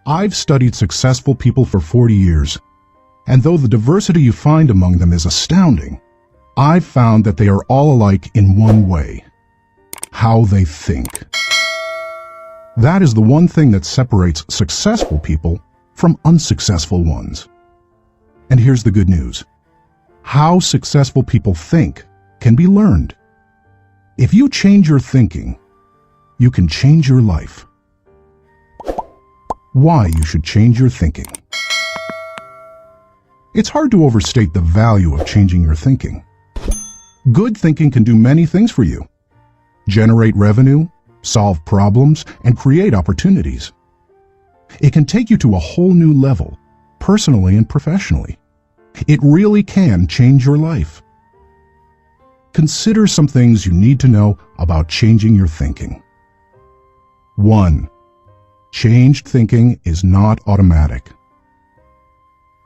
I've studied successful people for 40 years, and though the diversity you find among them is astounding, I've found that they are all alike in one way: how they think. That is the one thing that separates successful people from unsuccessful ones. And here's the good news. How successful people think can be learned. If you change your thinking, you can change your life. Why you should change your thinking. It's hard to overstate the value of changing your thinking. Good thinking can do many things for you: generate revenue, solve problems, and create opportunities. It can take you to a whole new level, personally and professionally. It really can change your life. Consider some things you need to know about changing your thinking. 1. Changed thinking is not automatic.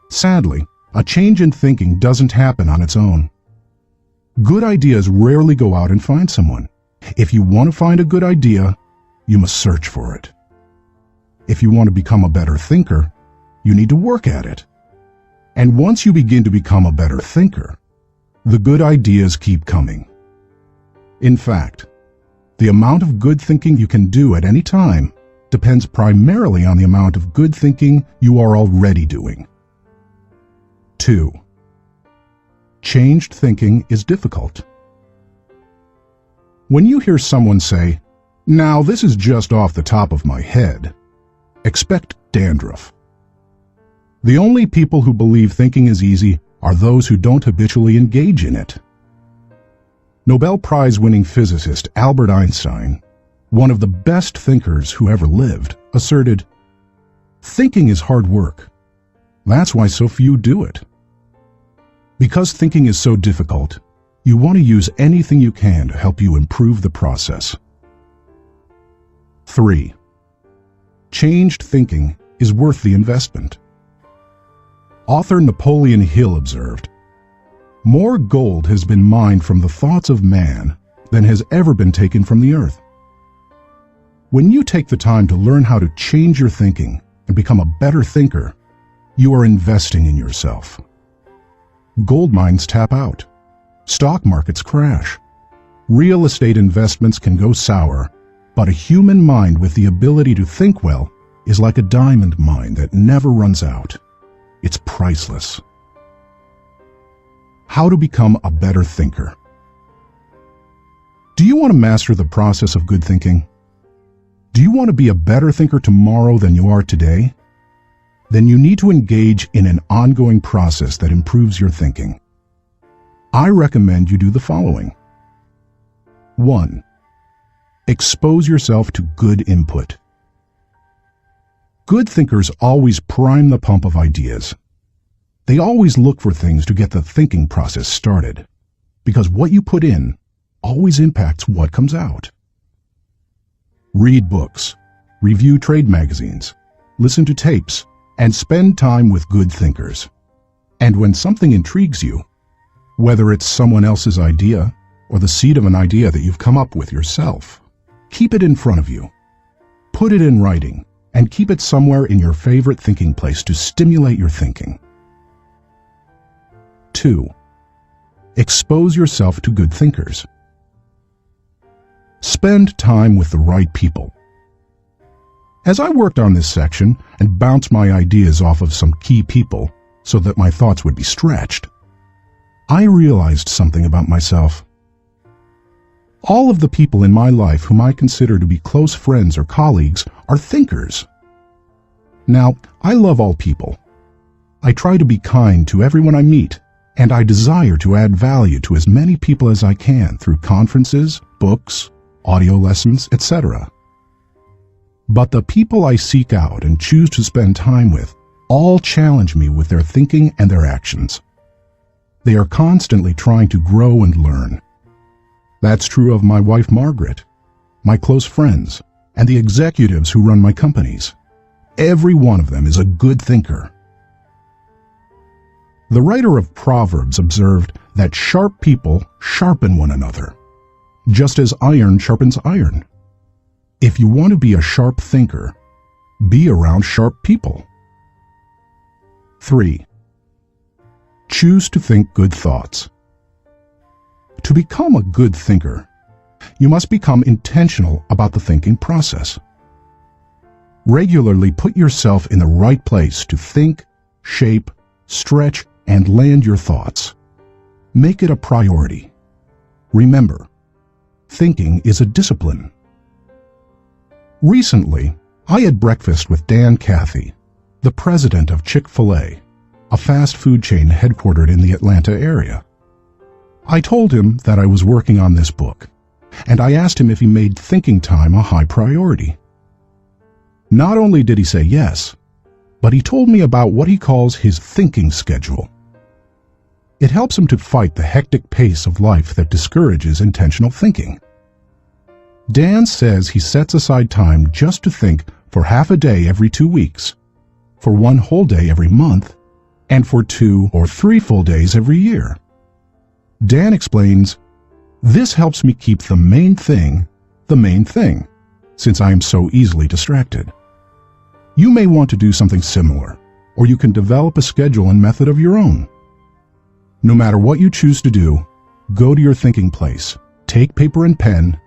Sadly, a change in thinking doesn't happen on its own. Good ideas rarely go out and find someone. If you want to find a good idea, you must search for it. If you want to become a better thinker, you need to work at it. And once you begin to become a better thinker, the good ideas keep coming. In fact, the amount of good thinking you can do at any time depends primarily on the amount of good thinking you are already doing. 2. Changed thinking is difficult. When you hear someone say, "Now this is just off the top of my head," expect dandruff. The only people who believe thinking is easy are those who don't habitually engage in it. Nobel Prize-winning physicist Albert Einstein, one of the best thinkers who ever lived, asserted, "Thinking is hard work. That's why so few do it." Because thinking is so difficult, you want to use anything you can to help you improve the process. 3. Changed thinking is worth the investment. Author Napoleon Hill observed, "More gold has been mined from the thoughts of man than has ever been taken from the earth." When you take the time to learn how to change your thinking and become a better thinker, you are investing in yourself. Gold mines tap out. Stock markets crash. Real estate investments can go sour, but a human mind with the ability to think well is like a diamond mine that never runs out. It's priceless. How to become a better thinker. Do you want to master the process of good thinking? Do you want to be a better thinker tomorrow than you are today? Then you need to engage in an ongoing process that improves your thinking. I recommend you do the following. 1. Expose yourself to good input. Good thinkers always prime the pump of ideas. They always look for things to get the thinking process started, because what you put in always impacts what comes out. Read books, review trade magazines, listen to tapes, and spend time with good thinkers. And when something intrigues you, whether it's someone else's idea or the seed of an idea that you've come up with yourself, keep it in front of you. Put it in writing and keep it somewhere in your favorite thinking place to stimulate your thinking. 2. Expose yourself to good thinkers. Spend time with the right people. As I worked on this section and bounced my ideas off of some key people so that my thoughts would be stretched, I realized something about myself. All of the people in my life whom I consider to be close friends or colleagues are thinkers. Now, I love all people. I try to be kind to everyone I meet, and I desire to add value to as many people as I can through conferences, books, audio lessons, etc. But the people I seek out and choose to spend time with all challenge me with their thinking and their actions. They are constantly trying to grow and learn. That's true of my wife Margaret, my close friends, and the executives who run my companies. Every one of them is a good thinker. The writer of Proverbs observed that sharp people sharpen one another, just as iron sharpens iron. If you want to be a sharp thinker, Be around sharp people. 3. Choose to think good thoughts. To become a good thinker, you must become intentional about the thinking process. Regularly put yourself in the right place to think, shape, stretch, and land your thoughts. Make it a priority. Remember, thinking is a discipline. Recently, I had breakfast with Dan Cathy, the president of Chick-fil-A, a fast food chain headquartered in the Atlanta area. I told him that I was working on this book, and I asked him if he made thinking time a high priority. Not only did he say yes, but he told me about what he calls his thinking schedule. It helps him to fight the hectic pace of life that discourages intentional thinking. Dan says he sets aside time just to think for half a day every 2 weeks, for 1 whole day every month, and for 2 or 3 full days every year. Dan explains, "This helps me keep the main thing, since I am so easily distracted." You may want to do something similar, or you can develop a schedule and method of your own. No matter what you choose to do, go to your thinking place, take paper and pen,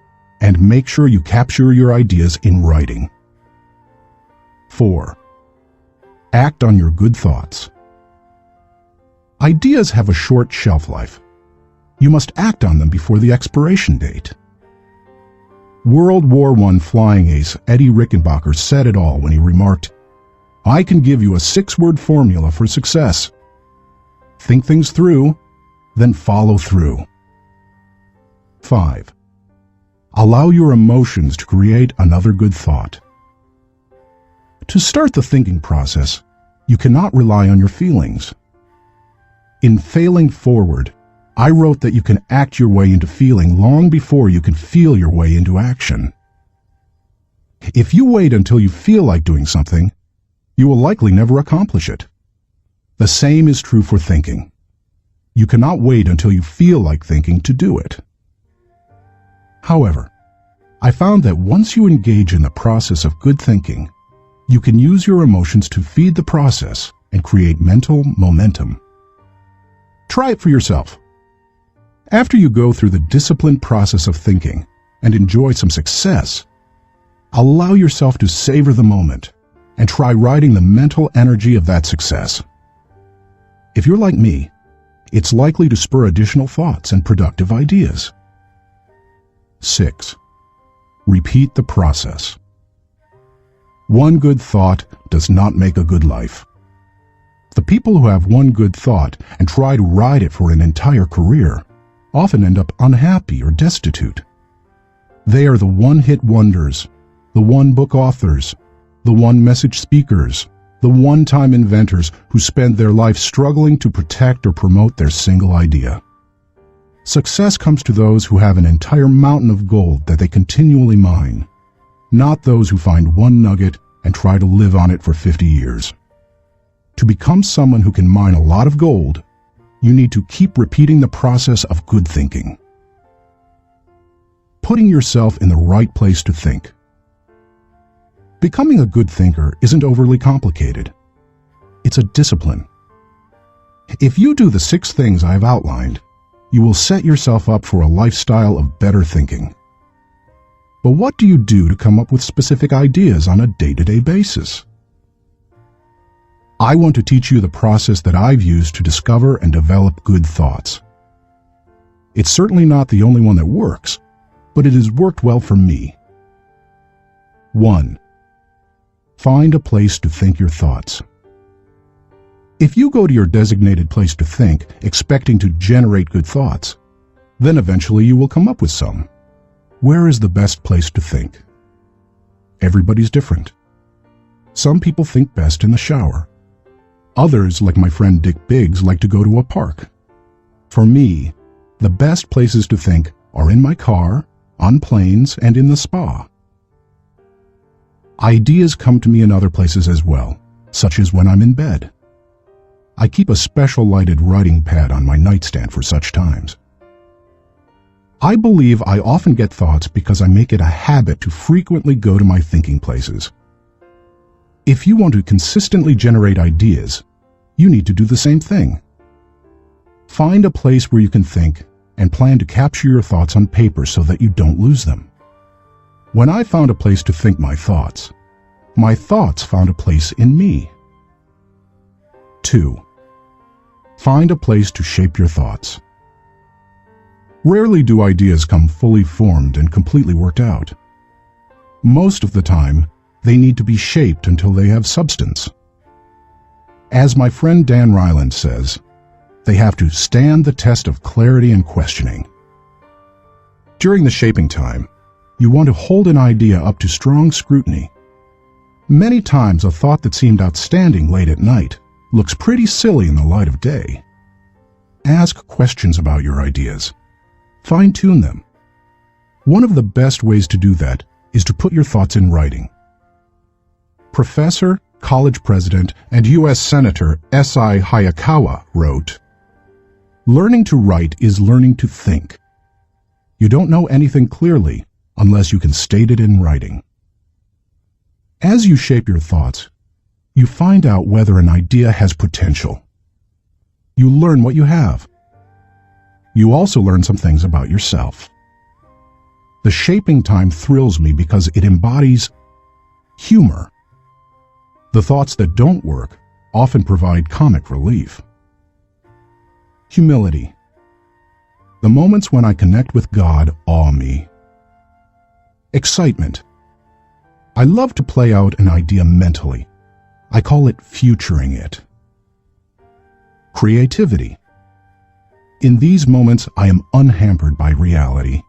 and make sure you capture your ideas in writing. 4. Act on your good thoughts. Ideas have a short shelf life. You must act on them before the expiration date. World War I flying ace Eddie Rickenbacker said it all when he remarked, "I can give you a 6-word formula for success. Think things through, then follow through." 5. Allow your emotions to create another good thought. To start the thinking process, you cannot rely on your feelings. In Failing Forward, I wrote that you can act your way into feeling long before you can feel your way into action. If you wait until you feel like doing something, you will likely never accomplish it. The same is true for thinking. You cannot wait until you feel like thinking to do it. However, I found that once you engage in the process of good thinking, you can use your emotions to feed the process and create mental momentum. Try it for yourself. After you go through the disciplined process of thinking and enjoy some success, allow yourself to savor the moment and try riding the mental energy of that success. If you're like me, it's likely to spur additional thoughts and productive ideas. 6. Repeat the process. One good thought does not make a good life. The people who have one good thought and try to ride it for an entire career often end up unhappy or destitute. They are the one-hit wonders, the one-book authors, the one-message speakers, the one-time inventors who spend their life struggling to protect or promote their single idea. Success comes to those who have an entire mountain of gold that they continually mine, not those who find one nugget and try to live on it for 50 years. To become someone who can mine a lot of gold, you need to keep repeating the process of good thinking. Putting yourself in the right place to think. Becoming a good thinker isn't overly complicated. It's a discipline. If you do the 6 things I have outlined, you will set yourself up for a lifestyle of better thinking. But what do you do to come up with specific ideas on a day-to-day basis? I want to teach you the process that I've used to discover and develop good thoughts. It's certainly not the only one that works, but it has worked well for me. 1. Find a place to think your thoughts. If you go to your designated place to think, expecting to generate good thoughts, then eventually you will come up with some. Where is the best place to think? Everybody's different. Some people think best in the shower. Others, like my friend Dick Biggs, like to go to a park. For me, the best places to think are in my car, on planes, and in the spa. Ideas come to me in other places as well, such as when I'm in bed. I keep a special lighted writing pad on my nightstand for such times. I believe I often get thoughts because I make it a habit to frequently go to my thinking places. If you want to consistently generate ideas, you need to do the same thing. Find a place where you can think and plan to capture your thoughts on paper so that you don't lose them. When I found a place to think my thoughts found a place in me. 2. Find a place to shape your thoughts. Rarely do ideas come fully formed and completely worked out. Most of the time, they need to be shaped until they have substance. As my friend Dan Ryland says, they have to stand the test of clarity and questioning. During the shaping time, you want to hold an idea up to strong scrutiny. Many times a thought that seemed outstanding late at night looks pretty silly in the light of day. Ask questions about your ideas. Fine-tune them. One of the best ways to do that is to put your thoughts in writing. Professor, college president, and U.S. Senator S.I. Hayakawa wrote, "Learning to write is learning to think. You don't know anything clearly unless you can state it in writing." As you shape your thoughts, you find out whether an idea has potential. You learn what you have. You also learn some things about yourself. The shaping time thrills me because it embodies humor. The thoughts that don't work often provide comic relief. Humility. The moments when I connect with God awe me. Excitement. I love to play out an idea mentally. I call it futuring it. Creativity. In these moments, I am unhampered by reality.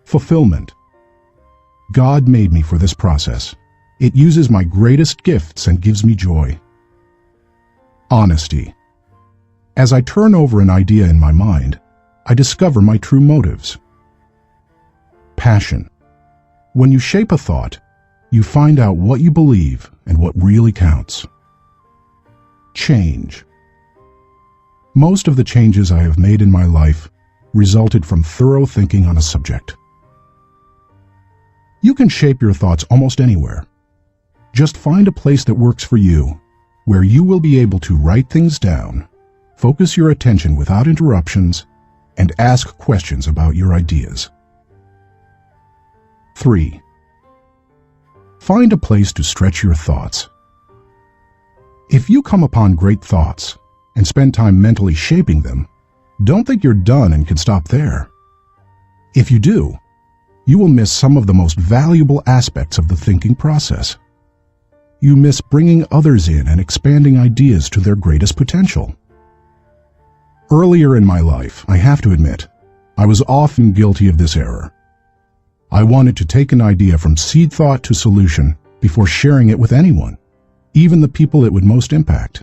Fulfillment. God made me for this process. It uses my greatest gifts and gives me joy. Honesty. As I turn over an idea in my mind, I discover my true motives. Passion. When you shape a thought, you find out what you believe and what really counts. Change. Most of the changes I have made in my life resulted from thorough thinking on a subject. You can shape your thoughts almost anywhere. Just find a place that works for you, where you will be able to write things down, focus your attention without interruptions, and ask questions about your ideas. 3. Find a place to stretch your thoughts. If you come upon great thoughts and spend time mentally shaping them, don't think you're done and can stop there. If you do, you will miss some of the most valuable aspects of the thinking process. You miss bringing others in and expanding ideas to their greatest potential. Earlier in my life, I have to admit, I was often guilty of this error. I wanted to take an idea from seed thought to solution before sharing it with anyone, even the people it would most impact.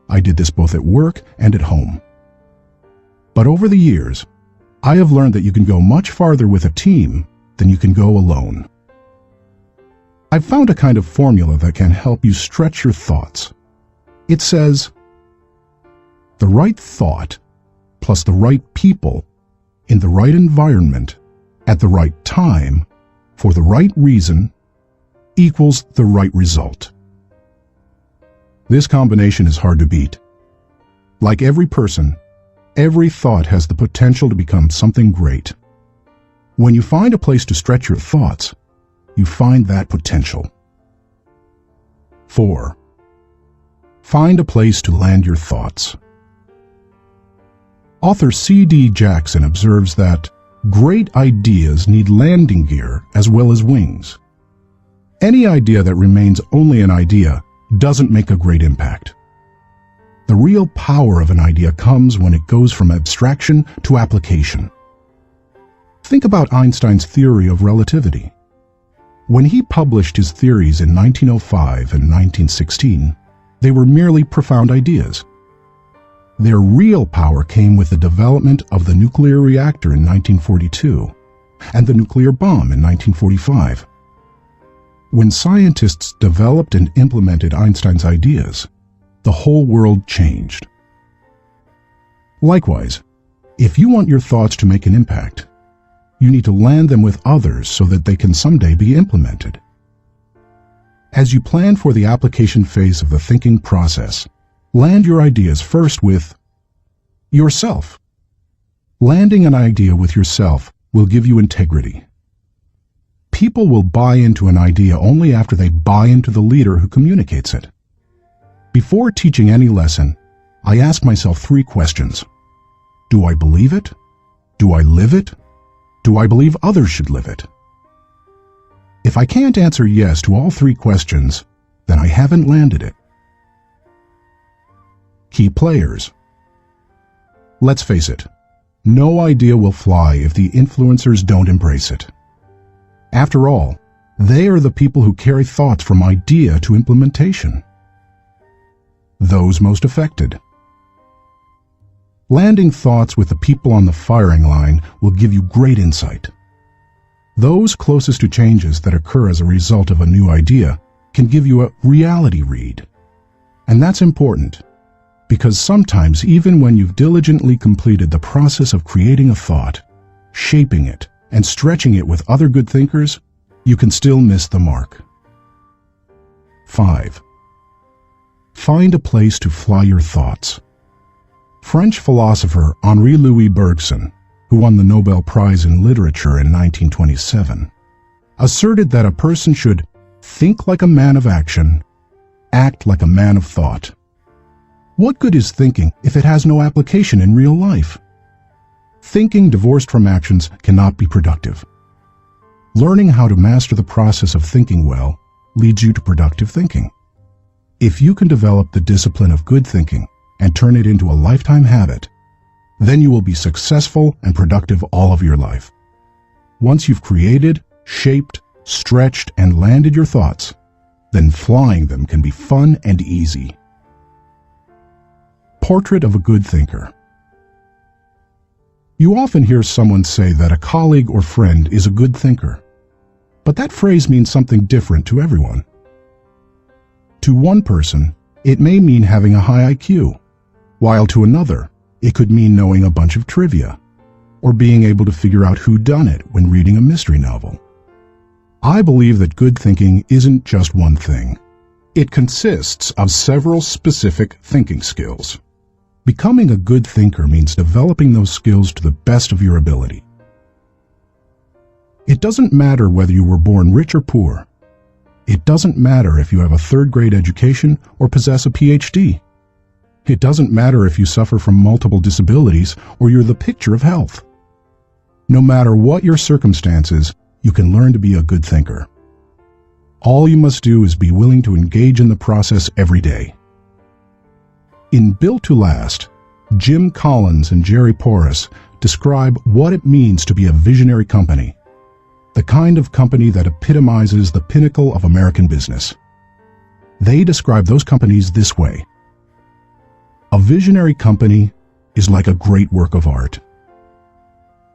I did this both at work and at home. But over the years, I have learned that you can go much farther with a team than you can go alone. I've found a kind of formula that can help you stretch your thoughts. It says, the right thought plus the right people in the right environment at the right time for the right reason equals the right result. This combination is hard to beat. Like every person, every thought has the potential to become something great. When you find a place to stretch your thoughts, you find that potential. 4. Find a place to land your thoughts. Author C.D. Jackson observes that great ideas need landing gear as well as wings. Any idea that remains only an idea doesn't make a great impact. The real power of an idea comes when it goes from abstraction to application. Think about Einstein's theory of relativity. When he published his theories in 1905 and 1916, they were merely profound ideas. Their real power came with the development of the nuclear reactor in 1942 and the nuclear bomb in 1945. When scientists developed and implemented Einstein's ideas, the whole world changed. Likewise, if you want your thoughts to make an impact, you need to land them with others so that they can someday be implemented. As you plan for the application phase of the thinking process, land your ideas first with yourself. Landing an idea with yourself will give you integrity. People will buy into an idea only after they buy into the leader who communicates it. Before teaching any lesson, I ask myself 3 questions. Do I believe it? Do I live it? Do I believe others should live it? If I can't answer yes to all 3 questions, then I haven't landed it. Key players. Let's face it, no idea will fly if the influencers don't embrace it. After all, they are the people who carry thoughts from idea to implementation. Those most affected. Landing thoughts with the people on the firing line will give you great insight. Those closest to changes that occur as a result of a new idea can give you a reality read. And that's important, because sometimes even when you've diligently completed the process of creating a thought, shaping it, and stretching it with other good thinkers, you can still miss the mark. 5. Find a place to fly your thoughts. French philosopher Henri-Louis Bergson, who won the Nobel Prize in Literature in 1927, asserted that a person should think like a man of action, act like a man of thought. What good is thinking if it has no application in real life? Thinking divorced from actions cannot be productive. Learning how to master the process of thinking well leads you to productive thinking. If you can develop the discipline of good thinking and turn it into a lifetime habit, then you will be successful and productive all of your life. Once you've created, shaped, stretched, and landed your thoughts, then flying them can be fun and easy. Portrait of a good thinker. You often hear someone say that a colleague or friend is a good thinker, but that phrase means something different to everyone. To one person, it may mean having a high IQ, while to another, it could mean knowing a bunch of trivia, or being able to figure out who done it when reading a mystery novel. I believe that good thinking isn't just one thing. It consists of several specific thinking skills. Becoming a good thinker means developing those skills to the best of your ability. It doesn't matter whether you were born rich or poor. It doesn't matter if you have a 3rd-grade education or possess a PhD. It doesn't matter if you suffer from multiple disabilities or you're the picture of health. No matter what your circumstances, you can learn to be a good thinker. All you must do is be willing to engage in the process every day. In Built to Last, Jim Collins and Jerry Porras describe what it means to be a visionary company, the kind of company that epitomizes the pinnacle of American business. They describe those companies this way. A visionary company is like a great work of art.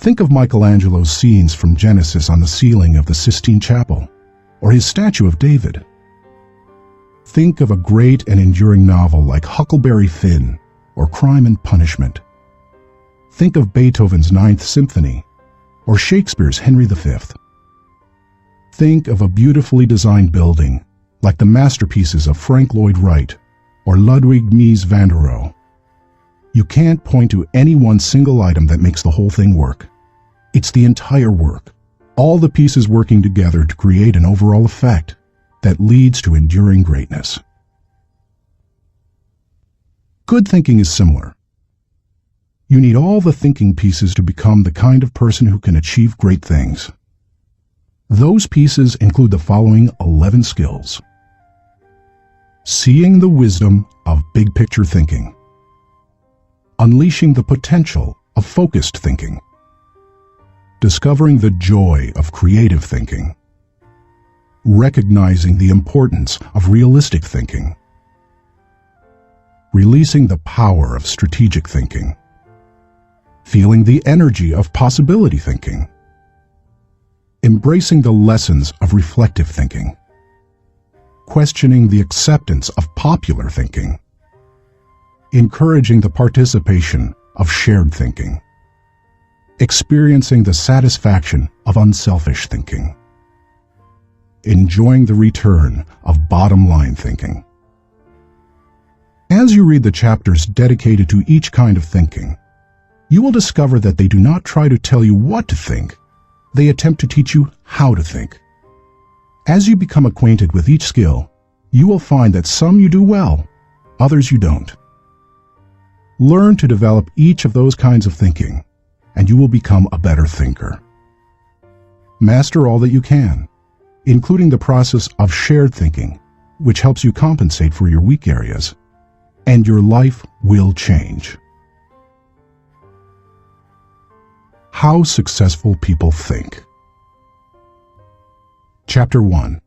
Think of Michelangelo's scenes from Genesis on the ceiling of the Sistine Chapel, or his statue of David. Think of a great and enduring novel like Huckleberry Finn or Crime and Punishment. Think of Beethoven's Ninth Symphony or Shakespeare's Henry V. Think of a beautifully designed building like the masterpieces of Frank Lloyd Wright or Ludwig Mies van der Rohe. You can't point to any one single item that makes the whole thing work. It's the entire work, all the pieces working together to create an overall effect that leads to enduring greatness. Good thinking is similar. You need all the thinking pieces to become the kind of person who can achieve great things. Those pieces include the following 11 skills. Seeing the wisdom of big picture thinking. Unleashing the potential of focused thinking. Discovering the joy of creative thinking. Recognizing the importance of realistic thinking. Releasing the power of strategic thinking. Feeling the energy of possibility thinking. Embracing the lessons of reflective thinking. Questioning the acceptance of popular thinking. Encouraging the participation of shared thinking. Experiencing the satisfaction of unselfish thinking. Enjoying the Return of Bottom Line Thinking. As you read the chapters dedicated to each kind of thinking, you will discover that they do not try to tell you what to think, they attempt to teach you how to think. As you become acquainted with each skill, you will find that some you do well, others you don't. Learn to develop each of those kinds of thinking, and you will become a better thinker. Master all that you can, including the process of shared thinking, which helps you compensate for your weak areas, and your life will change. How successful people think. Chapter 1.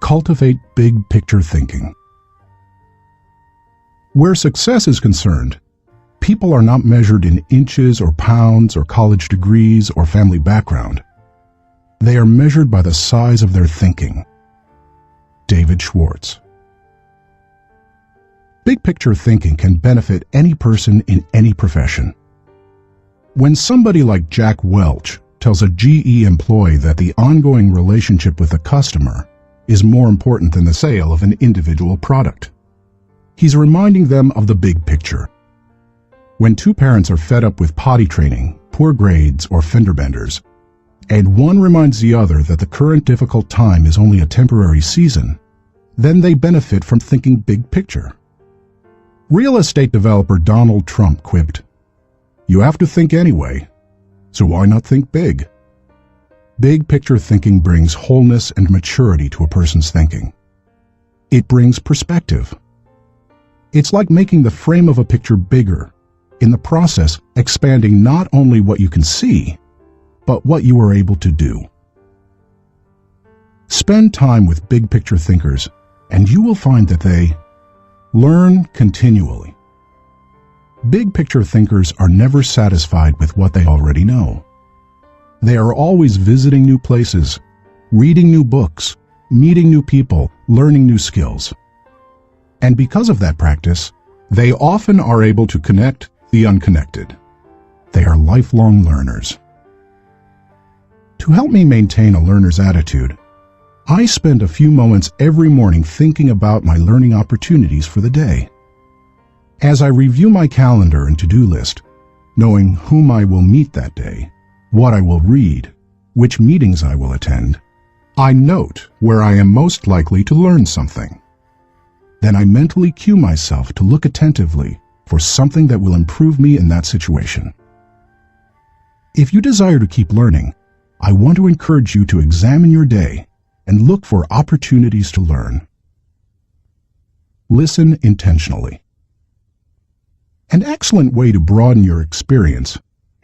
Cultivate big picture thinking. Where success is concerned, people are not measured in inches or pounds or college degrees or family background. They are measured by the size of their thinking. David Schwartz. Big picture thinking can benefit any person in any profession. When somebody like Jack Welch tells a GE employee that the ongoing relationship with the customer is more important than the sale of an individual product, he's reminding them of the big picture. When two parents are fed up with potty training, poor grades, or fender benders, and one reminds the other that the current difficult time is only a temporary season, then they benefit from thinking big picture. Real estate developer Donald Trump quipped, "You have to think anyway, so why not think big?" Big picture thinking brings wholeness and maturity to a person's thinking. It brings perspective. It's like making the frame of a picture bigger, in the process expanding not only what you can see, but what you are able to do. Spend time with big picture thinkers, and you will find that they learn continually. Big picture thinkers are never satisfied with what they already know. They are always visiting new places, reading new books, meeting new people, learning new skills. And because of that practice, they often are able to connect the unconnected. They are lifelong learners. To help me maintain a learner's attitude, I spend a few moments every morning thinking about my learning opportunities for the day. As I review my calendar and to-do list, knowing whom I will meet that day, what I will read, which meetings I will attend, I note where I am most likely to learn something. Then I mentally cue myself to look attentively for something that will improve me in that situation. If you desire to keep learning, I want to encourage you to examine your day and look for opportunities to learn. Listen intentionally. An excellent way to broaden your experience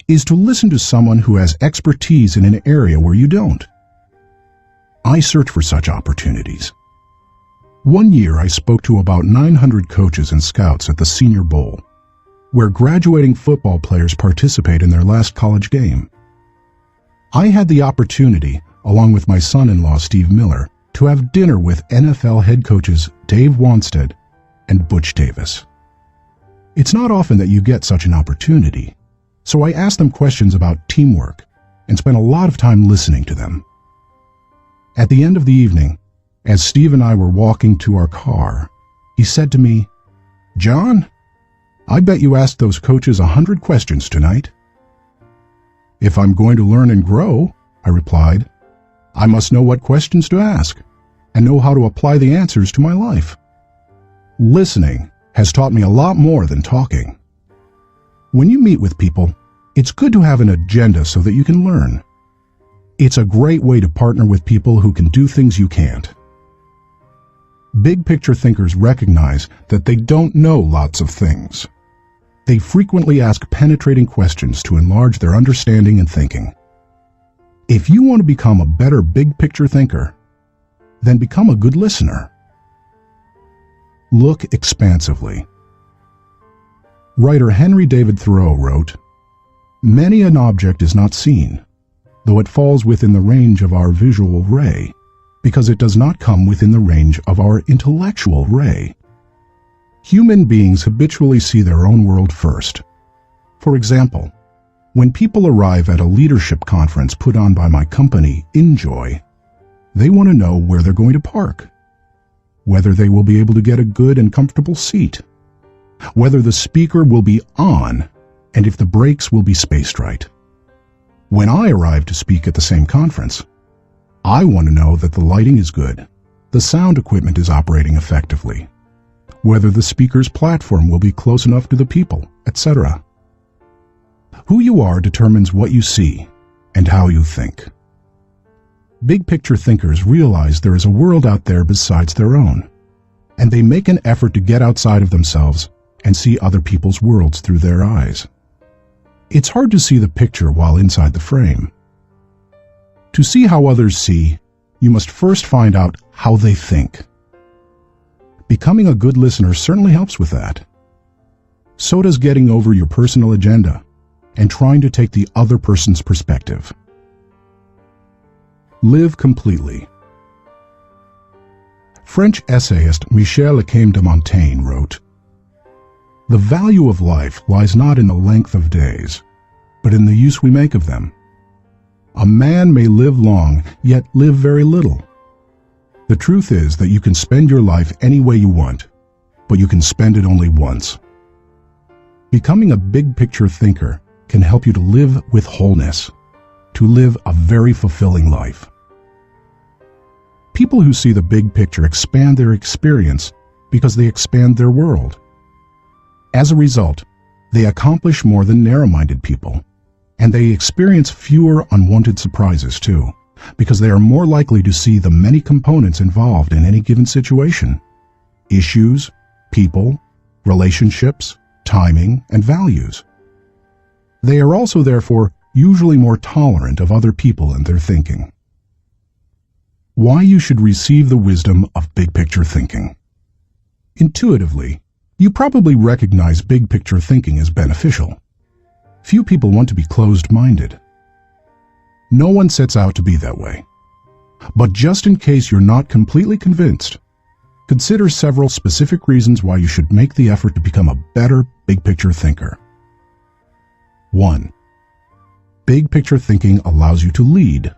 is to listen to someone who has expertise in an area where you don't. I search for such opportunities. One year I spoke to about 900 coaches and scouts at the Senior Bowl, where graduating football players participate in their last college game. I had the opportunity, along with my son-in-law Steve Miller, to have dinner with NFL head coaches Dave Wanstead and Butch Davis. It's not often that you get such an opportunity, so I asked them questions about teamwork and spent a lot of time listening to them. At the end of the evening, as Steve and I were walking to our car, he said to me, "John, I bet you asked those coaches 100 questions tonight." "If I'm going to learn and grow," I replied, "I must know what questions to ask and know how to apply the answers to my life." Listening has taught me a lot more than talking. When you meet with people, it's good to have an agenda so that you can learn. It's a great way to partner with people who can do things you can't. Big picture thinkers recognize that they don't know lots of things. They frequently ask penetrating questions to enlarge their understanding and thinking. If you want to become a better big picture thinker, then become a good listener. Look expansively. Writer Henry David Thoreau wrote, "Many an object is not seen, though it falls within the range of our visual ray, because it does not come within the range of our intellectual ray." Human beings habitually see their own world first. For example, when people arrive at a leadership conference put on by my company, Enjoy, They want to know where they're going to park, whether they will be able to get a good and comfortable seat, whether the speaker will be on, and if the brakes will be spaced right. When I arrive to speak at the same conference, I want to know that the lighting is good, the sound equipment is operating effectively, whether the speaker's platform will be close enough to the people, etc. Who you are determines what you see and how you think. Big picture thinkers realize there is a world out there besides their own, and they make an effort to get outside of themselves and see other people's worlds through their eyes. It's hard to see the picture while inside the frame. To see how others see, you must first find out how they think. Becoming a good listener certainly helps with that. So does getting over your personal agenda and trying to take the other person's perspective. Live completely. French essayist Michel Lequesne de Montaigne wrote, "The value of life lies not in the length of days, but in the use we make of them. A man may live long, yet live very little. The truth is that you can spend your life any way you want, but you can spend it only once." Becoming a big picture thinker can help you to live with wholeness, to live a very fulfilling life. People who see the big picture expand their experience because they expand their world. As a result, they accomplish more than narrow-minded people, and they experience fewer unwanted surprises too, because they are more likely to see the many components involved in any given situation: issues, people, relationships, timing, and values. They are also therefore usually more tolerant of other people and their thinking. Why you should receive the wisdom of big picture thinking. Intuitively, you probably recognize big picture thinking as beneficial. Few people want to be closed-minded. No one sets out to be that way. But just in case you're not completely convinced, consider several specific reasons why you should make the effort to become a better big picture thinker. 1. Big picture thinking allows you to lead.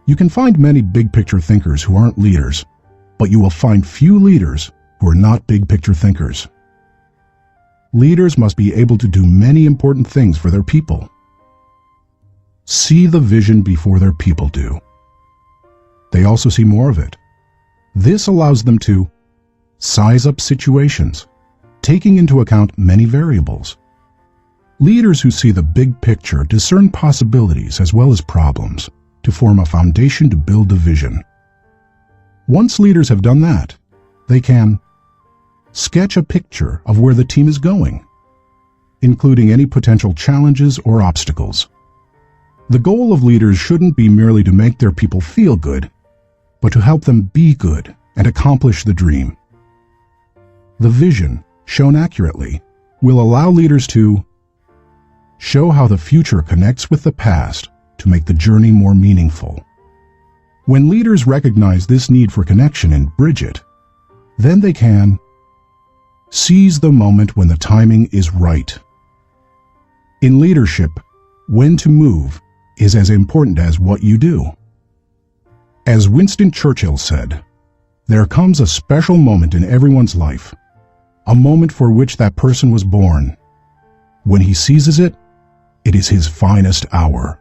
You can find many big picture thinkers who aren't leaders, but you will find few leaders who are not big picture thinkers. Leaders must be able to do many important things for their people. See the vision before their people do. They also see more of it. This allows them to size up situations, taking into account many variables. Leaders who see the big picture discern possibilities as well as problems to form a foundation to build a vision. Once leaders have done that, they can sketch a picture of where the team is going, including any potential challenges or obstacles. The goal of leaders shouldn't be merely to make their people feel good, but to help them be good and accomplish the dream. The vision, shown accurately, will allow leaders to show how the future connects with the past to make the journey more meaningful. When leaders recognize this need for connection and bridge it, then they can seize the moment when the timing is right. In leadership, when to move is as important as what you do. As Winston Churchill said, there comes a special moment in everyone's life, a moment for which that person was born. When he seizes it, it is his finest hour.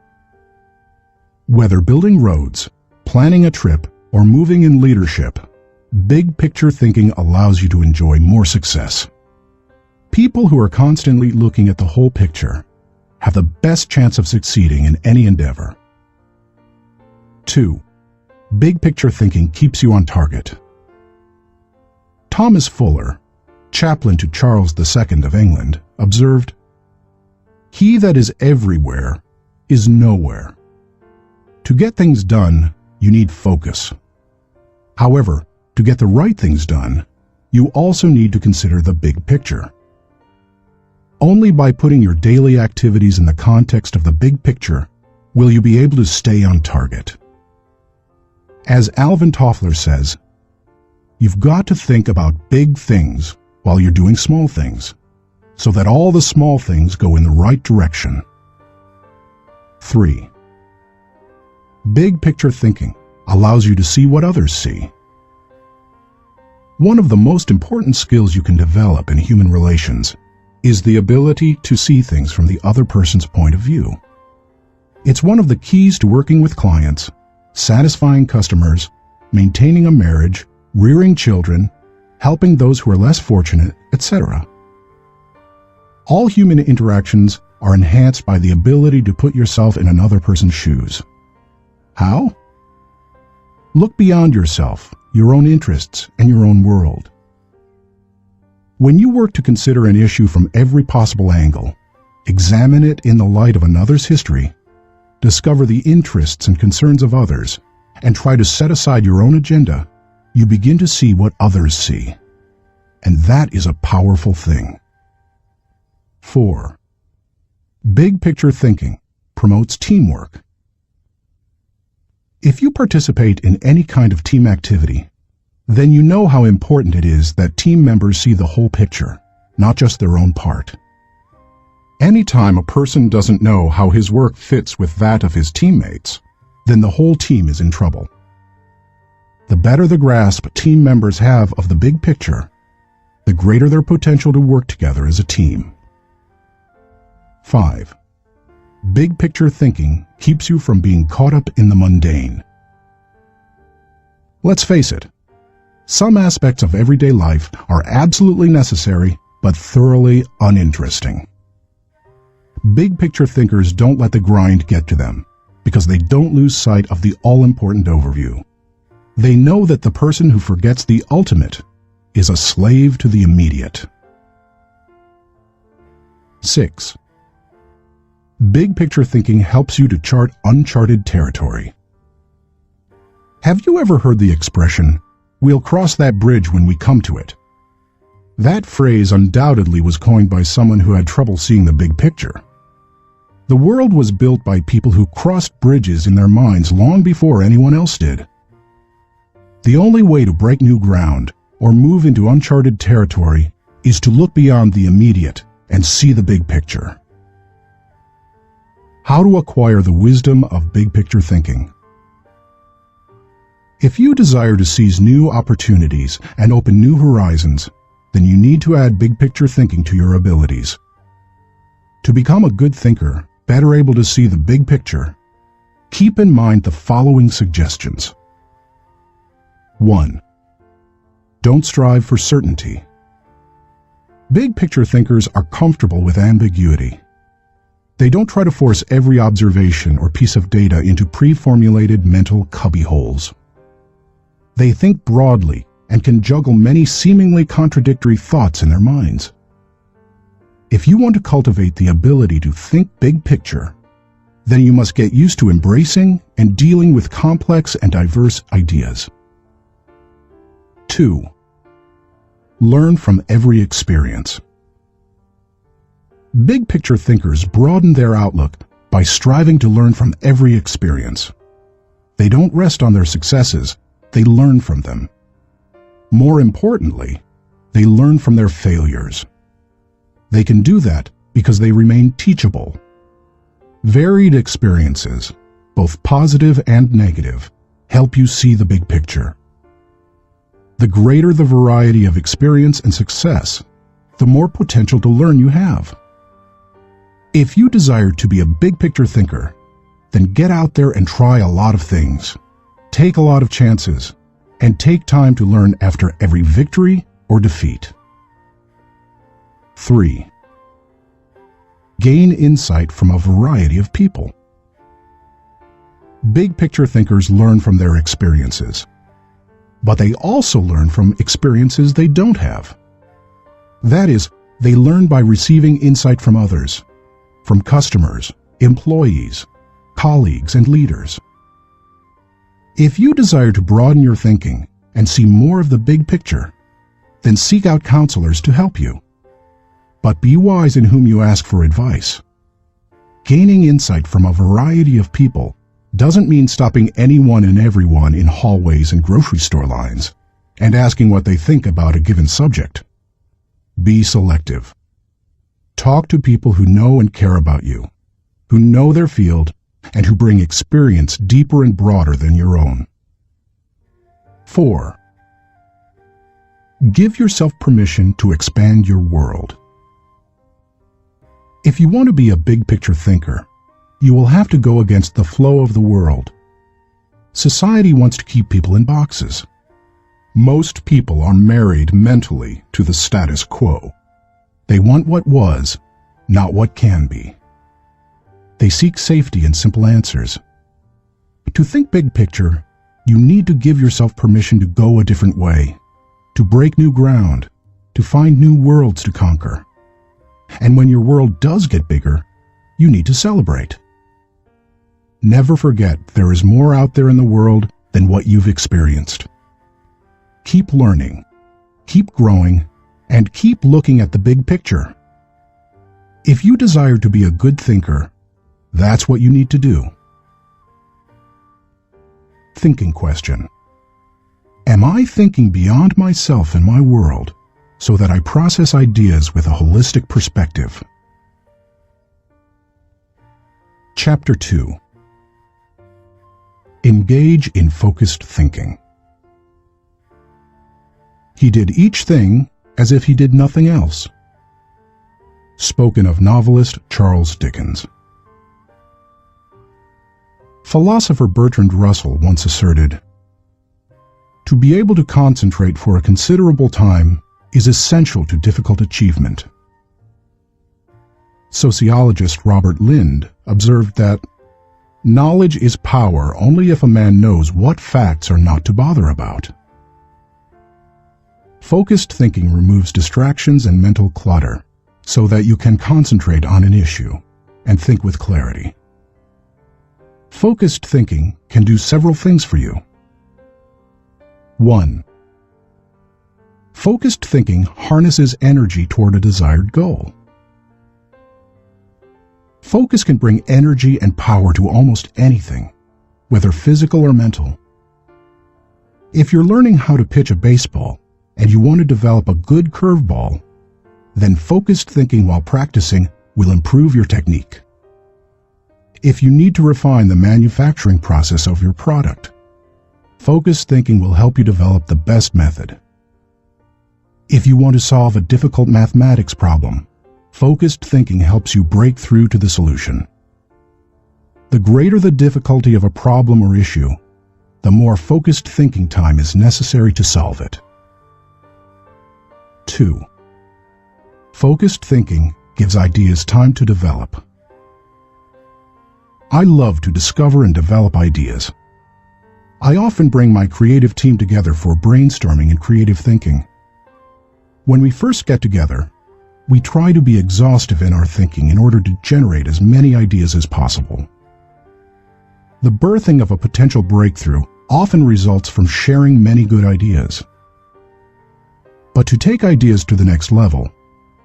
Whether building roads, planning a trip, or moving in leadership, big picture thinking allows you to enjoy more success. People who are constantly looking at the whole picture have the best chance of succeeding in any endeavor. 2. Big picture thinking keeps you on target. Thomas Fuller, chaplain to Charles II of England, observed, "He that is everywhere is nowhere." To get things done, you need focus. However, to get the right things done, you also need to consider the big picture. Only by putting your daily activities in the context of the big picture will you be able to stay on target. As Alvin Toffler says, you've got to think about big things while you're doing small things, so that all the small things go in the right direction. 3. Big picture thinking allows you to see what others see. One of the most important skills you can develop in human relations is the ability to see things from the other person's point of view. It's one of the keys to working with clients, satisfying customers, maintaining a marriage, rearing children, helping those who are less fortunate, etc. All human interactions are enhanced by the ability to put yourself in another person's shoes. How? Look beyond yourself, your own interests, and your own world. When you work to consider an issue from every possible angle, examine it in the light of another's history, discover the interests and concerns of others, and try to set aside your own agenda, you begin to see what others see. And that is a powerful thing. 4. Big picture thinking promotes teamwork. If you participate in any kind of team activity, then you know how important it is that team members see the whole picture, not just their own part. Anytime a person doesn't know how his work fits with that of his teammates, then the whole team is in trouble. The better the grasp team members have of the big picture, the greater their potential to work together as a team. 5. Big picture thinking keeps you from being caught up in the mundane. Let's face it, some aspects of everyday life are absolutely necessary but thoroughly uninteresting. Big picture thinkers don't let the grind get to them because they don't lose sight of the all-important overview. They know that the person who forgets the ultimate is a slave to the immediate. 6. Big picture thinking helps you to chart uncharted territory. Have you ever heard the expression, "We'll cross that bridge when we come to it"? That phrase undoubtedly was coined by someone who had trouble seeing the big picture. The world was built by people who crossed bridges in their minds long before anyone else did. The only way to break new ground or move into uncharted territory is to look beyond the immediate and see the big picture. How to acquire the wisdom of big picture thinking. If you desire to seize new opportunities and open new horizons, then you need to add big picture thinking to your abilities. To become a good thinker, better able to see the big picture, keep in mind the following suggestions. 1. Don't strive for certainty. Big picture thinkers are comfortable with ambiguity. They don't try to force every observation or piece of data into pre-formulated mental cubbyholes. They think broadly and can juggle many seemingly contradictory thoughts in their minds. If you want to cultivate the ability to think big picture, then you must get used to embracing and dealing with complex and diverse ideas. 2. Learn from every experience. Big picture thinkers broaden their outlook by striving to learn from every experience. They don't rest on their successes, they learn from them. More importantly, they learn from their failures. They can do that because they remain teachable. Varied experiences, both positive and negative, help you see the big picture. The greater the variety of experience and success, the more potential to learn you have. If you desire to be a big picture thinker, then get out there and try a lot of things. Take a lot of chances, and take time to learn after every victory or defeat. 3. Gain insight from a variety of people. Big picture thinkers learn from their experiences, but they also learn from experiences they don't have. That is, they learn by receiving insight from others, from customers, employees, colleagues, and leaders. If you desire to broaden your thinking and see more of the big picture, then seek out counselors to help you. But be wise in whom you ask for advice. Gaining insight from a variety of people doesn't mean stopping anyone and everyone in hallways and grocery store lines and asking what they think about a given subject. Be selective. Talk to people who know and care about you, who know their field, and who bring experience deeper and broader than your own. 4. Give yourself permission to expand your world. If you want to be a big-picture thinker, you will have to go against the flow of the world. Society wants to keep people in boxes. Most people are married mentally to the status quo. They want what was, not what can be. They seek safety in simple answers. To think big picture, you need to give yourself permission to go a different way, to break new ground, to find new worlds to conquer. And when your world does get bigger, you need to celebrate. Never forget there is more out there in the world than what you've experienced. Keep learning, keep growing, and keep looking at the big picture. If you desire to be a good thinker, that's what you need to do. Thinking question. Am I thinking beyond myself and my world so that I process ideas with a holistic perspective? Chapter 2. Engage in focused thinking. He did each thing as if he did nothing else. Spoken of novelist Charles Dickens. Philosopher Bertrand Russell once asserted, "To be able to concentrate for a considerable time is essential to difficult achievement." Sociologist Robert Lind observed that knowledge is power only if a man knows what facts are not to bother about. Focused thinking removes distractions and mental clutter so that you can concentrate on an issue and think with clarity. Focused thinking can do several things for you. 1. Focused thinking harnesses energy toward a desired goal. Focus can bring energy and power to almost anything, whether physical or mental. If you're learning how to pitch a baseball and you want to develop a good curveball, then focused thinking while practicing will improve your technique. If you need to refine the manufacturing process of your product, focused thinking will help you develop the best method. If you want to solve a difficult mathematics problem, focused thinking helps you break through to the solution. The greater the difficulty of a problem or issue, the more focused thinking time is necessary to solve it. 2. Focused thinking gives ideas time to develop. I love to discover and develop ideas. I often bring my creative team together for brainstorming and creative thinking. When we first get together, we try to be exhaustive in our thinking in order to generate as many ideas as possible. The birthing of a potential breakthrough often results from sharing many good ideas. But to take ideas to the next level,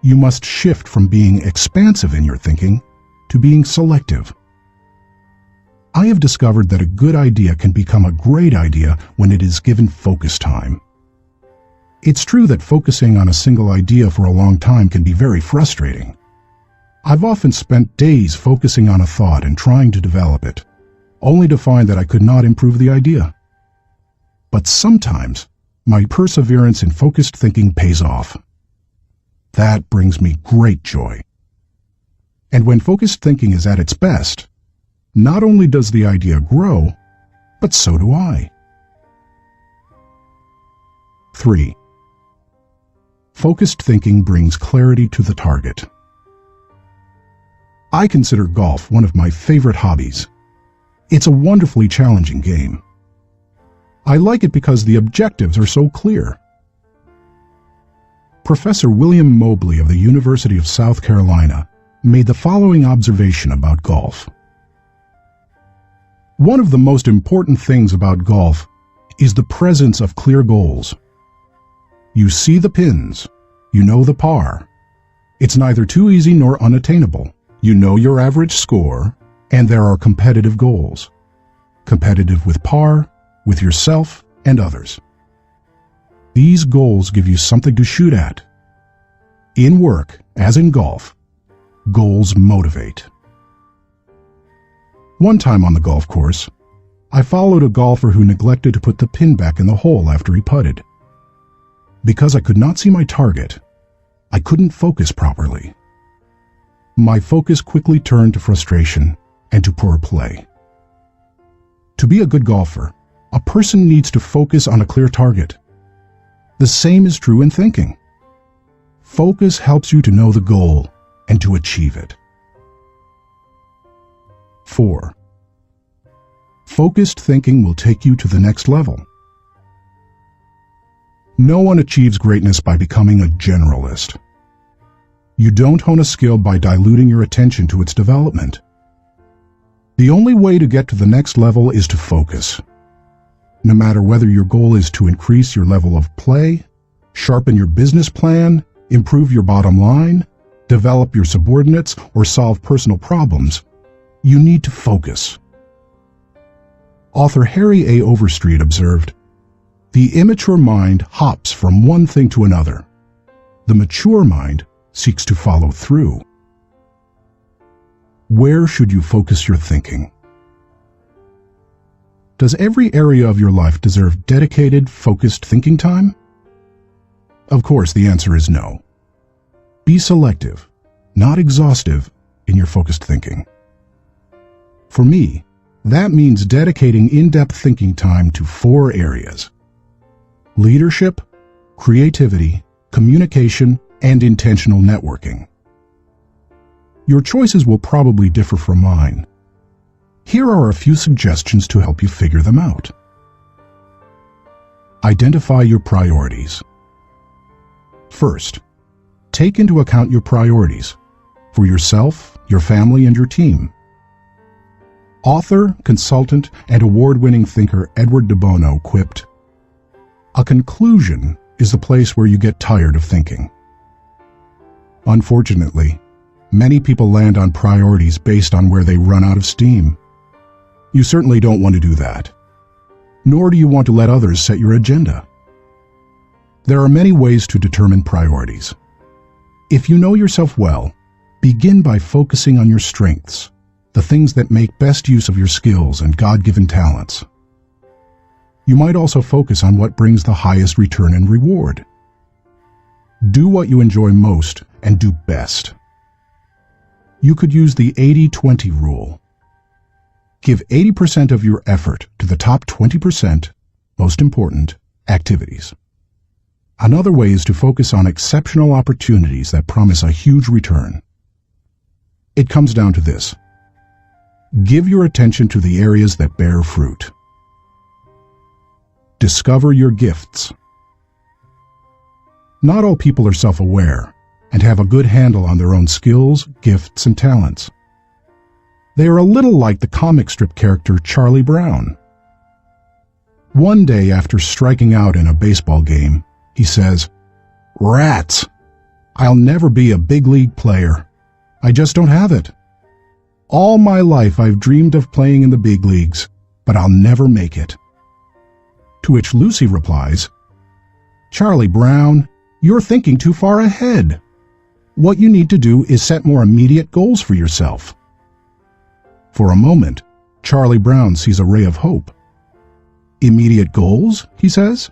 you must shift from being expansive in your thinking to being selective. I have discovered that a good idea can become a great idea when it is given focus time. It's true that focusing on a single idea for a long time can be very frustrating. I've often spent days focusing on a thought and trying to develop it, only to find that I could not improve the idea. But sometimes, my perseverance in focused thinking pays off. That brings me great joy. And when focused thinking is at its best, not only does the idea grow, but so do I. 3. Focused thinking brings clarity to the target. I consider golf one of my favorite hobbies. It's a wonderfully challenging game. I like it because the objectives are so clear. Professor William Mobley of the University of South Carolina made the following observation about golf. One of the most important things about golf is the presence of clear goals. You see the pins, you know the par. It's neither too easy nor unattainable. You know your average score, and there are competitive goals. Competitive with par, with yourself, and others. These goals give you something to shoot at. In work, as in golf, goals motivate. One time on the golf course, I followed a golfer who neglected to put the pin back in the hole after he putted. Because I could not see my target, I couldn't focus properly. My focus quickly turned to frustration and to poor play. To be a good golfer, a person needs to focus on a clear target. The same is true in thinking. Focus helps you to know the goal and to achieve it. 4. Focused thinking will take you to the next level. No one achieves greatness by becoming a generalist. You don't hone a skill by diluting your attention to its development. The only way to get to the next level is to focus. No matter whether your goal is to increase your level of play, sharpen your business plan, improve your bottom line, develop your subordinates, or solve personal problems, you need to focus. Author Harry A. Overstreet observed, "The immature mind hops from one thing to another. The mature mind seeks to follow through." Where should you focus your thinking? Does every area of your life deserve dedicated, focused thinking time? Of course, the answer is no. Be selective, not exhaustive, in your focused thinking. For me, that means dedicating in-depth thinking time to 4 areas: leadership, creativity, communication, and intentional networking. Your choices will probably differ from mine. Here are a few suggestions to help you figure them out. Identify your priorities. First, take into account your priorities for yourself, your family, and your team. Author, consultant, and award-winning thinker Edward de Bono quipped, "A conclusion is the place where you get tired of thinking." Unfortunately, many people land on priorities based on where they run out of steam. You certainly don't want to do that. Nor do you want to let others set your agenda. There are many ways to determine priorities. If you know yourself well, begin by focusing on your strengths, the things that make best use of your skills and God-given talents. You might also focus on what brings the highest return and reward. Do what you enjoy most and do best. You could use the 80-20 rule. Give 80% of your effort to the top 20%, most important, activities. Another way is to focus on exceptional opportunities that promise a huge return. It comes down to this. Give your attention to the areas that bear fruit. Discover your gifts. Not all people are self-aware and have a good handle on their own skills, gifts, and talents. They are a little like the comic strip character Charlie Brown. One day after striking out in a baseball game, he says, "Rats! I'll never be a big league player. I just don't have it. All my life I've dreamed of playing in the big leagues, but I'll never make it." To which Lucy replies, "Charlie Brown, you're thinking too far ahead. What you need to do is set more immediate goals for yourself." For a moment, Charlie Brown sees a ray of hope. "Immediate goals?" he says.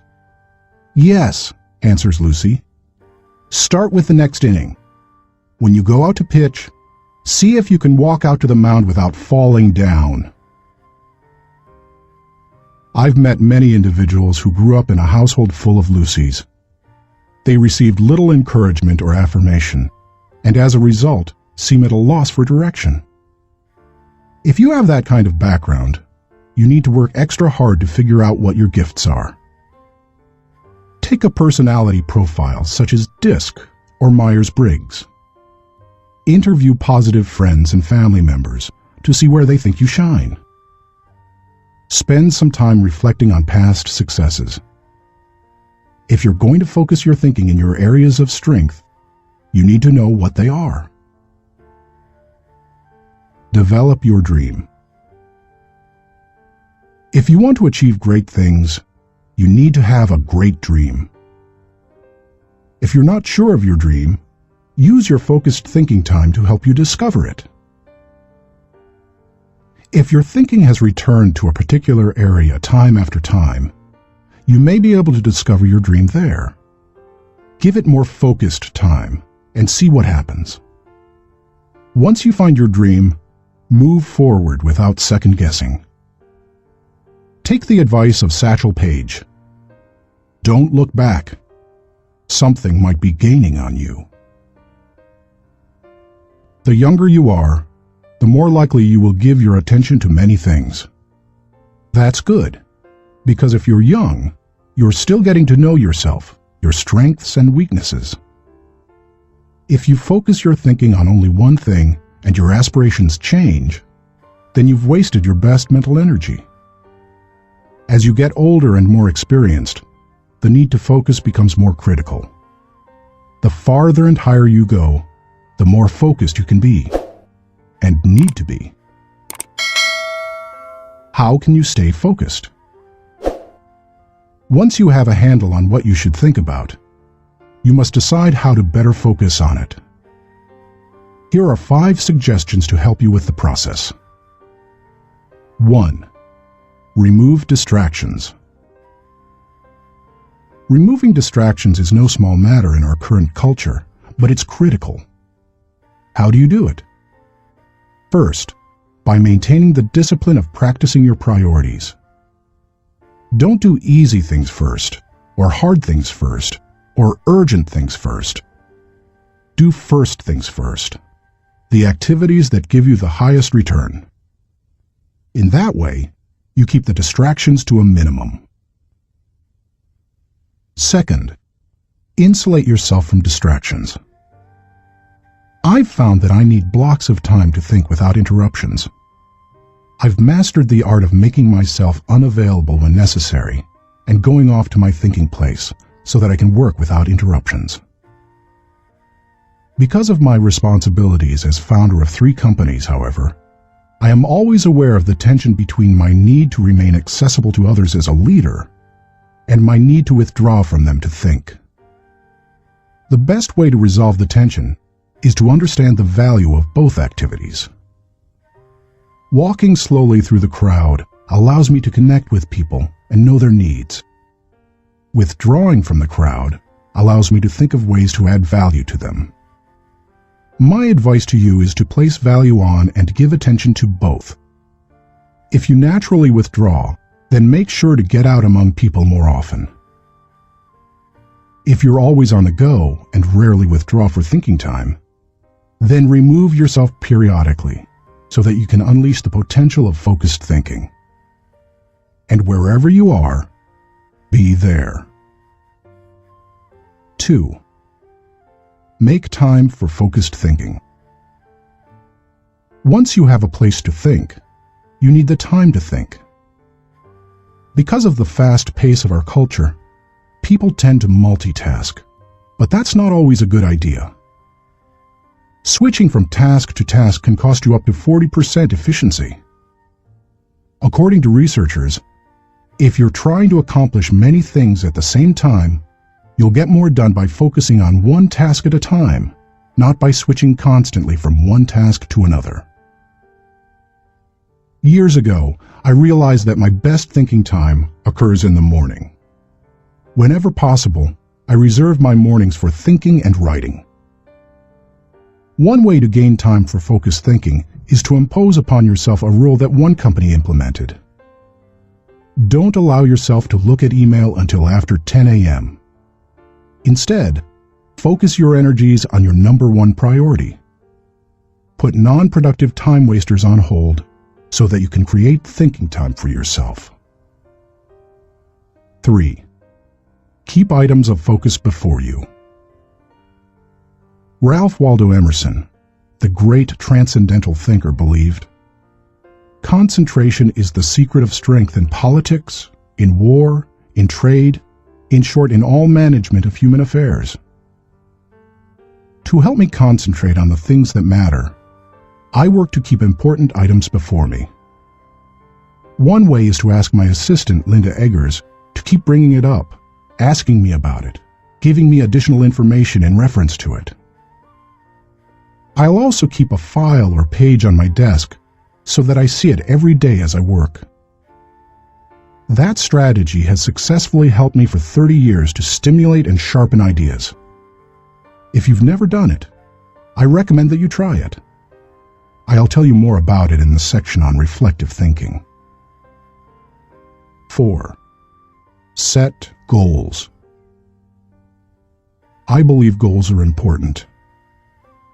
"Yes," answers Lucy. "Start with the next inning. When you go out to pitch, see if you can walk out to the mound without falling down." I've met many individuals who grew up in a household full of Lucys. They received little encouragement or affirmation, and as a result, seem at a loss for direction. If you have that kind of background, you need to work extra hard to figure out what your gifts are. Take a personality profile such as DISC or Myers-Briggs. Interview positive friends and family members to see where they think you shine. Spend some time reflecting on past successes. If you're going to focus your thinking in your areas of strength, you need to know what they are. Develop your dream. If you want to achieve great things, you need to have a great dream. If you're not sure of your dream, use your focused thinking time to help you discover it. If your thinking has returned to a particular area time after time, you may be able to discover your dream there. Give it more focused time and see what happens. Once you find your dream, move forward without second-guessing. Take the advice of Satchel Paige. Don't look back. Something might be gaining on you. The younger you are, the more likely you will give your attention to many things. That's good, because if you're young, you're still getting to know yourself, your strengths and weaknesses. If you focus your thinking on only one thing and your aspirations change, then you've wasted your best mental energy. As you get older and more experienced, the need to focus becomes more critical. The farther and higher you go, the more focused you can be, and need to be. How can you stay focused? Once you have a handle on what you should think about, you must decide how to better focus on it. Here are 5 suggestions to help you with the process. 1. Remove distractions. Removing distractions is no small matter in our current culture, but it's critical. How do you do it? First, by maintaining the discipline of practicing your priorities. Don't do easy things first, or hard things first, or urgent things first. Do first things first, the activities that give you the highest return. In that way, you keep the distractions to a minimum. Second, insulate yourself from distractions. I've found that I need blocks of time to think without interruptions. I've mastered the art of making myself unavailable when necessary and going off to my thinking place so that I can work without interruptions. Because of my responsibilities as founder of 3 companies, however, I am always aware of the tension between my need to remain accessible to others as a leader and my need to withdraw from them to think. The best way to resolve the tension is to understand the value of both activities. Walking slowly through the crowd allows me to connect with people and know their needs. Withdrawing from the crowd allows me to think of ways to add value to them. My advice to you is to place value on and give attention to both. If you naturally withdraw, then make sure to get out among people more often. If you're always on the go and rarely withdraw for thinking time, then remove yourself periodically so that you can unleash the potential of focused thinking. And wherever you are, be there. 2. Make time for focused thinking. Once you have a place to think, you need the time to think. Because of the fast pace of our culture, people tend to multitask, but that's not always a good idea. Switching from task to task can cost you up to 40% efficiency. According to researchers, if you're trying to accomplish many things at the same time, you'll get more done by focusing on one task at a time, not by switching constantly from one task to another. Years ago, I realized that my best thinking time occurs in the morning. Whenever possible, I reserve my mornings for thinking and writing. One way to gain time for focused thinking is to impose upon yourself a rule that one company implemented. Don't allow yourself to look at email until after 10 a.m. Instead, focus your energies on your number 1 priority. Put non-productive time wasters on hold so that you can create thinking time for yourself. 3. Keep items of focus before you. Ralph Waldo Emerson, the great transcendental thinker, believed, "Concentration is the secret of strength in politics, in war, in trade, in short, in all management of human affairs." To help me concentrate on the things that matter, I work to keep important items before me. One way is to ask my assistant, Linda Eggers, to keep bringing it up, asking me about it, giving me additional information in reference to it. I'll also keep a file or page on my desk so that I see it every day as I work. That strategy has successfully helped me for 30 years to stimulate and sharpen ideas. If you've never done it, I recommend that you try it. I'll tell you more about it in the section on reflective thinking. 4. Set goals. I believe goals are important.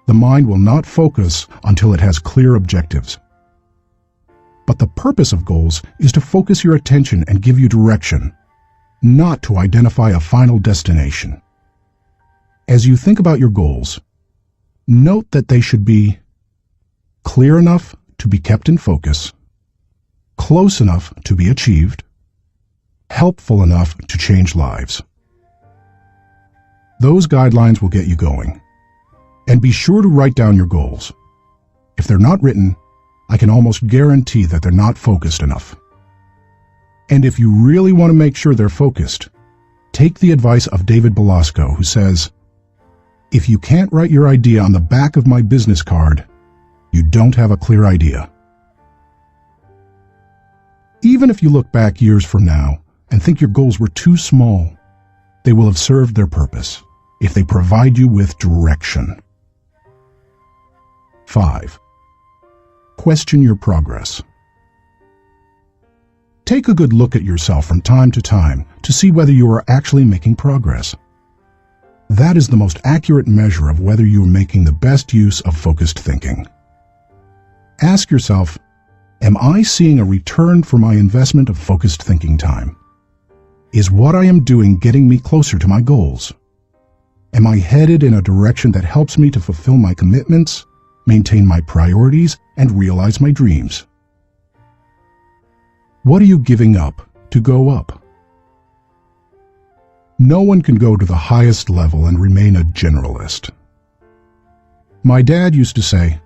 The mind will not focus until it has clear objectives. But the purpose of goals is to focus your attention and give you direction, not to identify a final destination. As you think about your goals, note that they should be clear enough to be kept in focus, close enough to be achieved, helpful enough to change lives. Those guidelines will get you going. And be sure to write down your goals. If they're not written, I can almost guarantee that they're not focused enough. And if you really want to make sure they're focused, take the advice of David Belasco, who says, "If you can't write your idea on the back of my business card, you don't have a clear idea." Even if you look back years from now and think your goals were too small, they will have served their purpose if they provide you with direction. 5. Question your progress. Take a good look at yourself from time to time to see whether you are actually making progress. That is the most accurate measure of whether you are making the best use of focused thinking. Ask yourself, am I seeing a return for my investment of focused thinking time? Is what I am doing getting me closer to my goals? Am I headed in a direction that helps me to fulfill my commitments, maintain my priorities, and realize my dreams? What are you giving up to go up? No one can go to the highest level and remain a generalist. My dad used to say,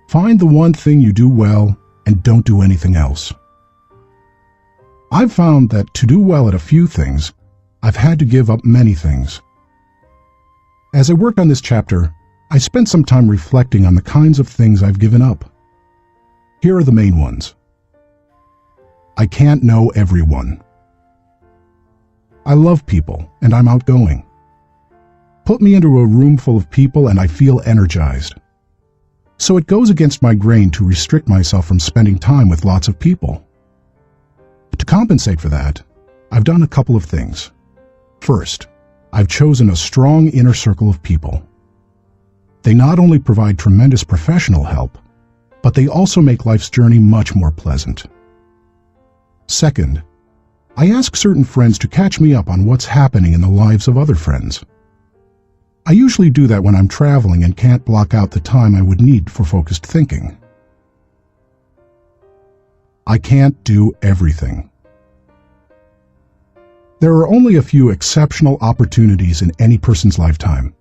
"Find the one thing you do well and don't do anything else." I've found that to do well at a few things, I've had to give up many things. As I worked on this chapter, I spent some time reflecting on the kinds of things I've given up. Here are the main ones. I can't know everyone. I love people, and I'm outgoing. Put me into a room full of people and I feel energized. So it goes against my grain to restrict myself from spending time with lots of people. To compensate for that, I've done a couple of things. First, I've chosen a strong inner circle of people. They not only provide tremendous professional help, but they also make life's journey much more pleasant. Second, I ask certain friends to catch me up on what's happening in the lives of other friends. I usually do that when I'm traveling and can't block out the time I would need for focused thinking. I can't do everything. There are only a few exceptional opportunities in any person's lifetime.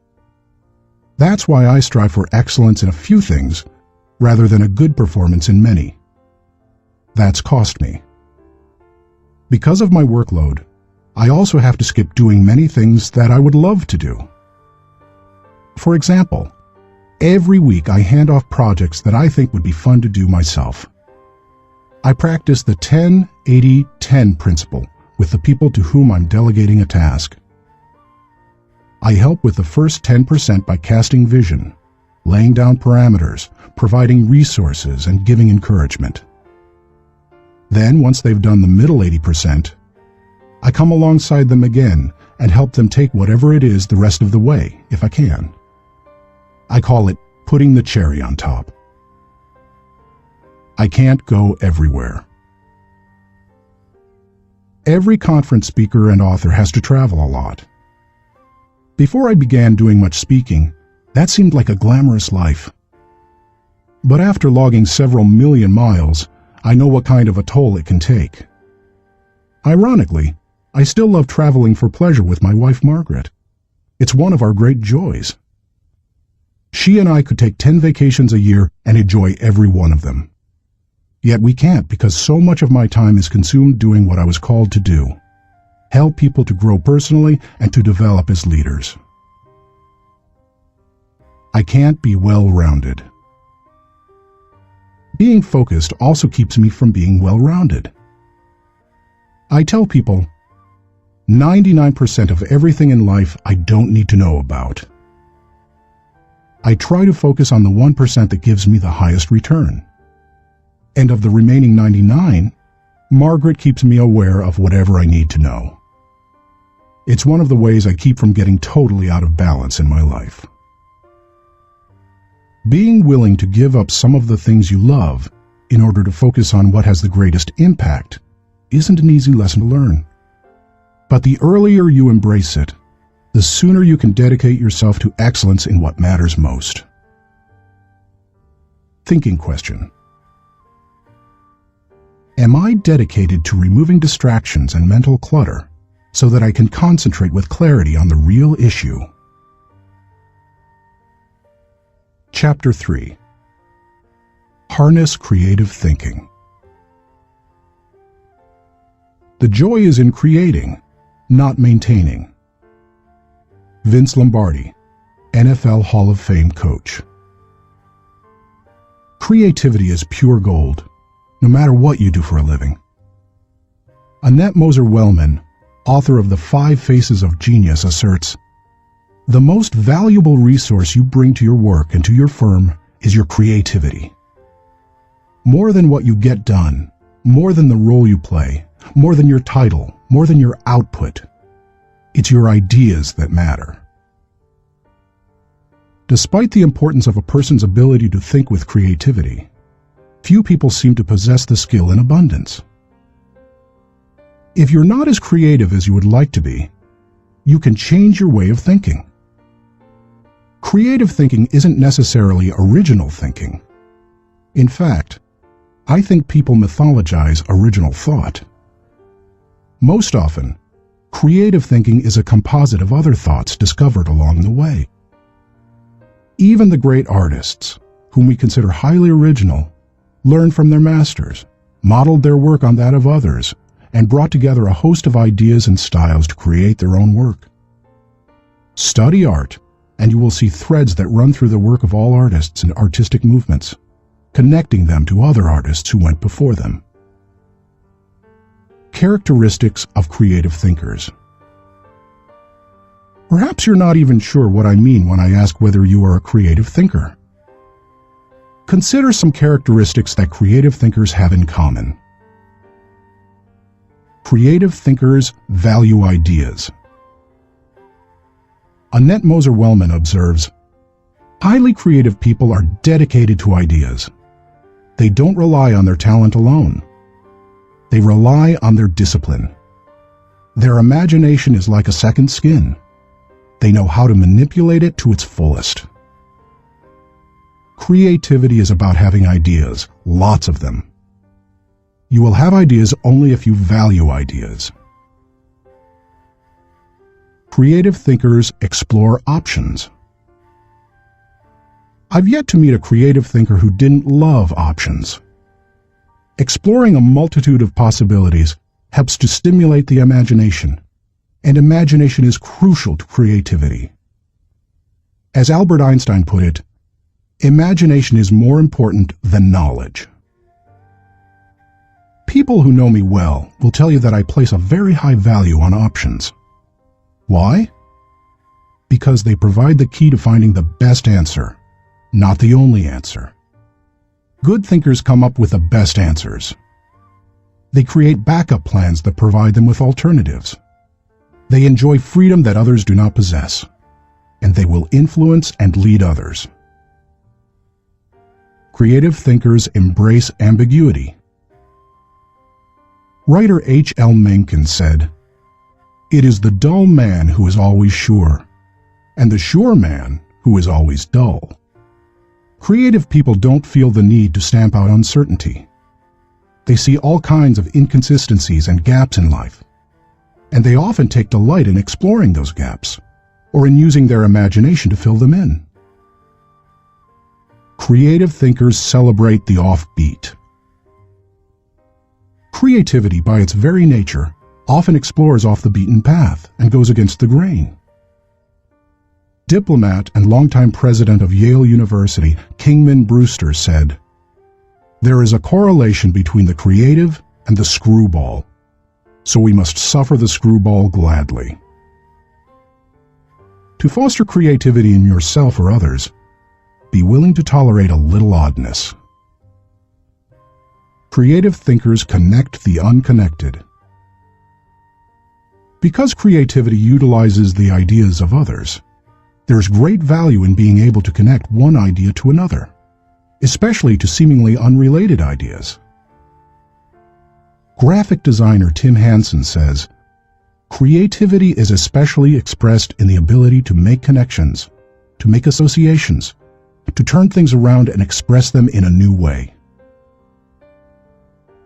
That's why I strive for excellence in a few things rather than a good performance in many. That's cost me. Because of my workload, I also have to skip doing many things that I would love to do. For example, every week I hand off projects that I think would be fun to do myself. I practice the 10-80-10 principle with the people to whom I'm delegating a task. I help with the first 10% by casting vision, laying down parameters, providing resources, and giving encouragement. Then, once they've done the middle 80%, I come alongside them again and help them take whatever it is the rest of the way, if I can. I call it putting the cherry on top. I can't go everywhere. Every conference speaker and author has to travel a lot. Before I began doing much speaking, that seemed like a glamorous life. But after logging several million miles, I know what kind of a toll it can take. Ironically, I still love traveling for pleasure with my wife Margaret. It's one of our great joys. She and I could take 10 vacations a year and enjoy every one of them. Yet we can't because so much of my time is consumed doing what I was called to do: help people to grow personally and to develop as leaders. I can't be well-rounded. Being focused also keeps me from being well-rounded. I tell people, 99% of everything in life I don't need to know about. I try to focus on the 1% that gives me the highest return. And of the remaining 99, Margaret keeps me aware of whatever I need to know. It's one of the ways I keep from getting totally out of balance in my life. Being willing to give up some of the things you love in order to focus on what has the greatest impact isn't an easy lesson to learn. But the earlier you embrace it, the sooner you can dedicate yourself to excellence in what matters most. Thinking question. Am I dedicated to removing distractions and mental clutter so that I can concentrate with clarity on the real issue? Chapter 3. Harness Creative Thinking. The joy is in creating, not maintaining. Vince Lombardi, NFL Hall of Fame coach. Creativity is pure gold, no matter what you do for a living. Annette Moser-Wellman, author of The 5 Faces of Genius, asserts, "The most valuable resource you bring to your work and to your firm is your creativity. More than what you get done, more than the role you play, more than your title, more than your output, it's your ideas that matter." Despite the importance of a person's ability to think with creativity, few people seem to possess the skill in abundance. If you're not as creative as you would like to be, you can change your way of thinking. Creative thinking isn't necessarily original thinking. In fact, I think people mythologize original thought. Most often, creative thinking is a composite of other thoughts discovered along the way. Even the great artists, whom we consider highly original, learned from their masters, modeled their work on that of others, and brought together a host of ideas and styles to create their own work. Study art, and you will see threads that run through the work of all artists and artistic movements, connecting them to other artists who went before them. Characteristics of creative thinkers. Perhaps you're not even sure what I mean when I ask whether you are a creative thinker. Consider some characteristics that creative thinkers have in common. Creative thinkers value ideas. Annette Moser-Wellman observes, "Highly creative people are dedicated to ideas. They don't rely on their talent alone. They rely on their discipline. Their imagination is like a second skin. They know how to manipulate it to its fullest." Creativity is about having ideas, lots of them. You will have ideas only if you value ideas. Creative thinkers explore options. I've yet to meet a creative thinker who didn't love options. Exploring a multitude of possibilities helps to stimulate the imagination, and imagination is crucial to creativity. As Albert Einstein put it, imagination is more important than knowledge. People who know me well will tell you that I place a very high value on options. Why? Because they provide the key to finding the best answer, not the only answer. Good thinkers come up with the best answers. They create backup plans that provide them with alternatives. They enjoy freedom that others do not possess, and they will influence and lead others. Creative thinkers embrace ambiguity. Writer H.L. Mencken said, "It is the dull man who is always sure, and the sure man who is always dull." Creative people don't feel the need to stamp out uncertainty. They see all kinds of inconsistencies and gaps in life, and they often take delight in exploring those gaps, or in using their imagination to fill them in. Creative thinkers celebrate the offbeat. Creativity, by its very nature, often explores off the beaten path and goes against the grain. Diplomat and longtime president of Yale University, Kingman Brewster, said, There is a correlation between the creative and the screwball, so we must suffer the screwball gladly. To foster creativity in yourself or others, be willing to tolerate a little oddness. Creative thinkers connect the unconnected. Because creativity utilizes the ideas of others, there is great value in being able to connect one idea to another, especially to seemingly unrelated ideas. Graphic designer Tim Hansen says, "Creativity is especially expressed in the ability to make connections, to make associations, to turn things around and express them in a new way."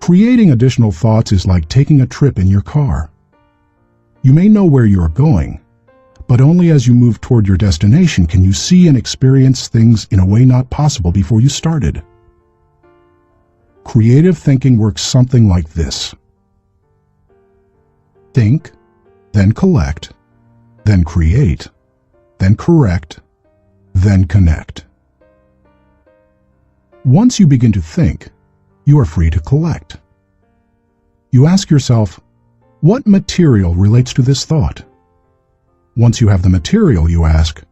Creating additional thoughts is like taking a trip in your car. You may know where you are going, but only as you move toward your destination can you see and experience things in a way not possible before you started. Creative thinking works something like this. Think, then collect, then create, then correct, then connect. Once you begin to think, you are free to collect. You ask yourself, what material relates to this thought? Once you have the material, you ask,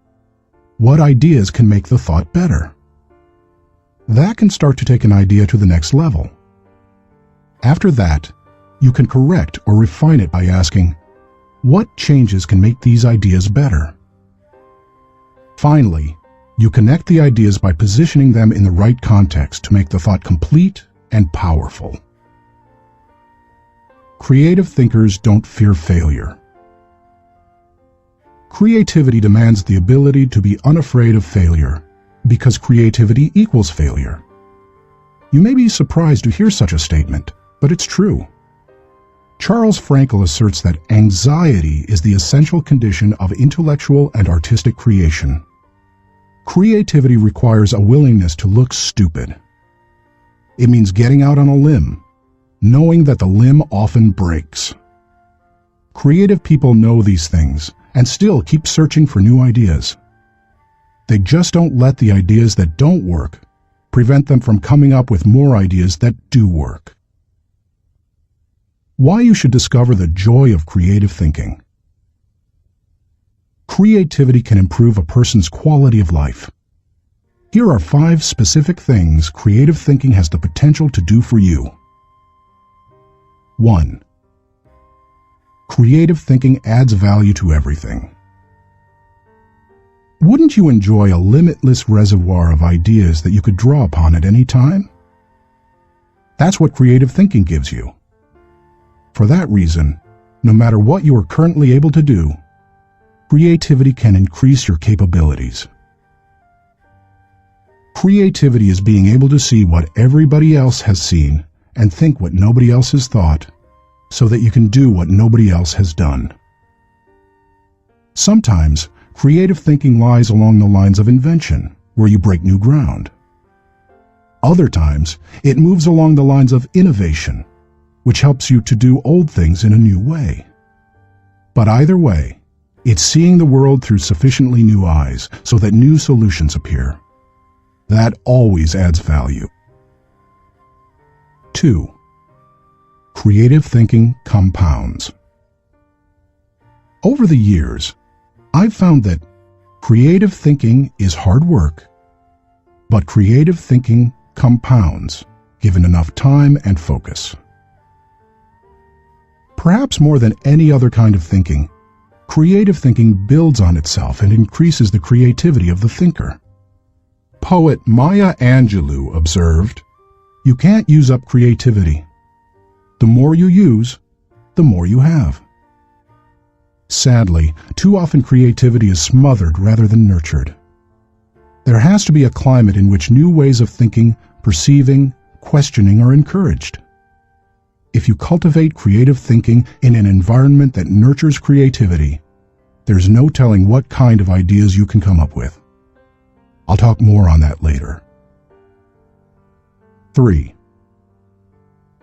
what ideas can make the thought better? That can start to take an idea to the next level. After that, you can correct or refine it by asking, what changes can make these ideas better? Finally, you connect the ideas by positioning them in the right context to make the thought complete and powerful. Creative thinkers don't fear failure. Creativity demands the ability to be unafraid of failure, because creativity equals failure. You may be surprised to hear such a statement, but it's true. Charles Frankel asserts that anxiety is the essential condition of intellectual and artistic creation. Creativity requires a willingness to look stupid. It means getting out on a limb, knowing that the limb often breaks. Creative people know these things and still keep searching for new ideas. They just don't let the ideas that don't work prevent them from coming up with more ideas that do work. Why you should discover the joy of creative thinking. Creativity can improve a person's quality of life. Here are 5 specific things creative thinking has the potential to do for you. 1. Creative thinking adds value to everything. Wouldn't you enjoy a limitless reservoir of ideas that you could draw upon at any time? That's what creative thinking gives you. For that reason, no matter what you are currently able to do, creativity can increase your capabilities. Creativity is being able to see what everybody else has seen and think what nobody else has thought, so that you can do what nobody else has done. Sometimes, creative thinking lies along the lines of invention, where you break new ground. Other times, it moves along the lines of innovation, which helps you to do old things in a new way. But either way, it's seeing the world through sufficiently new eyes so that new solutions appear. That always adds value. 2. Creative thinking compounds. Over the years, I've found that creative thinking is hard work, but creative thinking compounds given enough time and focus. Perhaps more than any other kind of thinking, creative thinking builds on itself and increases the creativity of the thinker. Poet Maya Angelou observed, "You can't use up creativity. The more you use, the more you have." Sadly, too often creativity is smothered rather than nurtured. There has to be a climate in which new ways of thinking, perceiving, questioning are encouraged. If you cultivate creative thinking in an environment that nurtures creativity, there's no telling what kind of ideas you can come up with. I'll talk more on that later. 3.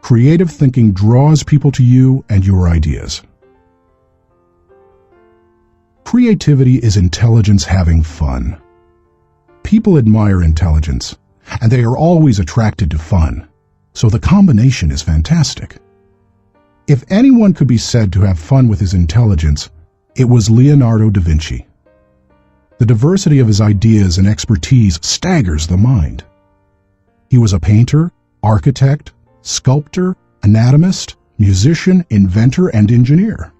Creative thinking draws people to you and your ideas. Creativity is intelligence having fun. People admire intelligence, and they are always attracted to fun, so the combination is fantastic. If anyone could be said to have fun with his intelligence, it was Leonardo da Vinci. The diversity of his ideas and expertise staggers the mind. He was a painter, architect, sculptor, anatomist, musician, inventor, and engineer.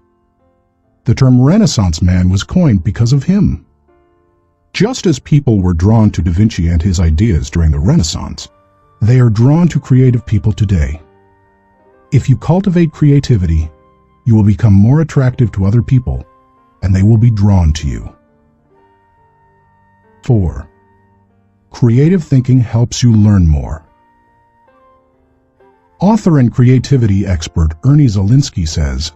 The term Renaissance man was coined because of him. Just as people were drawn to Da Vinci and his ideas during the Renaissance, they are drawn to creative people today. If you cultivate creativity, you will become more attractive to other people, and they will be drawn to you. 4. Creative thinking helps you learn more. Author and creativity expert Ernie Zielinski says,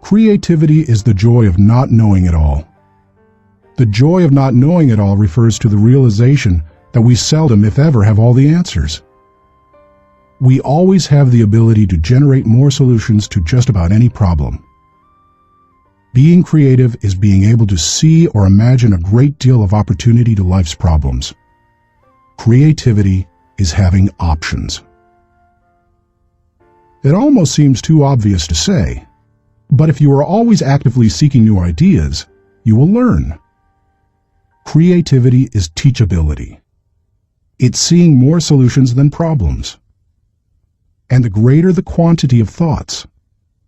"Creativity is the joy of not knowing it all. The joy of not knowing it all refers to the realization that we seldom, if ever, have all the answers. We always have the ability to generate more solutions to just about any problem. Being creative is being able to see or imagine a great deal of opportunity to life's problems. Creativity is having options." It almost seems too obvious to say, but if you are always actively seeking new ideas, you will learn. Creativity is teachability. It's seeing more solutions than problems. And the greater the quantity of thoughts,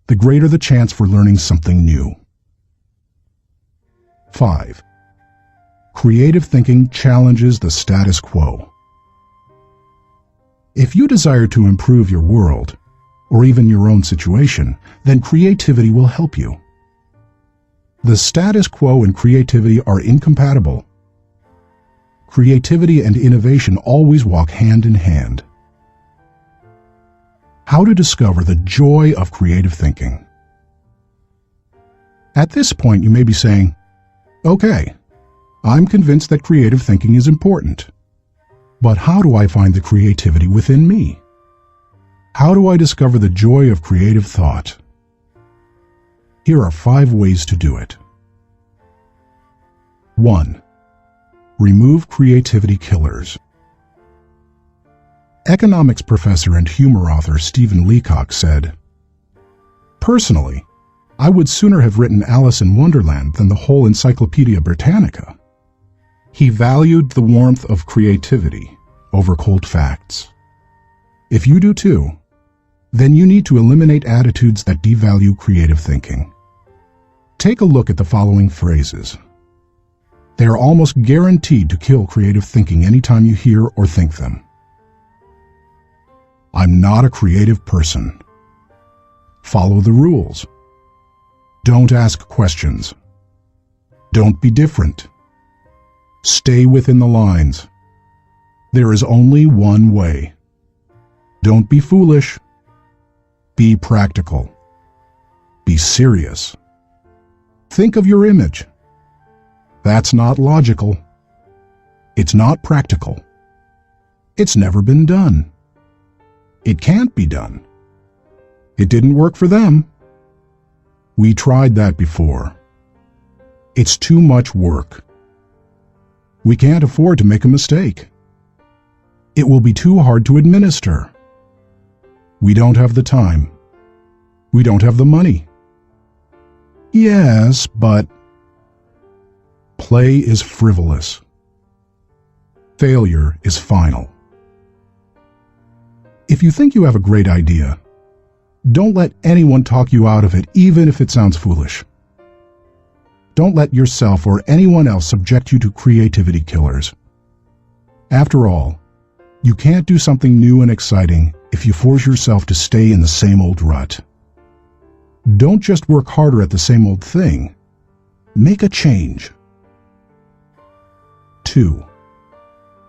the greater the chance for learning something new. 5. Creative thinking challenges the status quo. If you desire to improve your world, or even your own situation, then creativity will help you. The status quo and creativity are incompatible. Creativity and innovation always walk hand in hand. How to discover the joy of creative thinking. At this point, you may be saying, "Okay, I'm convinced that creative thinking is important. But how do I find the creativity within me? How do I discover the joy of creative thought?" Here are 5 ways to do it. 1. Remove creativity killers. Economics professor and humor author Stephen Leacock said, "Personally, I would sooner have written Alice in Wonderland than the whole Encyclopedia Britannica." He valued the warmth of creativity over cold facts. If you do too, then you need to eliminate attitudes that devalue creative thinking. Take a look at the following phrases. They are almost guaranteed to kill creative thinking anytime you hear or think them. "I'm not a creative person." "Follow the rules." "Don't ask questions." "Don't be different." "Stay within the lines." "There is only one way." "Don't be foolish." "Be practical." "Be serious." "Think of your image." "That's not logical." "It's not practical." "It's never been done." "It can't be done." "It didn't work for them." "We tried that before." "It's too much work." "We can't afford to make a mistake." "It will be too hard to administer." "We don't have the time." "We don't have the money." "Yes, but..." Play is frivolous. Failure is final. If you think you have a great idea, don't let anyone talk you out of it, even if it sounds foolish. Don't let yourself or anyone else subject you to creativity killers. After all, you can't do something new and exciting if you force yourself to stay in the same old rut. Don't just work harder at the same old thing. Make a change. 2.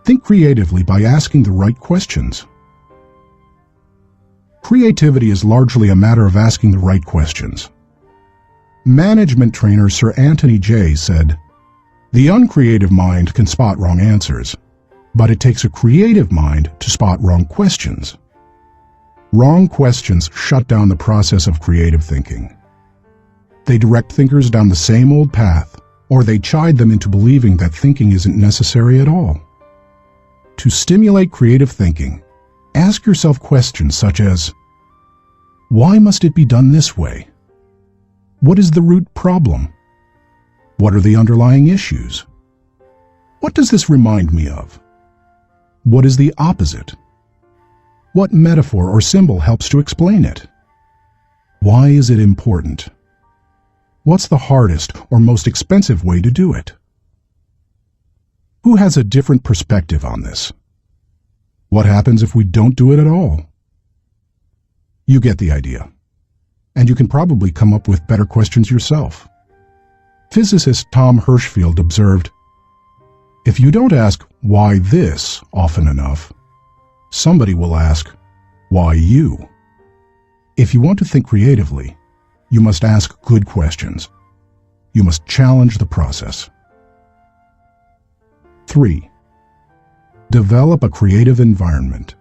Think creatively by asking the right questions. Creativity is largely a matter of asking the right questions. Management trainer Sir Anthony Jay said, "The uncreative mind can spot wrong answers, but it takes a creative mind to spot wrong questions." Wrong questions shut down the process of creative thinking. They direct thinkers down the same old path, or they chide them into believing that thinking isn't necessary at all. To stimulate creative thinking, ask yourself questions such as, why must it be done this way? What is the root problem? What are the underlying issues? What does this remind me of? What is the opposite? What metaphor or symbol helps to explain it? Why is it important? What's the hardest or most expensive way to do it? Who has a different perspective on this? What happens if we don't do it at all? You get the idea. And you can probably come up with better questions yourself. Physicist Tom Hirschfeld observed, if you don't ask why this often enough, somebody will ask, why you? If you want to think creatively, you must ask good questions. You must challenge the process. 3. Develop a creative environment.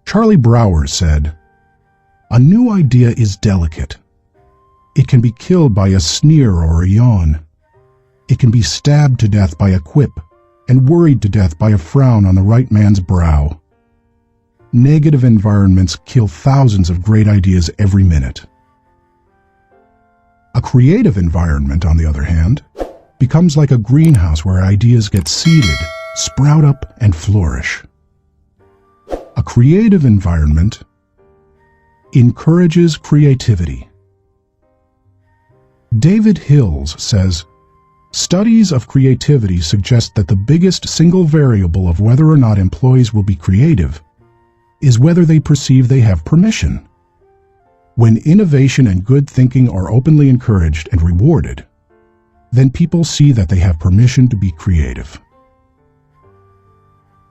Charlie Brower said, a new idea is delicate. It can be killed by a sneer or a yawn. It can be stabbed to death by a quip and worried to death by a frown on the right man's brow. Negative environments kill thousands of great ideas every minute. A creative environment, on the other hand, becomes like a greenhouse where ideas get seeded, sprout up, and flourish. A creative environment encourages creativity. David Hills says, studies of creativity suggest that the biggest single variable of whether or not employees will be creative is whether they perceive they have permission. When innovation and good thinking are openly encouraged and rewarded, then people see that they have permission to be creative.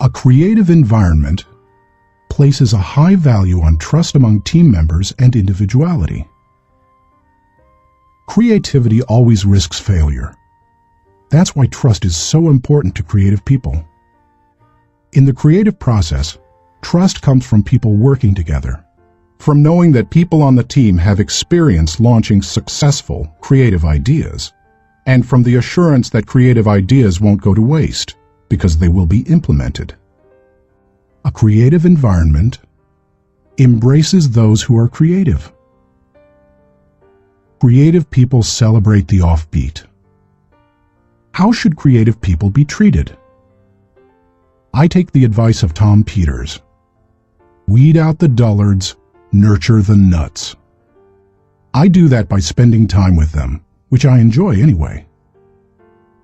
A creative environment places a high value on trust among team members and individuality. Creativity always risks failure. That's why trust is so important to creative people. In the creative process, trust comes from people working together, from knowing that people on the team have experience launching successful creative ideas, and from the assurance that creative ideas won't go to waste because they will be implemented. A creative environment embraces those who are creative. Creative people celebrate the offbeat. How should creative people be treated? I take the advice of Tom Peters. Weed out the dullards, nurture the nuts. I do that by spending time with them, which I enjoy anyway.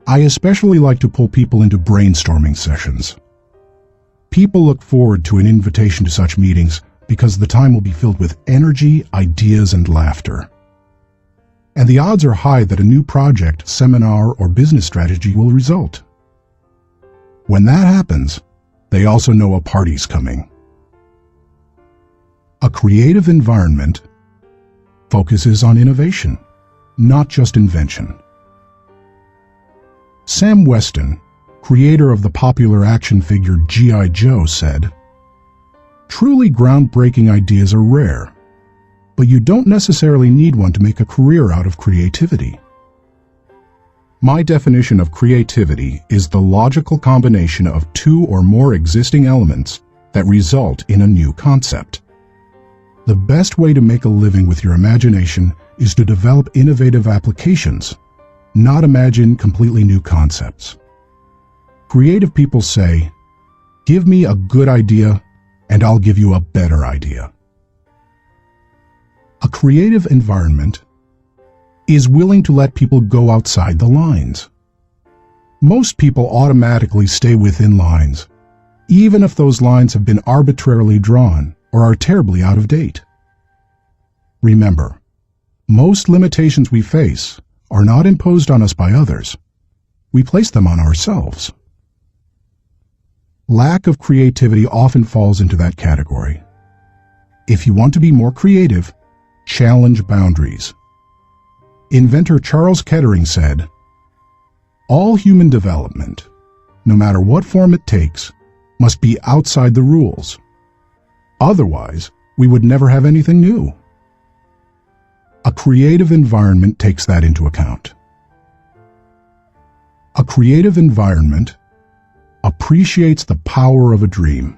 I especially like to pull people into brainstorming sessions. People look forward to an invitation to such meetings because the time will be filled with energy, ideas, and laughter. And the odds are high that a new project, seminar, or business strategy will result. When that happens, they also know a party's coming. A creative environment focuses on innovation, not just invention. Sam Weston, creator of the popular action figure G.I. Joe, said, truly groundbreaking ideas are rare, but you don't necessarily need one to make a career out of creativity. My definition of creativity is the logical combination of two or more existing elements that result in a new concept. The best way to make a living with your imagination is to develop innovative applications, not imagine completely new concepts. Creative people say, give me a good idea and I'll give you a better idea. A creative environment is willing to let people go outside the lines. Most people automatically stay within lines, even if those lines have been arbitrarily drawn or are terribly out of date. Remember, most limitations we face are not imposed on us by others. We place them on ourselves. Lack of creativity often falls into that category. If you want to be more creative, challenge boundaries. Inventor Charles Kettering said, all human development, no matter what form it takes, must be outside the rules. Otherwise, we would never have anything new. A creative environment takes that into account. A creative environment, a appreciates the power of a dream.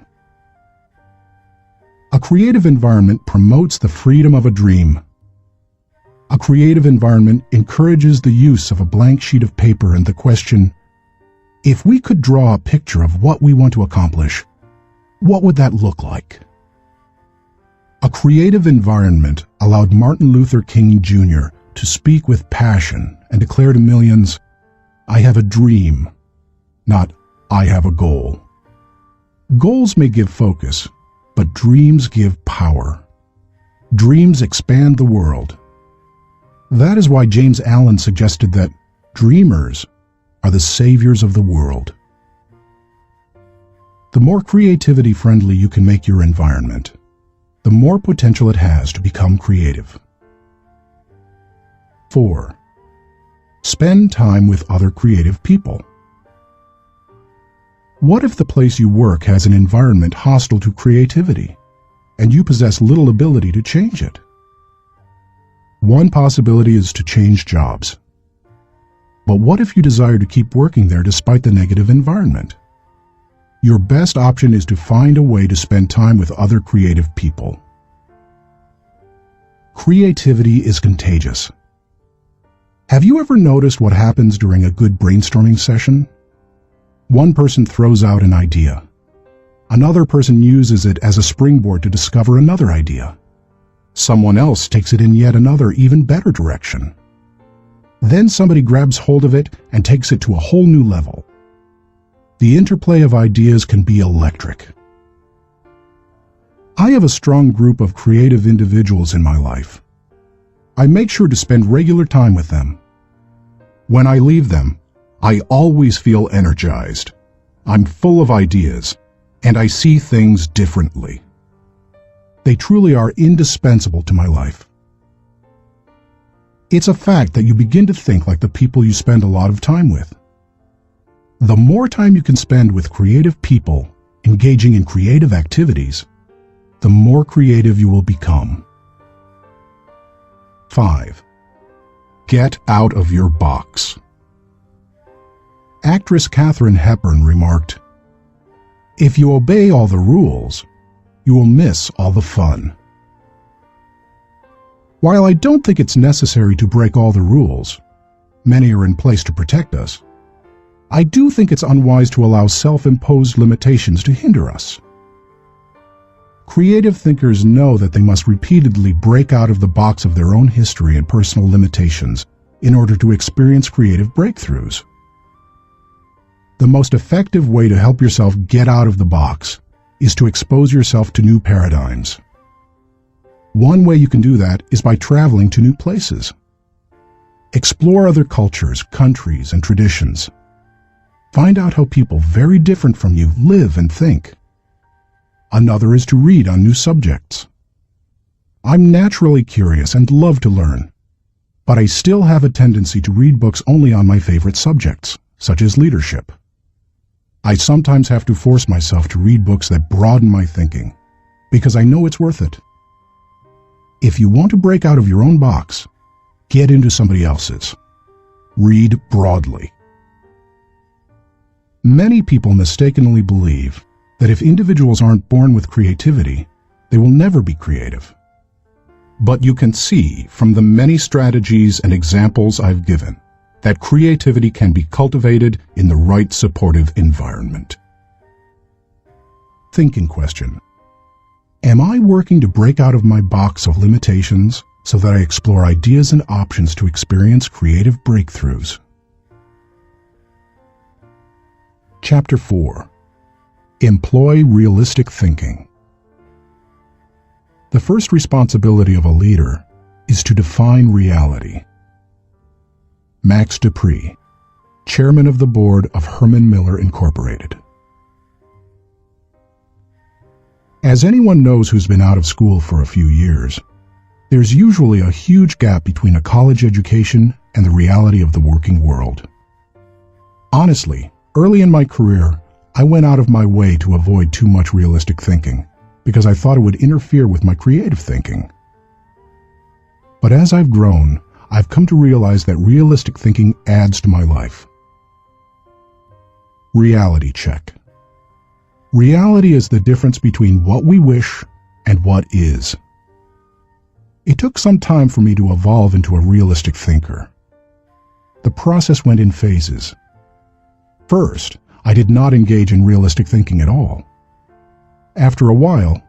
A creative environment promotes the freedom of a dream. A creative environment encourages the use of a blank sheet of paper and the question, if we could draw a picture of what we want to accomplish, what would that look like? A creative environment allowed Martin Luther King Jr. to speak with passion and declare to millions, I have a dream, not I have a goal. Goals may give focus, but dreams give power. Dreams expand the world. That is why James Allen suggested that dreamers are the saviors of the world. The more creativity-friendly you can make your environment, the more potential it has to become creative. 4. Spend time with other creative people. What if the place you work has an environment hostile to creativity, and you possess little ability to change it? One possibility is to change jobs. But what if you desire to keep working there despite the negative environment? Your best option is to find a way to spend time with other creative people. Creativity is contagious. Have you ever noticed what happens during a good brainstorming session? One person throws out an idea. Another person uses it as a springboard to discover another idea. Someone else takes it in yet another, even better direction. Then somebody grabs hold of it and takes it to a whole new level. The interplay of ideas can be electric. I have a strong group of creative individuals in my life. I make sure to spend regular time with them. When I leave them, I always feel energized. I'm full of ideas, and I see things differently. They truly are indispensable to my life. It's a fact that you begin to think like the people you spend a lot of time with. The more time you can spend with creative people, engaging in creative activities, the more creative you will become. 5. Get out of your box. Actress Katharine Hepburn remarked, "If you obey all the rules, you will miss all the fun." While I don't think it's necessary to break all the rules, many are in place to protect us, I do think it's unwise to allow self-imposed limitations to hinder us. Creative thinkers know that they must repeatedly break out of the box of their own history and personal limitations in order to experience creative breakthroughs. The most effective way to help yourself get out of the box is to expose yourself to new paradigms. One way you can do that is by traveling to new places. Explore other cultures, countries, and traditions. Find out how people very different from you live and think. Another is to read on new subjects. I'm naturally curious and love to learn, but I still have a tendency to read books only on my favorite subjects, such as leadership. I sometimes have to force myself to read books that broaden my thinking, because I know it's worth it. If you want to break out of your own box, get into somebody else's. Read broadly. Many people mistakenly believe that if individuals aren't born with creativity, they will never be creative. But you can see from the many strategies and examples I've given that creativity can be cultivated in the right supportive environment. Thinking question: am I working to break out of my box of limitations so that I explore ideas and options to experience creative breakthroughs? Chapter 4. Employ realistic thinking. The first responsibility of a leader is to define reality. Max Dupree, Chairman of the Board of Herman Miller Incorporated. As anyone knows who's been out of school for a few years, there's usually a huge gap between a college education and the reality of the working world. Honestly, early in my career, I went out of my way to avoid too much realistic thinking because I thought it would interfere with my creative thinking. But as I've grown, I've come to realize that realistic thinking adds to my life. Reality check. Reality is the difference between what we wish and what is. It took some time for me to evolve into a realistic thinker. The process went in phases. First, I did not engage in realistic thinking at all. After a while,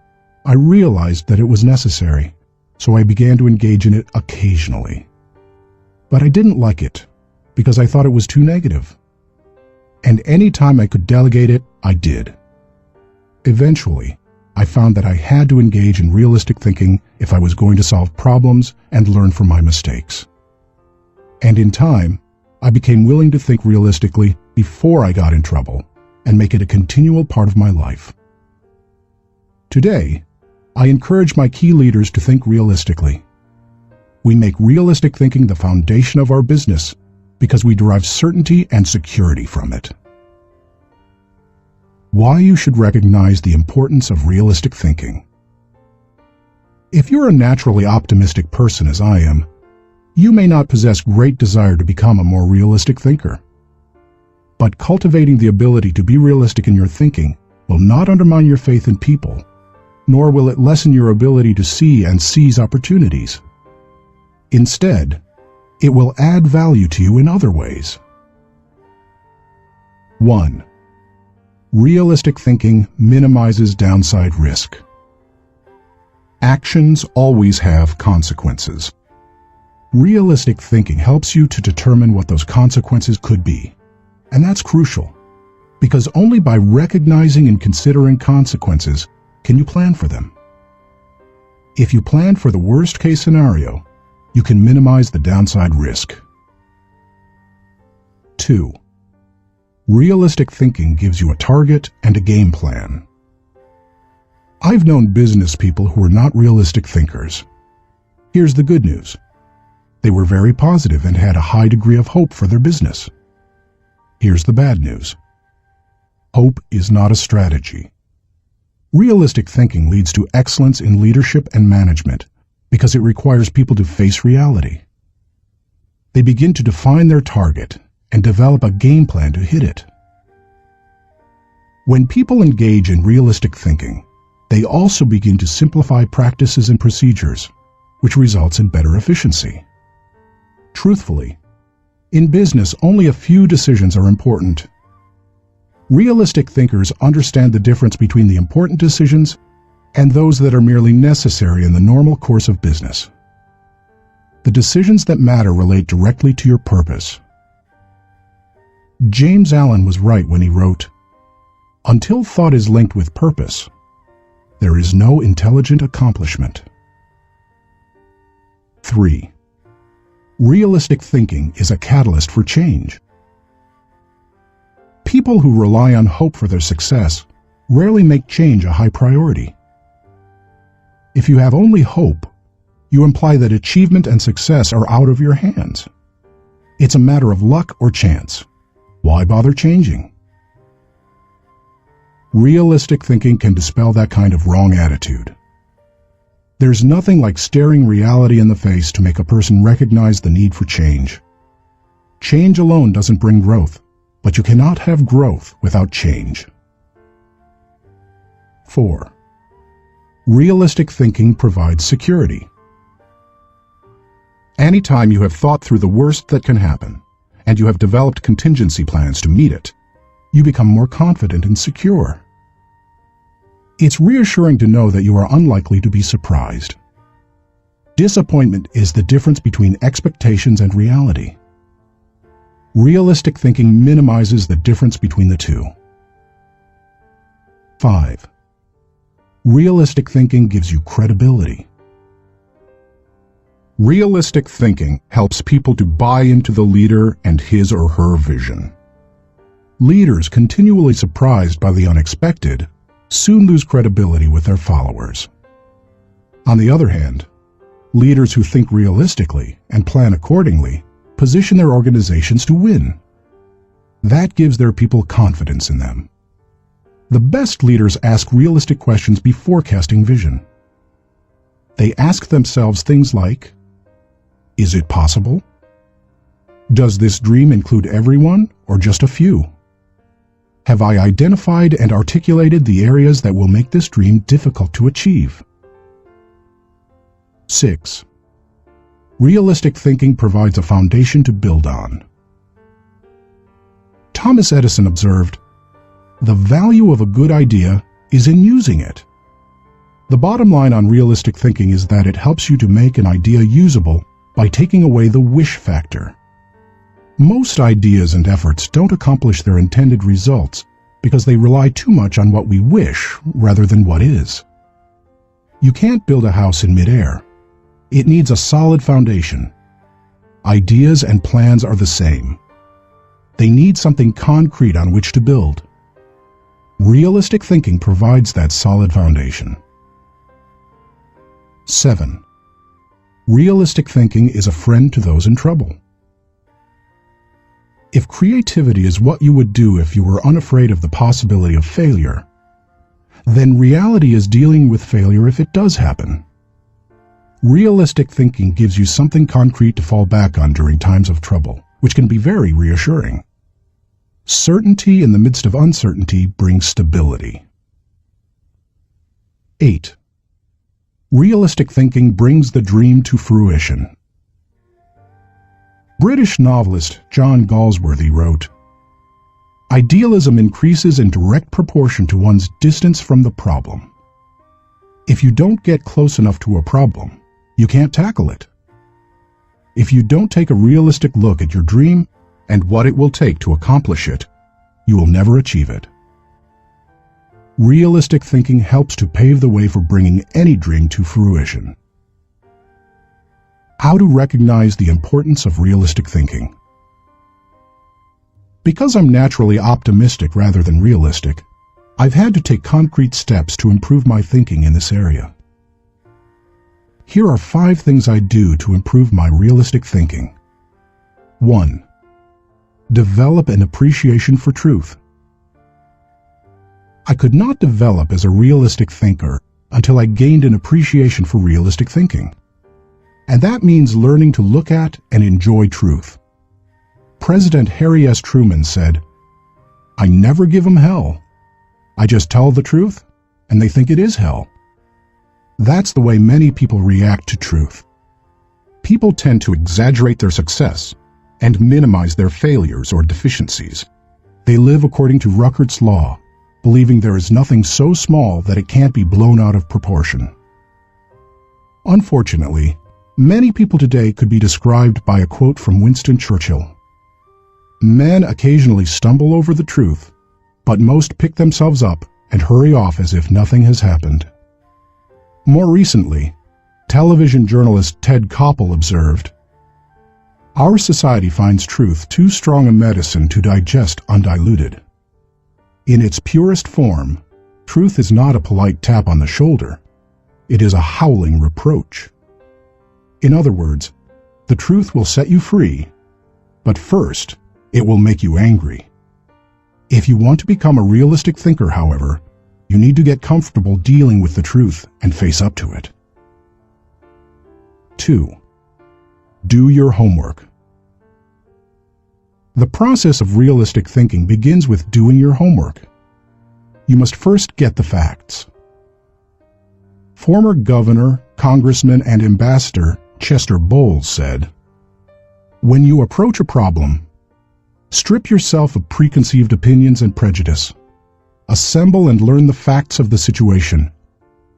I realized that it was necessary, so I began to engage in it occasionally. But I didn't like it, because I thought it was too negative. And any time I could delegate it, I did. Eventually, I found that I had to engage in realistic thinking if I was going to solve problems and learn from my mistakes. And in time, I became willing to think realistically before I got in trouble and make it a continual part of my life. Today, I encourage my key leaders to think realistically. We make realistic thinking the foundation of our business because we derive certainty and security from it. Why you should recognize the importance of realistic thinking. If you're a naturally optimistic person as I am, you may not possess great desire to become a more realistic thinker. But cultivating the ability to be realistic in your thinking will not undermine your faith in people, nor will it lessen your ability to see and seize opportunities. Instead, it will add value to you in other ways. 1. Realistic thinking minimizes downside risk. Actions always have consequences. Realistic thinking helps you to determine what those consequences could be. And that's crucial, because only by recognizing and considering consequences can you plan for them. If you plan for the worst-case scenario, you can minimize the downside risk. 2. Realistic thinking gives you a target and a game plan. I've known business people who were not realistic thinkers. Here's the good news. They were very positive and had a high degree of hope for their business. Here's the bad news. Hope is not a strategy. Realistic thinking leads to excellence in leadership and management because it requires people to face reality. They begin to define their target and develop a game plan to hit it. When people engage in realistic thinking, they also begin to simplify practices and procedures, which results in better efficiency. Truthfully, in business, only a few decisions are important. Realistic thinkers understand the difference between the important decisions and those that are merely necessary in the normal course of business. The decisions that matter relate directly to your purpose. James Allen was right when he wrote, "Until thought is linked with purpose, there is no intelligent accomplishment." 3. Realistic thinking is a catalyst for change. People who rely on hope for their success rarely make change a high priority. If you have only hope, you imply that achievement and success are out of your hands. It's a matter of luck or chance. Why bother changing? Realistic thinking can dispel that kind of wrong attitude. There's nothing like staring reality in the face to make a person recognize the need for change. Change alone doesn't bring growth, but you cannot have growth without change. 4. Realistic thinking provides security. Anytime you have thought through the worst that can happen, and you have developed contingency plans to meet it, you become more confident and secure. It's reassuring to know that you are unlikely to be surprised. Disappointment is the difference between expectations and reality. Realistic thinking minimizes the difference between the two. 5. Realistic thinking gives you credibility. Realistic thinking helps people to buy into the leader and his or her vision. Leaders continually surprised by the unexpected soon lose credibility with their followers. On the other hand, leaders who think realistically and plan accordingly position their organizations to win. That gives their people confidence in them. The best leaders ask realistic questions before casting vision. They ask themselves things like, is it possible? Does this dream include everyone or just a few? Have I identified and articulated the areas that will make this dream difficult to achieve? 6. Realistic thinking provides a foundation to build on. Thomas Edison observed, "The value of a good idea is in using it." The bottom line on realistic thinking is that it helps you to make an idea usable by taking away the wish factor. Most ideas and efforts don't accomplish their intended results because they rely too much on what we wish rather than what is. You can't build a house in midair. It needs a solid foundation. Ideas and plans are the same. They need something concrete on which to build. Realistic thinking provides that solid foundation. 7. Realistic thinking is a friend to those in trouble. If creativity is what you would do if you were unafraid of the possibility of failure, then reality is dealing with failure if it does happen. Realistic thinking gives you something concrete to fall back on during times of trouble, which can be very reassuring. Certainty in the midst of uncertainty brings stability. 8. Realistic thinking brings the dream to fruition. British novelist John Galsworthy wrote, "Idealism increases in direct proportion to one's distance from the problem. If you don't get close enough to a problem, you can't tackle it. If you don't take a realistic look at your dream and what it will take to accomplish it, you will never achieve it." Realistic thinking helps to pave the way for bringing any dream to fruition. How to recognize the importance of realistic thinking. Because I'm naturally optimistic rather than realistic, I've had to take concrete steps to improve my thinking in this area. Here are 5 things I do to improve my realistic thinking. 1. Develop an appreciation for truth. I could not develop as a realistic thinker until I gained an appreciation for realistic thinking. And that means learning to look at and enjoy truth. President Harry S. Truman said, "I never give them hell. I just tell the truth, and they think it is hell." That's the way many people react to truth. People tend to exaggerate their success and minimize their failures or deficiencies. They live according to Ruckert's law, believing there is nothing so small that it can't be blown out of proportion. Unfortunately, many people today could be described by a quote from Winston Churchill. "Men occasionally stumble over the truth, but most pick themselves up and hurry off as if nothing has happened." More recently, television journalist Ted Koppel observed, "Our society finds truth too strong a medicine to digest undiluted. In its purest form, truth is not a polite tap on the shoulder. It is a howling reproach." In other words, the truth will set you free, but first, it will make you angry. If you want to become a realistic thinker, however, you need to get comfortable dealing with the truth and face up to it. 2. Do your homework. The process of realistic thinking begins with doing your homework. You must first get the facts. Former governor, congressman, and ambassador Chester Bowles said, "When you approach a problem, strip yourself of preconceived opinions and prejudice. Assemble and learn the facts of the situation.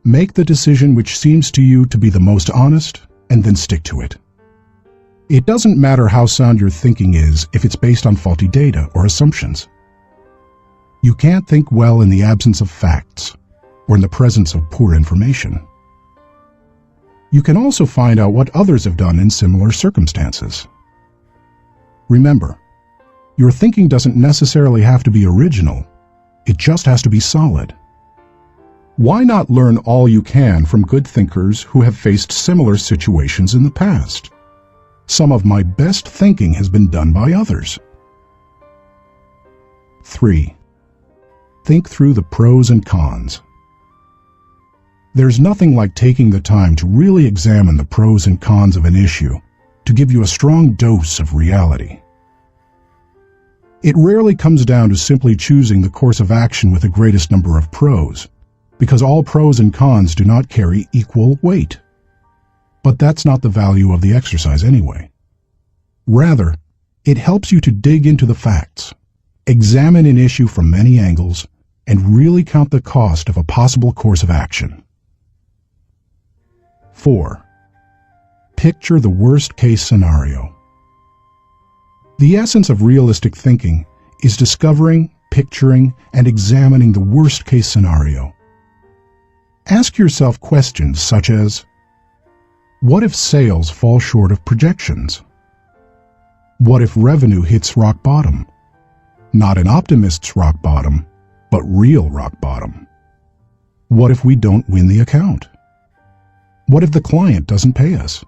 Make the decision which seems to you to be the most honest, and then stick to it." It doesn't matter how sound your thinking is if it's based on faulty data or assumptions. You can't think well in the absence of facts or in the presence of poor information. You can also find out what others have done in similar circumstances. Remember, your thinking doesn't necessarily have to be original. It just has to be solid. Why not learn all you can from good thinkers who have faced similar situations in the past? Some of my best thinking has been done by others. 3. Think through the pros and cons. There's nothing like taking the time to really examine the pros and cons of an issue to give you a strong dose of reality. It rarely comes down to simply choosing the course of action with the greatest number of pros, because all pros and cons do not carry equal weight. But that's not the value of the exercise anyway. Rather, it helps you to dig into the facts, examine an issue from many angles, and really count the cost of a possible course of action. 4. Picture the worst-case scenario. The essence of realistic thinking is discovering, picturing, and examining the worst-case scenario. Ask yourself questions such as, what if sales fall short of projections? What if revenue hits rock bottom? Not an optimist's rock bottom, but real rock bottom. What if we don't win the account? What if the client doesn't pay us?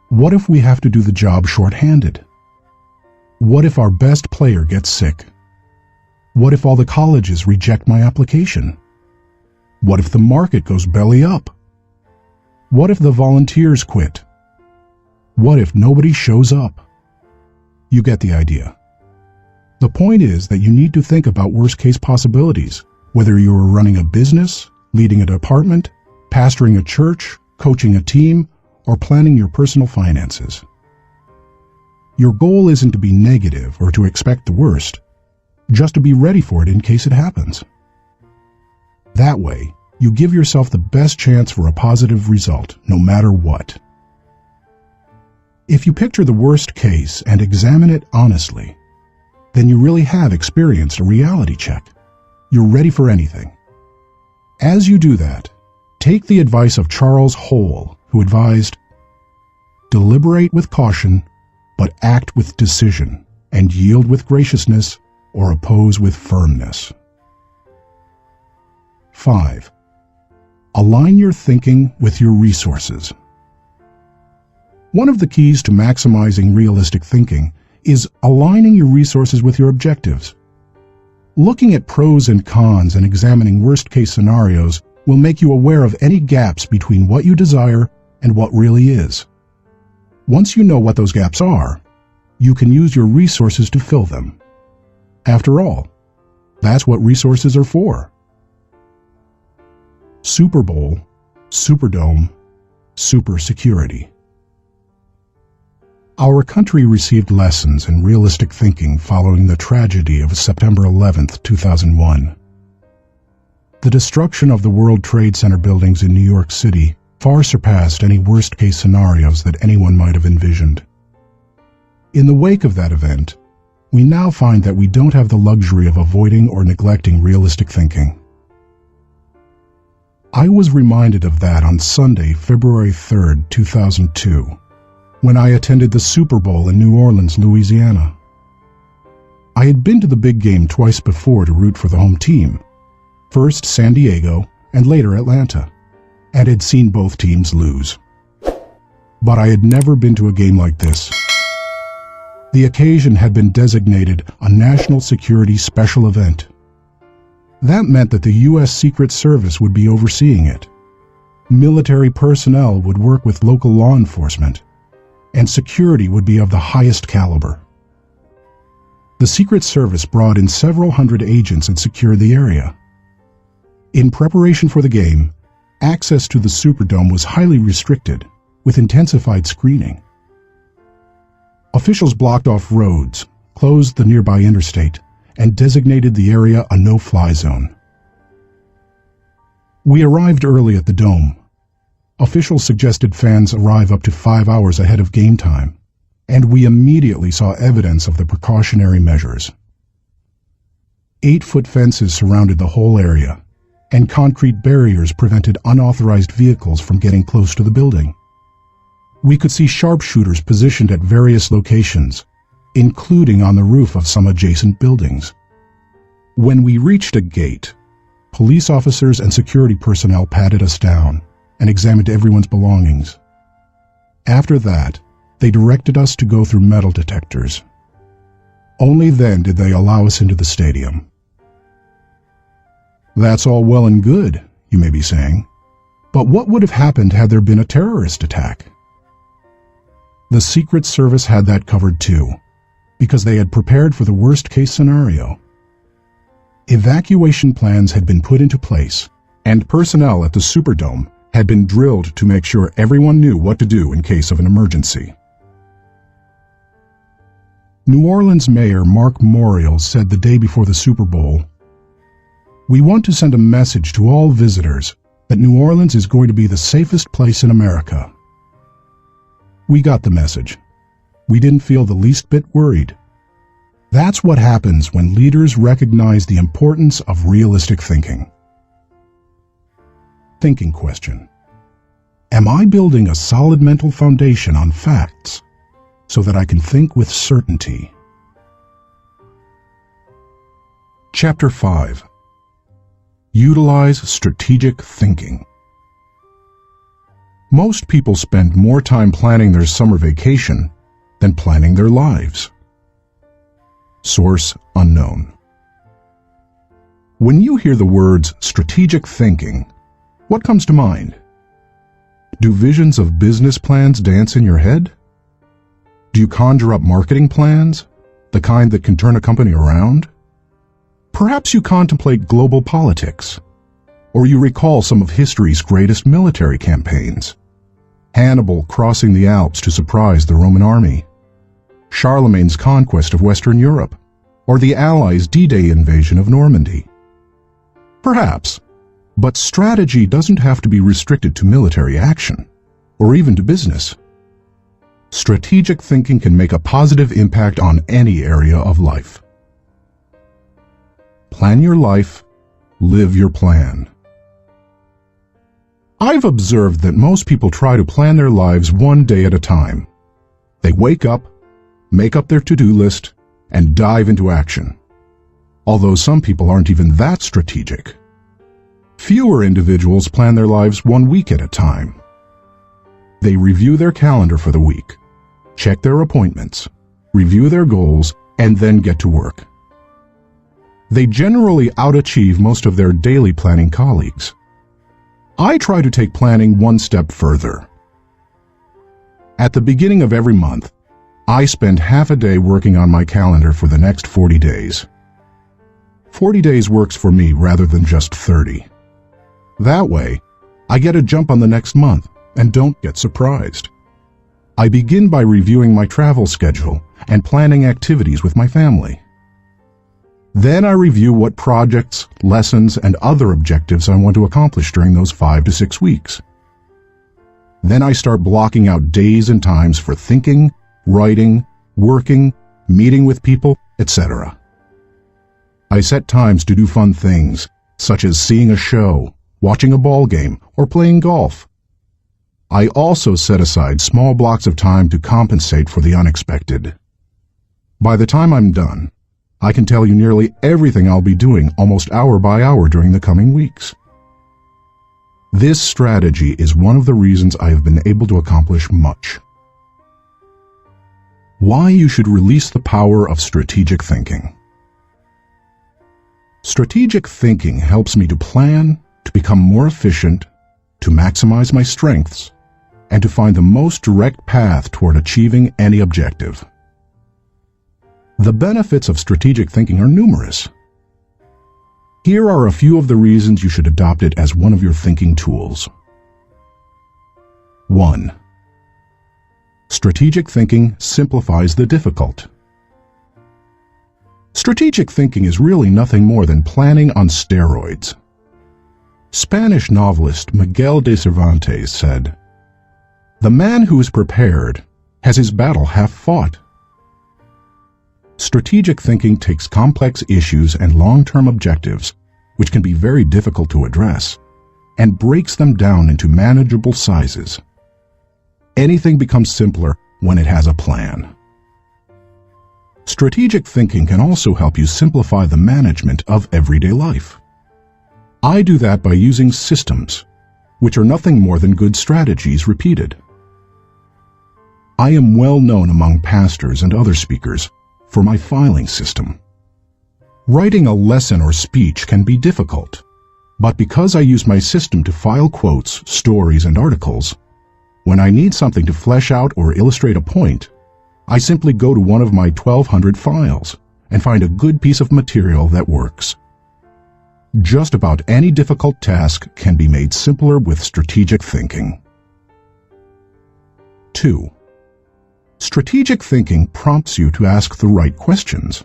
What if we have to do the job short-handed? What if our best player gets sick? What if all the colleges reject my application? What if the market goes belly up? What if the volunteers quit? What if nobody shows up? You get the idea. The point is that you need to think about worst-case possibilities, whether you are running a business, leading a department, pastoring a church, coaching a team, or planning your personal finances. Your goal isn't to be negative or to expect the worst, just to be ready for it in case it happens. That way, you give yourself the best chance for a positive result, no matter what. If you picture the worst case and examine it honestly, then you really have experienced a reality check. You're ready for anything. As you do that, take the advice of Charles Hole, who advised, deliberate with caution, but act with decision, and yield with graciousness, or oppose with firmness. 5. Align your thinking with your resources. One of the keys to maximizing realistic thinking is aligning your resources with your objectives. Looking at pros and cons and examining worst-case scenarios will make you aware of any gaps between what you desire and what really is. Once you know what those gaps are, you can use your resources to fill them. After all, that's what resources are for. Super Bowl, Superdome, Super Security. Our country received lessons in realistic thinking following the tragedy of September 11, 2001. The destruction of the World Trade Center buildings in New York City far surpassed any worst-case scenarios that anyone might have envisioned. In the wake of that event, we now find that we don't have the luxury of avoiding or neglecting realistic thinking. I was reminded of that on Sunday, February 3, 2002, when I attended the Super Bowl in New Orleans, Louisiana. I had been to the big game twice before to root for the home team, first San Diego and later Atlanta, and had seen both teams lose. But I had never been to a game like this. The occasion had been designated a national security special event. That meant that the U.S. Secret Service would be overseeing it. Military personnel would work with local law enforcement, and security would be of the highest caliber. The Secret Service brought in several hundred agents and secured the area. In preparation for the game, access to the Superdome was highly restricted, with intensified screening. Officials blocked off roads, closed the nearby interstate, and designated the area a no-fly zone. We arrived early at the Dome. Officials suggested fans arrive up to 5 hours ahead of game time, and we immediately saw evidence of the precautionary measures. 8-foot fences surrounded the whole area, and concrete barriers prevented unauthorized vehicles from getting close to the building. We could see sharpshooters positioned at various locations, including on the roof of some adjacent buildings. When we reached a gate, police officers and security personnel patted us down and examined everyone's belongings. After that, they directed us to go through metal detectors. Only then did they allow us into the stadium. That's all well and good, you may be saying, but what would have happened had there been a terrorist attack? The Secret Service had that covered too, because they had prepared for the worst-case scenario. Evacuation plans had been put into place, and personnel at the Superdome had been drilled to make sure everyone knew what to do in case of an emergency. New Orleans Mayor Mark Morial said the day before the Super Bowl, "We want to send a message to all visitors that New Orleans is going to be the safest place in America." We got the message. We didn't feel the least bit worried. That's what happens when leaders recognize the importance of realistic thinking. Thinking question. Am I building a solid mental foundation on facts so that I can think with certainty? Chapter 5. Utilize strategic thinking. Most people spend more time planning their summer vacation than planning their lives. Source unknown. When you hear the words strategic thinking, what comes to mind? Do visions of business plans dance in your head? Do you conjure up marketing plans, the kind that can turn a company around? Perhaps you contemplate global politics, or you recall some of history's greatest military campaigns. Hannibal crossing the Alps to surprise the Roman army, Charlemagne's conquest of Western Europe, or the Allies' D-Day invasion of Normandy. Perhaps, but strategy doesn't have to be restricted to military action, or even to business. Strategic thinking can make a positive impact on any area of life. Plan your life, live your plan. I've observed that most people try to plan their lives one day at a time. They wake up, make up their to-do list, and dive into action. Although some people aren't even that strategic. Fewer individuals plan their lives 1 week at a time. They review their calendar for the week, check their appointments, review their goals, and then get to work. They generally outachieve most of their daily planning colleagues. I try to take planning one step further. At the beginning of every month, I spend half a day working on my calendar for the next 40 days. 40 days works for me rather than just 30. That way, I get a jump on the next month and don't get surprised. I begin by reviewing my travel schedule and planning activities with my family. Then I review what projects, lessons, and other objectives I want to accomplish during those 5 to 6 weeks. Then I start blocking out days and times for thinking, writing, working, meeting with people, etc. I set times to do fun things, such as seeing a show, watching a ball game, or playing golf. I also set aside small blocks of time to compensate for the unexpected. By the time I'm done, I can tell you nearly everything I'll be doing almost hour by hour during the coming weeks. This strategy is one of the reasons I have been able to accomplish much. Why you should release the power of strategic thinking. Strategic thinking helps me to plan, to become more efficient, to maximize my strengths, and to find the most direct path toward achieving any objective. The benefits of strategic thinking are numerous. Here are a few of the reasons you should adopt it as one of your thinking tools. 1. Strategic thinking simplifies the difficult. Strategic thinking is really nothing more than planning on steroids. Spanish novelist Miguel de Cervantes said, "The man who is prepared has his battle half fought." Strategic thinking takes complex issues and long-term objectives, which can be very difficult to address, and breaks them down into manageable sizes. Anything becomes simpler when it has a plan. Strategic thinking can also help you simplify the management of everyday life. I do that by using systems, which are nothing more than good strategies repeated. I am well known among pastors and other speakers for my filing system. Writing a lesson or speech can be difficult, but because I use my system to file quotes, stories, and articles, when I need something to flesh out or illustrate a point, I simply go to one of my 1,200 files and find a good piece of material that works. Just about any difficult task can be made simpler with strategic thinking. 2. Strategic thinking prompts you to ask the right questions.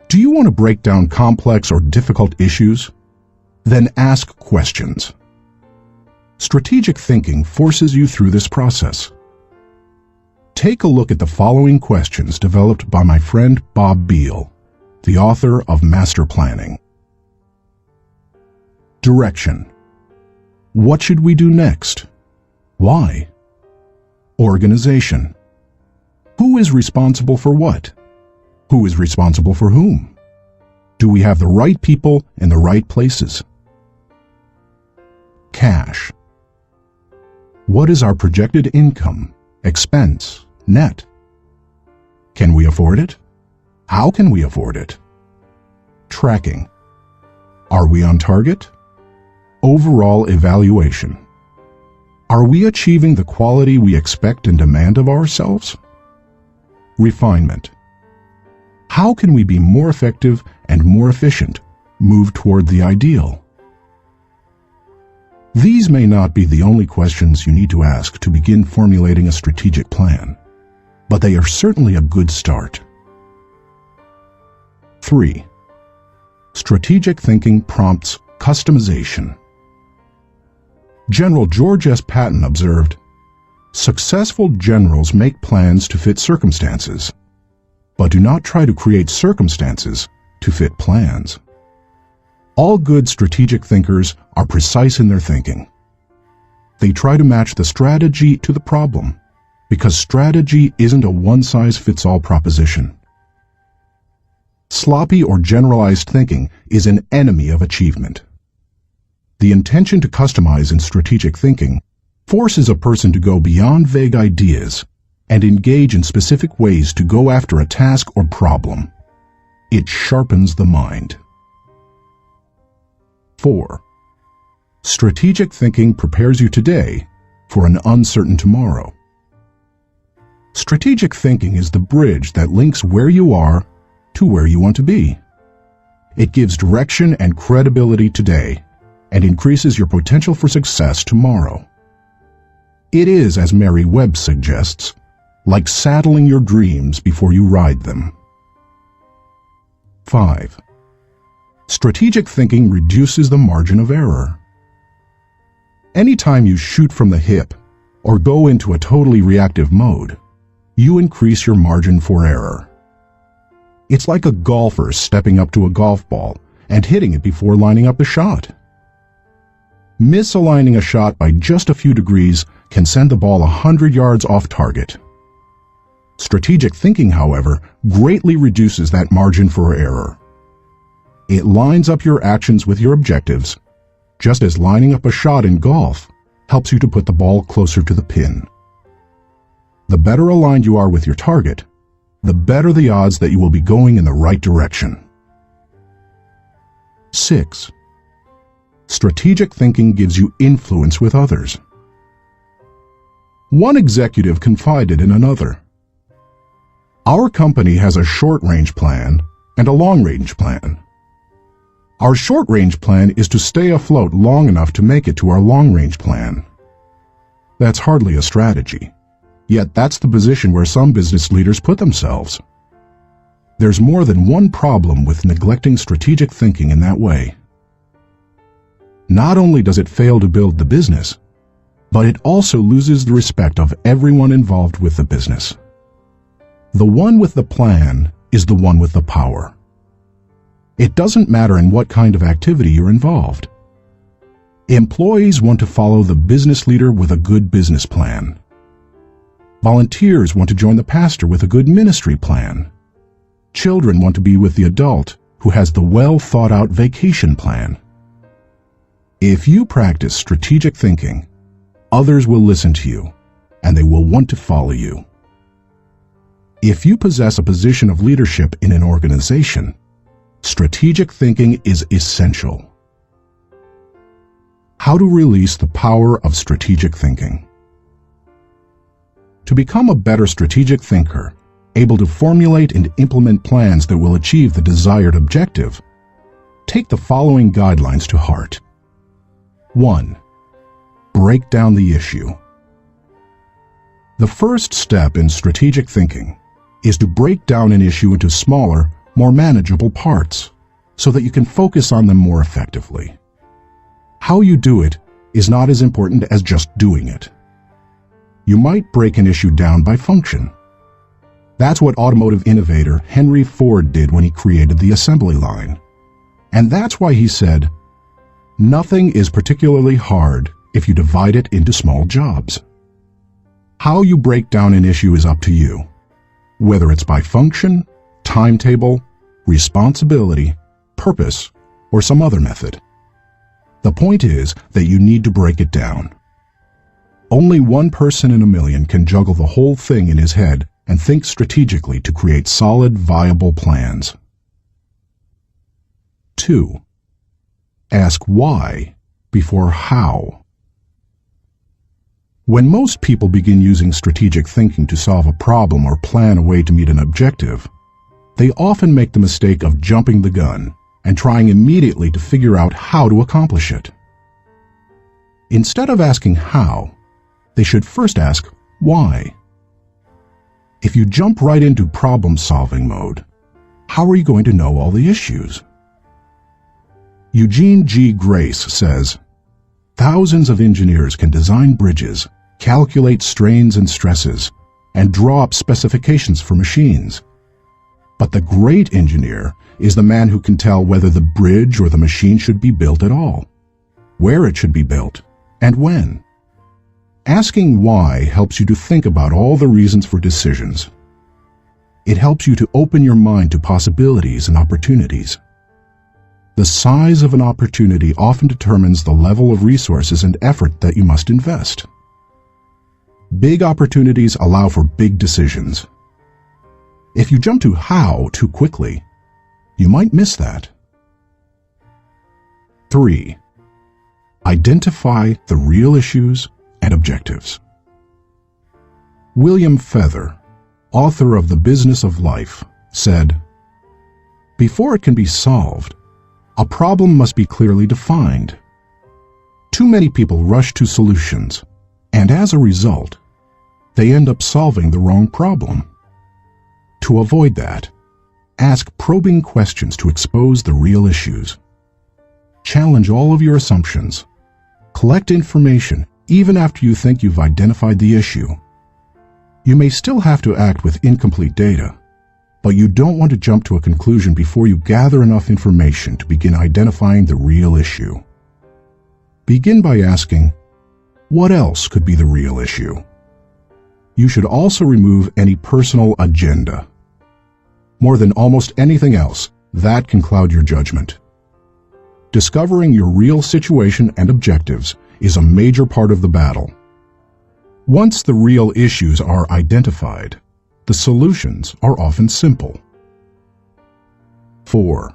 Do you want to break down complex or difficult issues? Then ask questions. Strategic thinking forces you through this process. Take a look at the following questions developed by my friend Bob Beale, the author of Master Planning. Direction. What should we do next? Why? Organization. Who is responsible for what? Who is responsible for whom? Do we have the right people in the right places? Cash. What is our projected income, expense, net? Can we afford it? How can we afford it? Tracking. Are we on target? Overall evaluation. Are we achieving the quality we expect and demand of ourselves? Refinement. How can we be more effective and more efficient, move toward the ideal? These may not be the only questions you need to ask to begin formulating a strategic plan, but they are certainly a good start. 3. Strategic thinking prompts customization. General George S. Patton observed, "Successful generals make plans to fit circumstances, but do not try to create circumstances to fit plans." All good strategic thinkers are precise in their thinking. They try to match the strategy to the problem, because strategy isn't a one-size-fits-all proposition. Sloppy or generalized thinking is an enemy of achievement. The intention to customize in strategic thinking forces a person to go beyond vague ideas and engage in specific ways to go after a task or problem. It sharpens the mind. 4. Strategic thinking prepares you today for an uncertain tomorrow. Strategic thinking is the bridge that links where you are to where you want to be. It gives direction and credibility today and increases your potential for success tomorrow. It is, as Mary Webb suggests, like saddling your dreams before you ride them. 5. Strategic thinking reduces the margin of error. Anytime you shoot from the hip or go into a totally reactive mode, you increase your margin for error. It's like a golfer stepping up to a golf ball and hitting it before lining up the shot. Misaligning a shot by just a few degrees can send the ball 100 yards off target. Strategic thinking, however, greatly reduces that margin for error. It lines up your actions with your objectives, just as lining up a shot in golf helps you to put the ball closer to the pin. The better aligned you are with your target, the better the odds that you will be going in the right direction. 6. Strategic thinking gives you influence with others. One executive confided in another, "Our company has a short-range plan and a long-range plan. Our short-range plan is to stay afloat long enough to make it to our long-range plan." That's hardly a strategy, yet that's the position where some business leaders put themselves. There's more than one problem with neglecting strategic thinking in that way. Not only does it fail to build the business, but it also loses the respect of everyone involved with the business. The one with the plan is the one with the power. It doesn't matter in what kind of activity you're involved. Employees want to follow the business leader with a good business plan. Volunteers want to join the pastor with a good ministry plan. Children want to be with the adult who has the well-thought-out vacation plan. If you practice strategic thinking, others will listen to you, and they will want to follow you. If you possess a position of leadership in an organization, strategic thinking is essential. How to release the power of strategic thinking. To become a better strategic thinker, able to formulate and implement plans that will achieve the desired objective, take the following guidelines to heart. 1. Break down the issue. The first step in strategic thinking is to break down an issue into smaller, more manageable parts so that you can focus on them more effectively. How you do it is not as important as just doing it. You might break an issue down by function. That's what automotive innovator Henry Ford did when he created the assembly line. And that's why he said, "Nothing is particularly hard if you divide it into small jobs." How you break down an issue is up to you, whether it's by function, timetable, responsibility, purpose, or some other method. The point is that you need to break it down. Only one person in a million can juggle the whole thing in his head and think strategically to create solid, viable plans. 2. Ask why before how. When most people begin using strategic thinking to solve a problem or plan a way to meet an objective, they often make the mistake of jumping the gun and trying immediately to figure out how to accomplish it. Instead of asking how, they should first ask why. If you jump right into problem-solving mode, how are you going to know all the issues? Eugene G. Grace says, "Thousands of engineers can design bridges, calculate strains and stresses, and draw up specifications for machines. But the great engineer is the man who can tell whether the bridge or the machine should be built at all, where it should be built, and when." Asking why helps you to think about all the reasons for decisions. It helps you to open your mind to possibilities and opportunities. The size of an opportunity often determines the level of resources and effort that you must invest. Big opportunities allow for big decisions. If you jump to how too quickly, you might miss that. 3. Identify the real issues and objectives. William Feather, author of The Business of Life, said, "Before it can be solved, a problem must be clearly defined. Too many people rush to solutions, and as a result, they end up solving the wrong problem. To avoid that, ask probing questions to expose the real issues. Challenge all of your assumptions. Collect information even after you think you've identified the issue. You may still have to act with incomplete data, but you don't want to jump to a conclusion before you gather enough information to begin identifying the real issue. Begin by asking, what else could be the real issue? You should also remove any personal agenda. More than almost anything else, that can cloud your judgment. Discovering your real situation and objectives is a major part of the battle. Once the real issues are identified, the solutions are often simple. 4.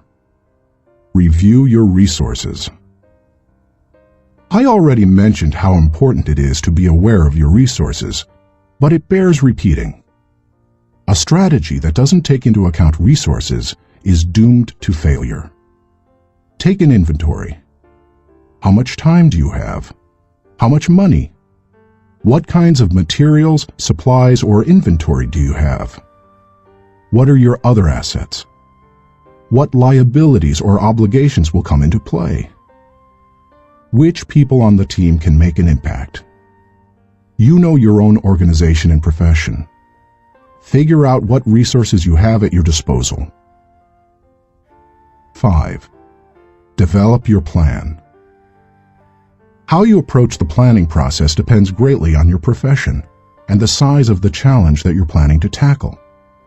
Review your resources. I already mentioned how important it is to be aware of your resources, but it bears repeating. A strategy that doesn't take into account resources is doomed to failure. Take an inventory. How much time do you have? How much money? What kinds of materials, supplies, or inventory do you have? What are your other assets? What liabilities or obligations will come into play? Which people on the team can make an impact? You know your own organization and profession. Figure out what resources you have at your disposal. 5. Develop your plan. How you approach the planning process depends greatly on your profession and the size of the challenge that you're planning to tackle,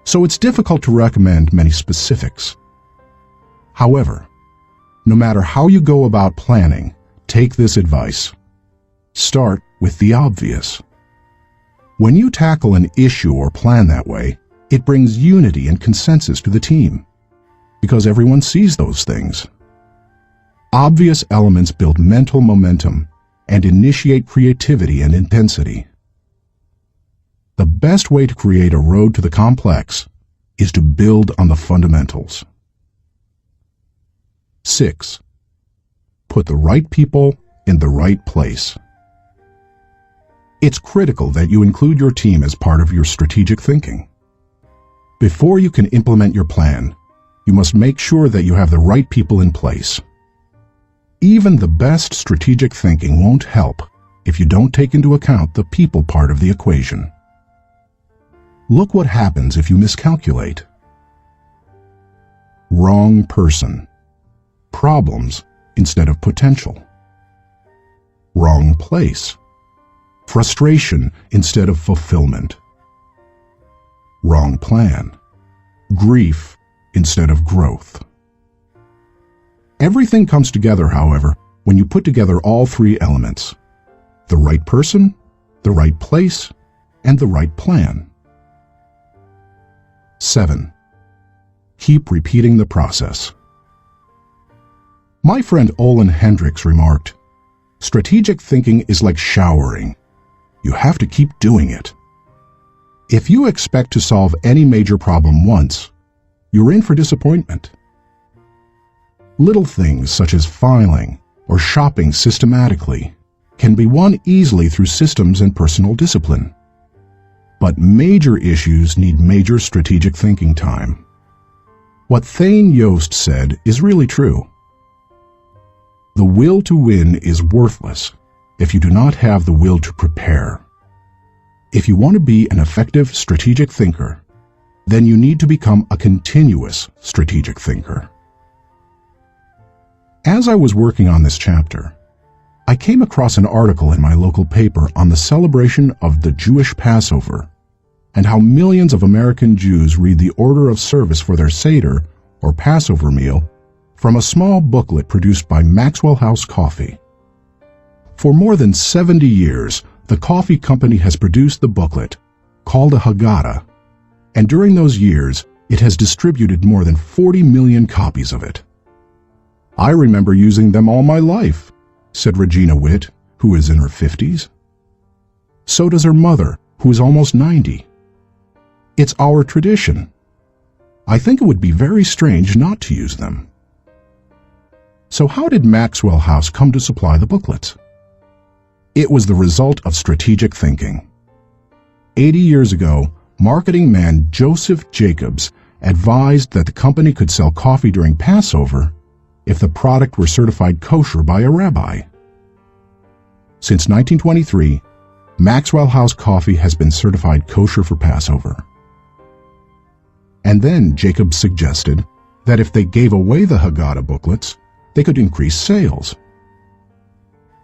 so it's difficult to recommend many specifics. However, no matter how you go about planning, take this advice. Start with the obvious. When you tackle an issue or plan that way, it brings unity and consensus to the team, because everyone sees those things. Obvious elements build mental momentum and initiate creativity and intensity. the best way to create a road to the complex is to build on the fundamentals. 6. Put the right people in the right place. It's critical that you include your team as part of your strategic thinking. Before you can implement your plan, you must make sure that you have the right people in place. Even the best strategic thinking won't help if you don't take into account the people part of the equation. Look what happens if you miscalculate. Wrong person. Problems instead of potential. Wrong place. Frustration instead of fulfillment. Wrong plan. Grief instead of growth. Everything comes together, however, when you put together all three elements: the right person, the right place, and the right plan. 7. Keep repeating the process. My friend Olin Hendricks remarked, "Strategic thinking is like showering. You have to keep doing it. If you expect to solve any major problem once, you're in for disappointment." Little things such as filing or shopping systematically can be won easily through systems and personal discipline. But major issues need major strategic thinking time. What Thane Yost said is really true. The will to win is worthless if you do not have the will to prepare. If you want to be an effective strategic thinker, then you need to become a continuous strategic thinker. As I was working on this chapter, I came across an article in my local paper on the celebration of the Jewish Passover and how millions of American Jews read the order of service for their Seder, or Passover meal, from a small booklet produced by Maxwell House Coffee. For more than 70 years, the coffee company has produced the booklet, called a Haggadah, and during those years, it has distributed more than 40 million copies of it. "I remember using them all my life," said Regina Witt, who is in her 50s. So does her mother, who is almost 90. It's our tradition. I think it would be very strange not to use them. So how did Maxwell House come to supply the booklets? It was the result of strategic thinking. 80 years ago, marketing man Joseph Jacobs advised that the company could sell coffee during Passover if the product were certified kosher by a rabbi. Since 1923, Maxwell House Coffee has been certified kosher for Passover. And then Jacobs suggested that if they gave away the Haggadah booklets, they could increase sales.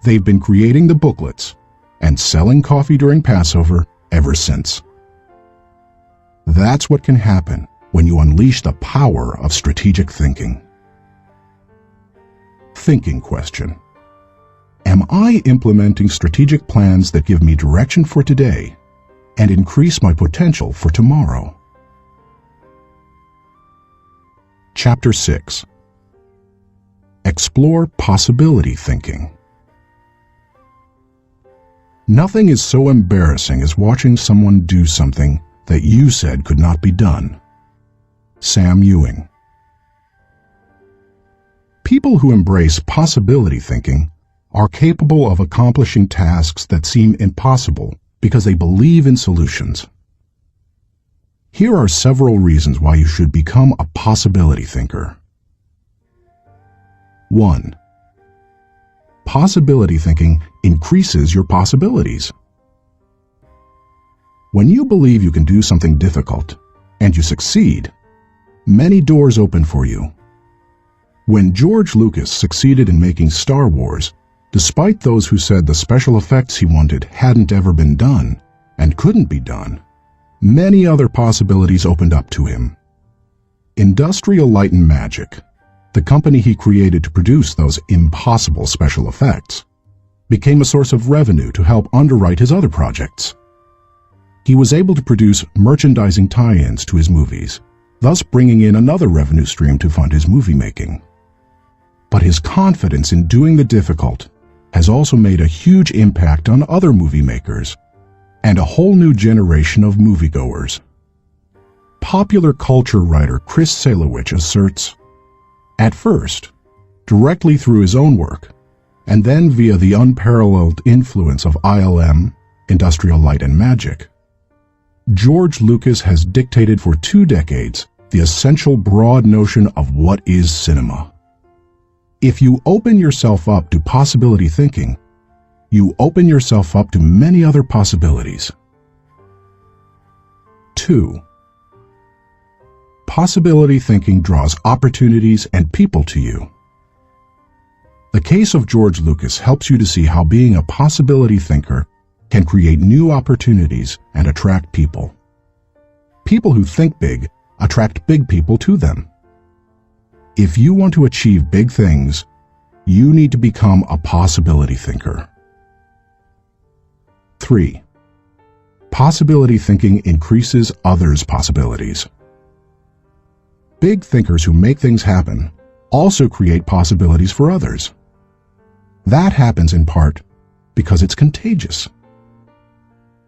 They've been creating the booklets and selling coffee during Passover ever since. That's what can happen when you unleash the power of strategic thinking. Thinking question. Am I implementing strategic plans that give me direction for today and increase my potential for tomorrow? Chapter 6. Explore possibility thinking. Nothing is so embarrassing as watching someone do something that you said could not be done. Sam Ewing. People who embrace possibility thinking are capable of accomplishing tasks that seem impossible because they believe in solutions. Here are several reasons why you should become a possibility thinker. 1. Possibility thinking increases your possibilities. When you believe you can do something difficult, and you succeed, many doors open for you. When George Lucas succeeded in making Star Wars, despite those who said the special effects he wanted hadn't ever been done and couldn't be done, many other possibilities opened up to him. Industrial Light and Magic, the company he created to produce those impossible special effects, became a source of revenue to help underwrite his other projects. He was able to produce merchandising tie-ins to his movies, thus bringing in another revenue stream to fund his movie making. But his confidence in doing the difficult has also made a huge impact on other movie makers, and a whole new generation of moviegoers. Popular culture writer Chris Salewicz asserts, at first, directly through his own work, and then via the unparalleled influence of ILM, Industrial Light and Magic, George Lucas has dictated for 2 decades the essential broad notion of what is cinema. If you open yourself up to possibility thinking, you open yourself up to many other possibilities. 2. Possibility thinking draws opportunities and people to you. The case of George Lucas helps you to see how being a possibility thinker can create new opportunities and attract people. People who think big attract big people to them. If you want to achieve big things, you need to become a possibility thinker. 3. Possibility thinking increases others' possibilities. Big thinkers who make things happen also create possibilities for others. That happens in part because it's contagious.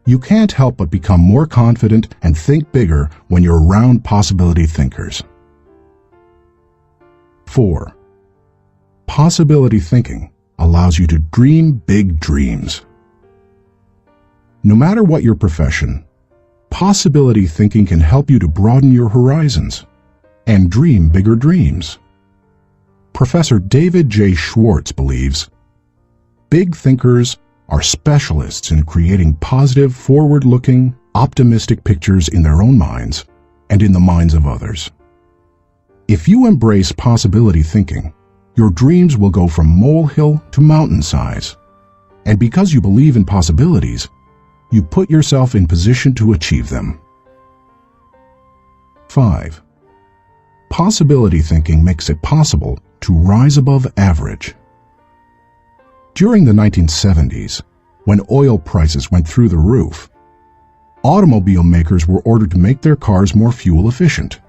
You can't help but become more confident and think bigger when you're around possibility thinkers. 4. Possibility thinking allows you to dream big dreams. No matter what your profession, possibility thinking can help you to broaden your horizons and dream bigger dreams. Professor David J. Schwartz believes, big thinkers are specialists in creating positive, forward-looking, optimistic pictures in their own minds and in the minds of others. If you embrace possibility thinking, your dreams will go from molehill to mountain size. And because you believe in possibilities, you put yourself in position to achieve them. 5. Possibility thinking makes it possible to rise above average. During the 1970s, when oil prices went through the roof, automobile makers were ordered to make their cars more fuel efficient.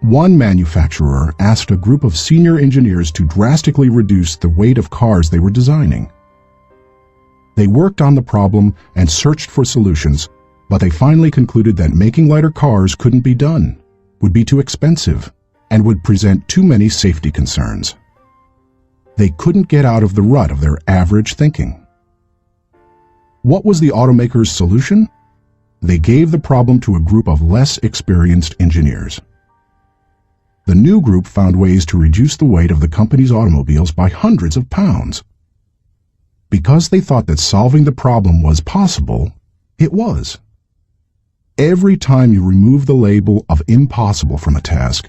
One manufacturer asked a group of senior engineers to drastically reduce the weight of cars they were designing. They worked on the problem and searched for solutions, but they finally concluded that making lighter cars couldn't be done, would be too expensive, and would present too many safety concerns. They couldn't get out of the rut of their average thinking. What was the automaker's solution? They gave the problem to a group of less experienced engineers. The new group found ways to reduce the weight of the company's automobiles by hundreds of pounds. Because they thought that solving the problem was possible, it was. Every time you remove the label of impossible from a task,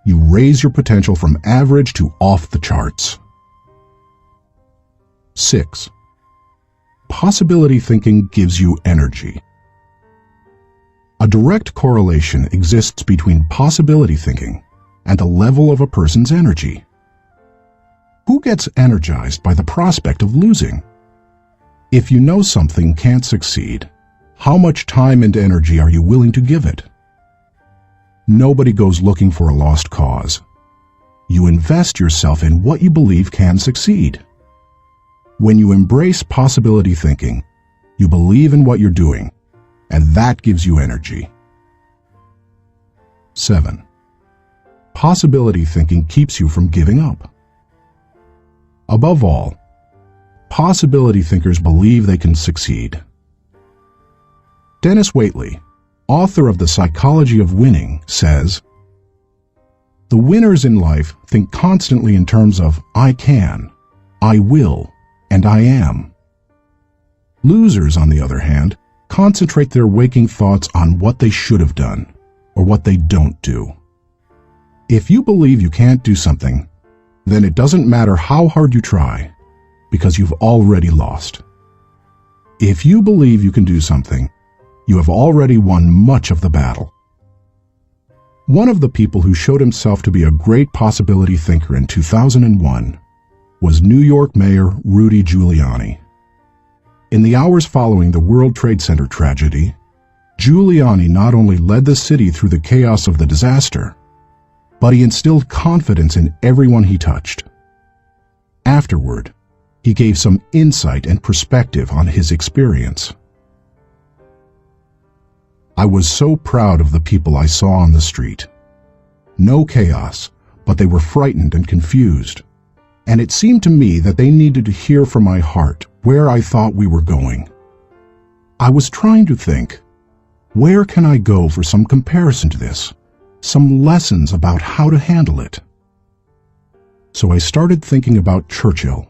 you raise your potential from average to off the charts. 6. Possibility thinking gives you energy. A direct correlation exists between possibility thinking and the level of a person's energy. Who gets energized by the prospect of losing? If you know something can't succeed, how much time and energy are you willing to give it? Nobody goes looking for a lost cause. You invest yourself in what you believe can succeed. When you embrace possibility thinking, you believe in what you're doing, and that gives you energy. 7. Possibility thinking keeps you from giving up. Above all, possibility thinkers believe they can succeed. Dennis Waitley, author of The Psychology of Winning, says, "The winners in life think constantly in terms of I can, I will, and I am. Losers, on the other hand, concentrate their waking thoughts on what they should have done or what they don't do. If you believe you can't do something, then it doesn't matter how hard you try, because you've already lost. If you believe you can do something, you have already won much of the battle." One of the people who showed himself to be a great possibility thinker in 2001 was New York Mayor Rudy Giuliani. In the hours following the World Trade Center tragedy, Giuliani not only led the city through the chaos of the disaster, but he instilled confidence in everyone he touched. Afterward, he gave some insight and perspective on his experience. I was so proud of the people I saw on the street. No chaos, but they were frightened and confused. And it seemed to me that they needed to hear from my heart where I thought we were going. I was trying to think, where can I go for some comparison to this? Some lessons about how to handle it. So I started thinking about Churchill.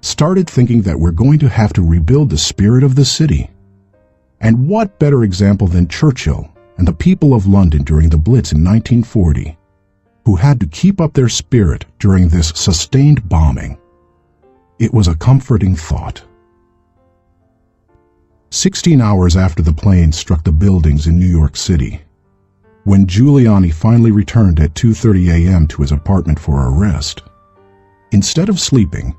Started thinking that we're going to have to rebuild the spirit of the city. And what better example than Churchill and the people of London during the Blitz in 1940, who had to keep up their spirit during this sustained bombing. It was a comforting thought. 16 hours after the plane struck the buildings in New York City, when Giuliani finally returned at 2:30 a.m. to his apartment for a rest, instead of sleeping,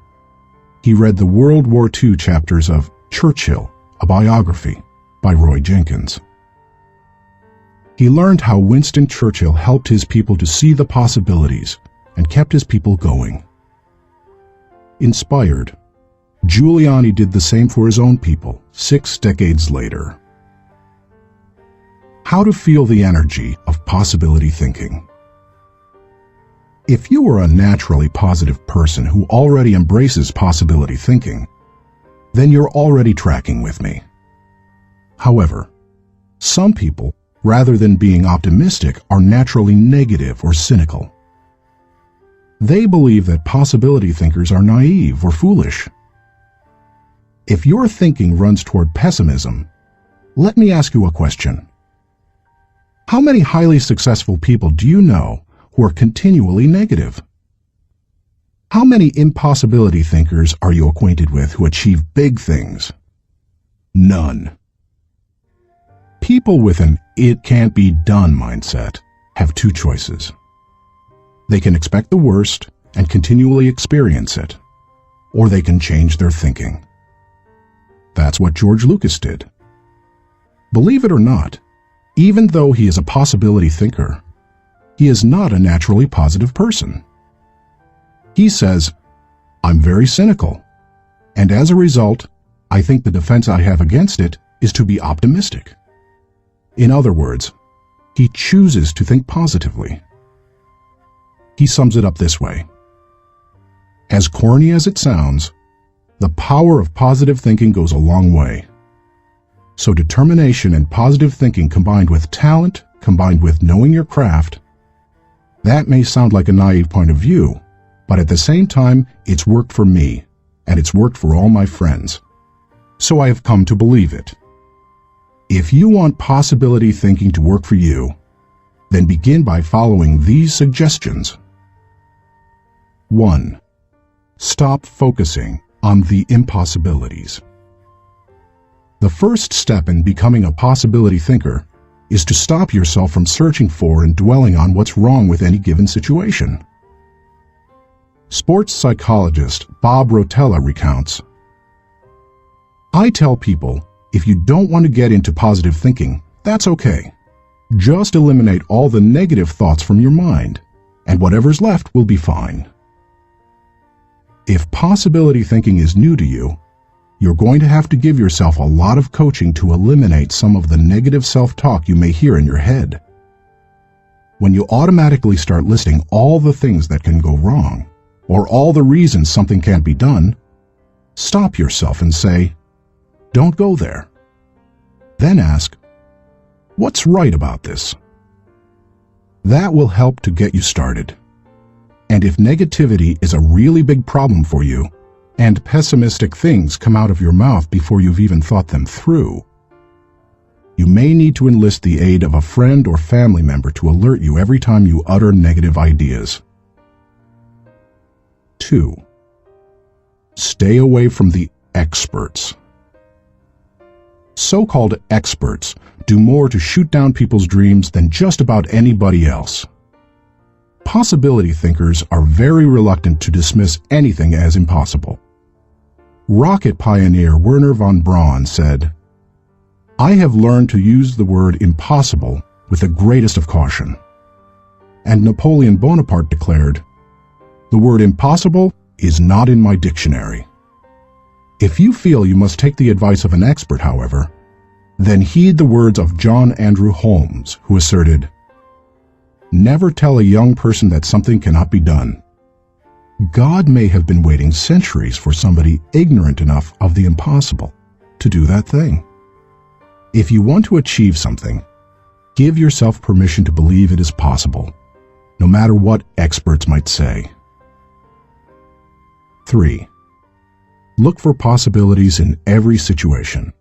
he read the World War II chapters of Churchill, a biography by Roy Jenkins. He learned how Winston Churchill helped his people to see the possibilities and kept his people going. Inspired, Giuliani did the same for his own people 6 decades later. How to feel the energy of possibility thinking. If you are a naturally positive person who already embraces possibility thinking, then you're already tracking with me. However, some people, rather than being optimistic, are naturally negative or cynical. They believe that possibility thinkers are naive or foolish. If your thinking runs toward pessimism, let me ask you a question. How many highly successful people do you know who are continually negative? How many impossibility thinkers are you acquainted with who achieve big things? None. People with an "it can't be done" mindset have 2 choices. They can expect the worst and continually experience it, or they can change their thinking. That's what George Lucas did. Believe it or not, even though he is a possibility thinker, he is not a naturally positive person. He says, "I'm very cynical, and as a result, I think the defense I have against it is to be optimistic." In other words, he chooses to think positively. He sums it up this way. As corny as it sounds, the power of positive thinking goes a long way. So determination and positive thinking combined with talent, combined with knowing your craft, that may sound like a naive point of view, but at the same time, it's worked for me, and it's worked for all my friends. So I have come to believe it. If you want possibility thinking to work for you, then begin by following these suggestions. 1. Stop focusing on the impossibilities. The first step in becoming a possibility thinker is to stop yourself from searching for and dwelling on what's wrong with any given situation. Sports psychologist Bob Rotella recounts, "I tell people, if you don't want to get into positive thinking, that's okay. Just eliminate all the negative thoughts from your mind, and whatever's left will be fine." If possibility thinking is new to you, you're going to have to give yourself a lot of coaching to eliminate some of the negative self-talk you may hear in your head. When you automatically start listing all the things that can go wrong, or all the reasons something can't be done, stop yourself and say, "Don't go there." Then ask, "What's right about this?" That will help to get you started. And if negativity is a really big problem for you, and pessimistic things come out of your mouth before you've even thought them through, you may need to enlist the aid of a friend or family member to alert you every time you utter negative ideas. 2. Stay away from the experts. So-called experts do more to shoot down people's dreams than just about anybody else. Possibility thinkers are very reluctant to dismiss anything as impossible. Rocket pioneer Wernher von Braun said, "I have learned to use the word impossible with the greatest of caution." And Napoleon Bonaparte declared, "The word impossible is not in my dictionary." If you feel you must take the advice of an expert, however, then heed the words of John Andrew Holmes, who asserted, "Never tell a young person that something cannot be done." God may have been waiting centuries for somebody ignorant enough of the impossible to do that thing. If you want to achieve something, give yourself permission to believe it is possible, no matter what experts might say. 3. Look for possibilities in every situation.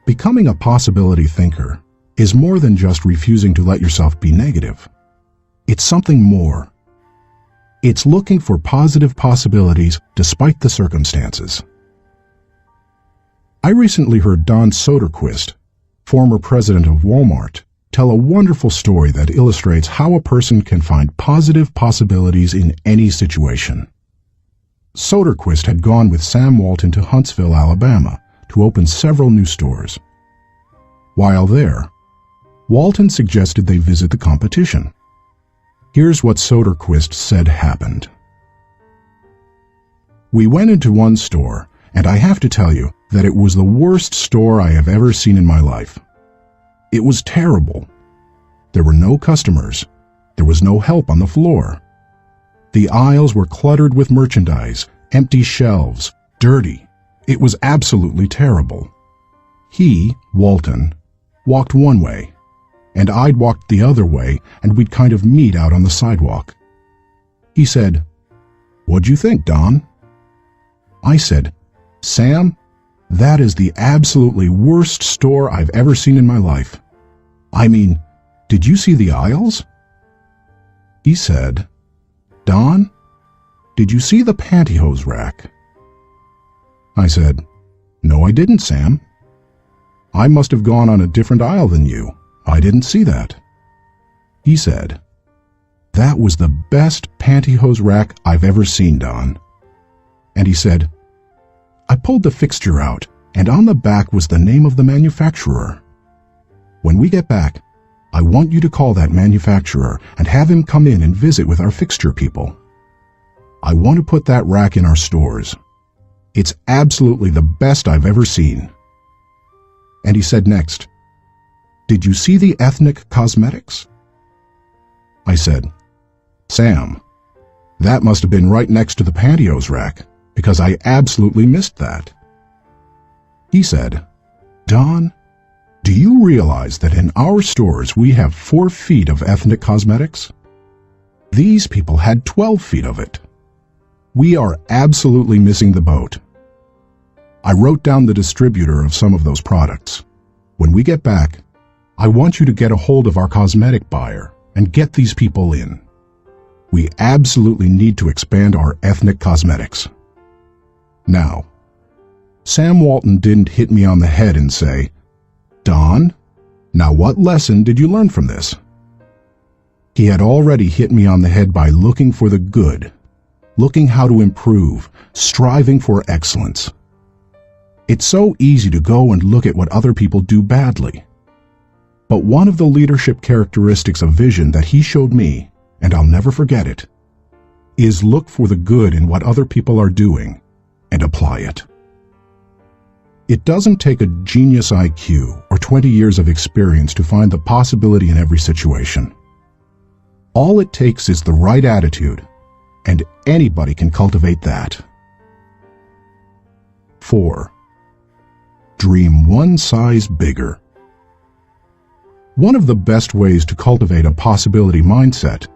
Becoming a possibility thinker is more than just refusing to let yourself be negative. It's something more. It's looking for positive possibilities despite the circumstances. I recently heard Don Soderquist, former president of Walmart, tell a wonderful story that illustrates how a person can find positive possibilities in any situation. Soderquist had gone with Sam Walton to Huntsville, Alabama, to open several new stores. While there, Walton suggested they visit the competition. Here's what Soderquist said happened. "We went into one store, and I have to tell you that it was the worst store I have ever seen in my life. It was terrible. There were no customers. There was no help on the floor. The aisles were cluttered with merchandise, empty shelves, dirty. It was absolutely terrible." He, Walton, walked one way, and I'd walked the other way, and we'd kind of meet out on the sidewalk. He said, "What'd you think, Don?" I said, "Sam, that is the absolutely worst store I've ever seen in my life. I mean, did you see the aisles?" He said, "Don, did you see the pantyhose rack?" I said, "No, I didn't, Sam. I must have gone on a different aisle than you. I didn't see that." He said, "That was the best pantyhose rack I've ever seen, Don." And he said, "I pulled the fixture out, and on the back was the name of the manufacturer. When we get back, I want you to call that manufacturer and have him come in and visit with our fixture people. I want to put that rack in our stores. It's absolutely the best I've ever seen." And he said next, "Did you see the ethnic cosmetics?" I said, "Sam, that must have been right next to the pantyhose rack, because I absolutely missed that." He said, "Don, do you realize that in our stores we have 4 feet of ethnic cosmetics? These people had 12 feet of it. We are absolutely missing the boat. I wrote down the distributor of some of those products. When we get back, I want you to get a hold of our cosmetic buyer and get these people in. We absolutely need to expand our ethnic cosmetics." Now, Sam Walton didn't hit me on the head and say, "Don, now what lesson did you learn from this?" He had already hit me on the head by looking for the good, looking how to improve, striving for excellence. It's so easy to go and look at what other people do badly. But one of the leadership characteristics of vision that he showed me, and I'll never forget it, is look for the good in what other people are doing and apply it. It doesn't take a genius IQ or 20 years of experience to find the possibility in every situation. All it takes is the right attitude, and anybody can cultivate that. 4. Dream one size bigger. One of the best ways to cultivate a possibility mindset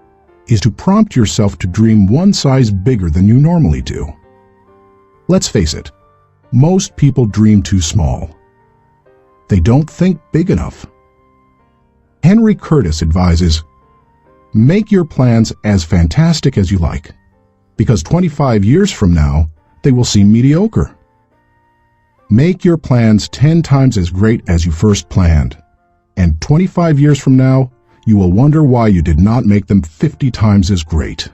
is to prompt yourself to dream one size bigger than you normally do. Let's face it, most people dream too small. They don't think big enough. Henry Curtis advises, "Make your plans as fantastic as you like, because 25 years from now, they will seem mediocre. Make your plans 10 times as great as you first planned, and 25 years from now, you will wonder why you did not make them 50 times as great."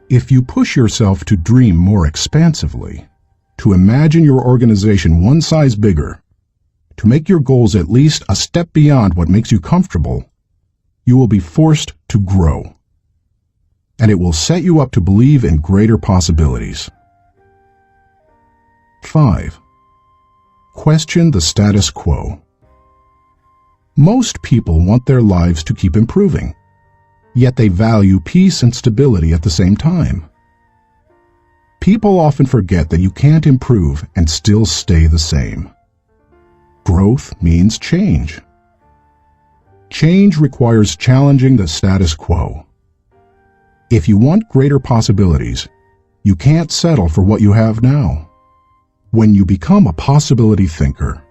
If you push yourself to dream more expansively, to imagine your organization one size bigger, to make your goals at least a step beyond what makes you comfortable, you will be forced to grow. And it will set you up to believe in greater possibilities. 5. Question the status quo. Most people want their lives to keep improving, yet they value peace and stability at the same time. People often forget that you can't improve and still stay the same. Growth means change. Change requires challenging the status quo. If you want greater possibilities, you can't settle for what you have now. When you become a possibility thinker,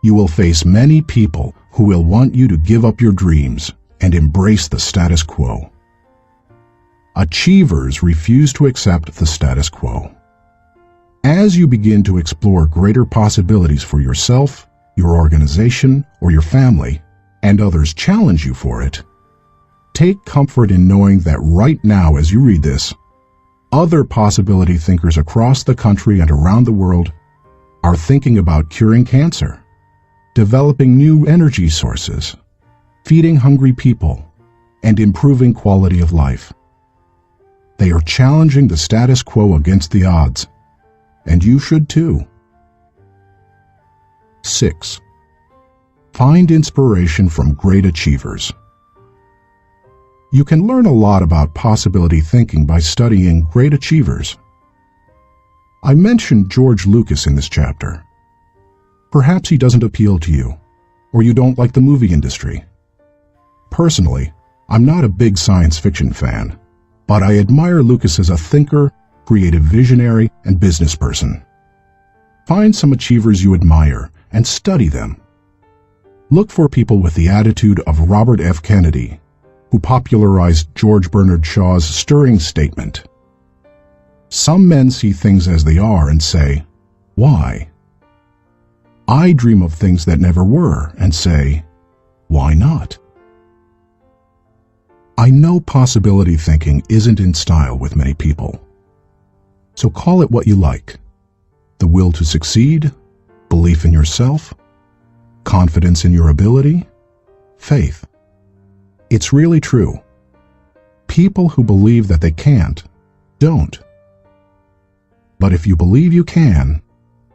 you will face many people who will want you to give up your dreams and embrace the status quo. Achievers refuse to accept the status quo. As you begin to explore greater possibilities for yourself, your organization, or your family, and others challenge you for it, take comfort in knowing that right now as you read this, other possibility thinkers across the country and around the world are thinking about curing cancer, developing new energy sources, feeding hungry people, and improving quality of life. They are challenging the status quo against the odds, and you should too. 6. Find inspiration from great achievers. You can learn a lot about possibility thinking by studying great achievers. I mentioned George Lucas in this chapter. Perhaps he doesn't appeal to you, or you don't like the movie industry. Personally, I'm not a big science fiction fan, but I admire Lucas as a thinker, creative visionary, and business person. Find some achievers you admire and study them. Look for people with the attitude of Robert F. Kennedy, who popularized George Bernard Shaw's stirring statement. Some men see things as they are and say, "Why?" I dream of things that never were and say, "Why not?" I know possibility thinking isn't in style with many people. So call it what you like. The will to succeed, belief in yourself, confidence in your ability, faith. It's really true. People who believe that they can't, don't. But if you believe you can,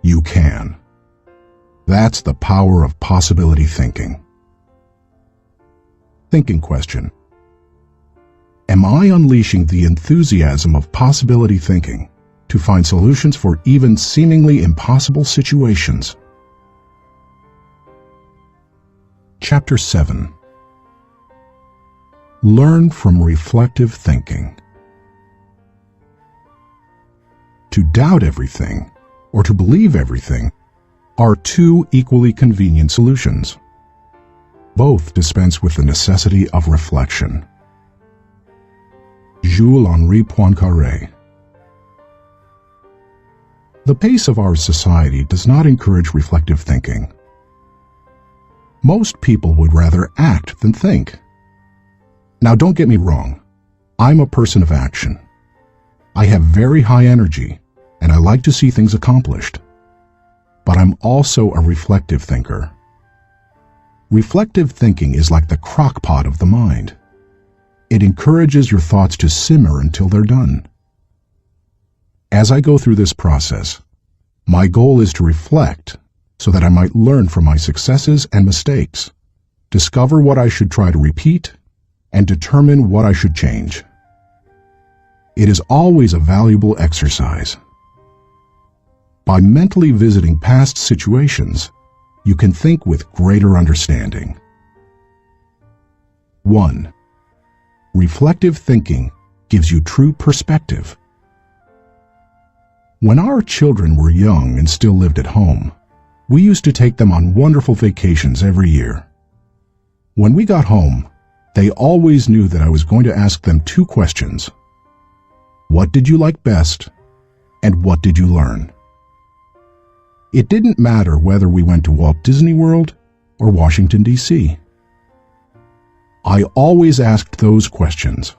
you can. That's the power of possibility thinking. Thinking question. Am I unleashing the enthusiasm of possibility thinking to find solutions for even seemingly impossible situations? Chapter 7. Learn from reflective thinking. To doubt everything, or to believe everything, are two equally convenient solutions. Both dispense with the necessity of reflection. Jules-Henri Poincaré. The pace of our society does not encourage reflective thinking. Most people would rather act than think. Now, don't get me wrong. I'm a person of action. I have very high energy, and I like to see things accomplished. But I'm also a reflective thinker. Reflective thinking is like the crock pot of the mind. It encourages your thoughts to simmer until they're done. As I go through this process, my goal is to reflect so that I might learn from my successes and mistakes, discover what I should try to repeat, and determine what I should change. It is always a valuable exercise. By mentally visiting past situations, you can think with greater understanding. 1. Reflective thinking gives you true perspective. When our children were young and still lived at home, we used to take them on wonderful vacations every year. When we got home, they always knew that I was going to ask them two questions. What did you like best, and what did you learn? It didn't matter whether we went to Walt Disney World or Washington, D.C. I always asked those questions.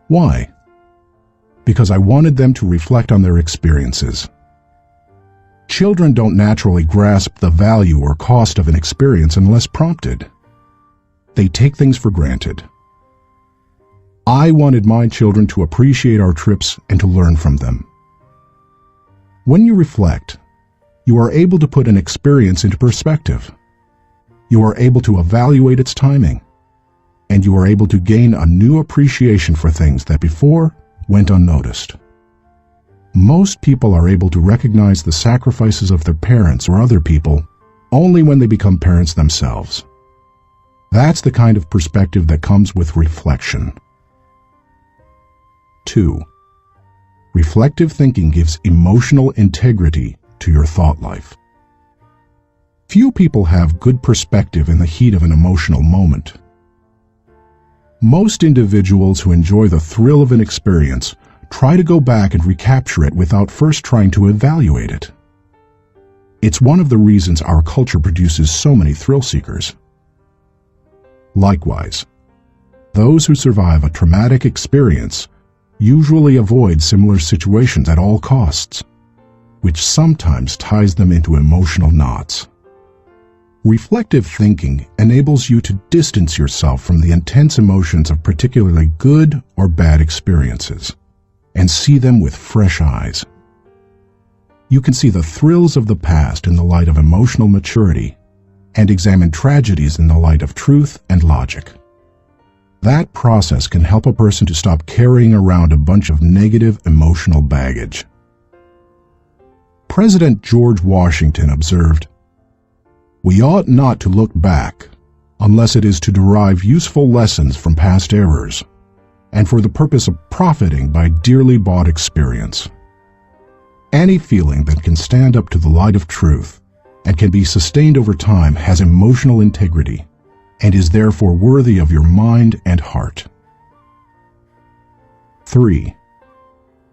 Why? Because I wanted them to reflect on their experiences. Children don't naturally grasp the value or cost of an experience unless prompted. They take things for granted. I wanted my children to appreciate our trips and to learn from them. When you reflect, you are able to put an experience into perspective. You are able to evaluate its timing, and you are able to gain a new appreciation for things that before went unnoticed. Most people are able to recognize the sacrifices of their parents or other people only when they become parents themselves. That's the kind of perspective that comes with reflection. 2. Reflective thinking gives emotional integrity to your thought life. Few people have good perspective in the heat of an emotional moment. Most individuals who enjoy the thrill of an experience try to go back and recapture it without first trying to evaluate it. It's one of the reasons our culture produces so many thrill seekers. Likewise, those who survive a traumatic experience usually avoid similar situations at all costs, which sometimes ties them into emotional knots. Reflective thinking enables you to distance yourself from the intense emotions of particularly good or bad experiences and see them with fresh eyes. You can see the thrills of the past in the light of emotional maturity and examine tragedies in the light of truth and logic. That process can help a person to stop carrying around a bunch of negative emotional baggage. President George Washington observed, "We ought not to look back unless it is to derive useful lessons from past errors and for the purpose of profiting by dearly bought experience." Any feeling that can stand up to the light of truth and can be sustained over time has emotional integrity and is therefore worthy of your mind and heart. 3.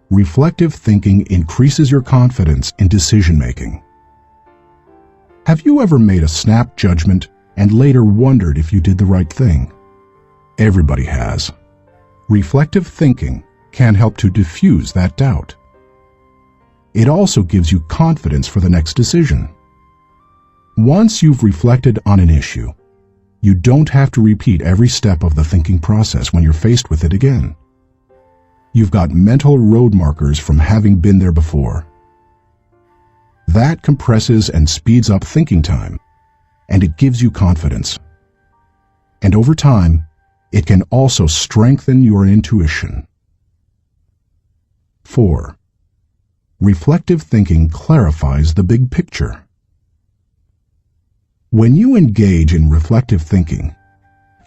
Reflective thinking increases your confidence in decision-making. Have you ever made a snap judgment and later wondered if you did the right thing? Everybody has. Reflective thinking can help to diffuse that doubt. It also gives you confidence for the next decision. Once you've reflected on an issue, you don't have to repeat every step of the thinking process when you're faced with it again. You've got mental road markers from having been there before. That compresses and speeds up thinking time, and it gives you confidence. And over time, it can also strengthen your intuition. 4. Reflective thinking clarifies the big picture. When you engage in reflective thinking,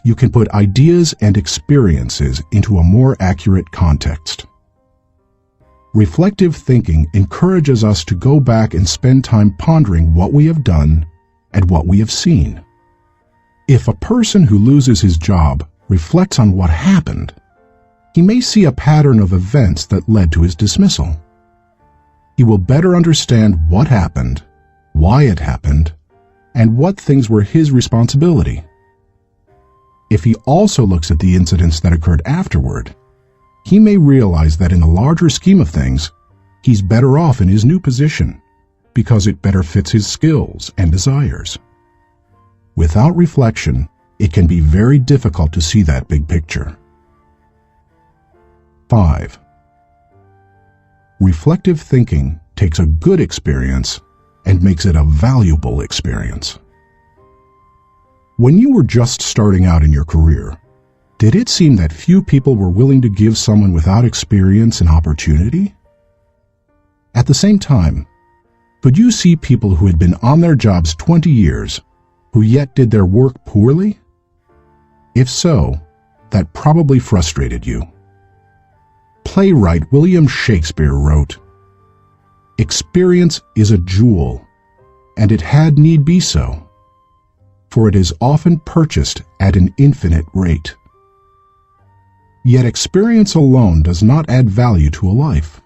you can put ideas and experiences into a more accurate context. Reflective thinking encourages us to go back and spend time pondering what we have done and what we have seen. If a person who loses his job reflects on what happened, he may see a pattern of events that led to his dismissal. He will better understand what happened, why it happened, and what things were his responsibility. If he also looks at the incidents that occurred afterward, he may realize that in the larger scheme of things, he's better off in his new position because it better fits his skills and desires. Without reflection, it can be very difficult to see that big picture. 5. Reflective thinking takes a good experience and makes it a valuable experience. When you were just starting out in your career, did it seem that few people were willing to give someone without experience an opportunity? At the same time, could you see people who had been on their jobs 20 years who yet did their work poorly? If so, that probably frustrated you. Playwright William Shakespeare wrote, "Experience is a jewel, and it had need be so, for it is often purchased at an infinite rate." Yet experience alone does not add value to a life.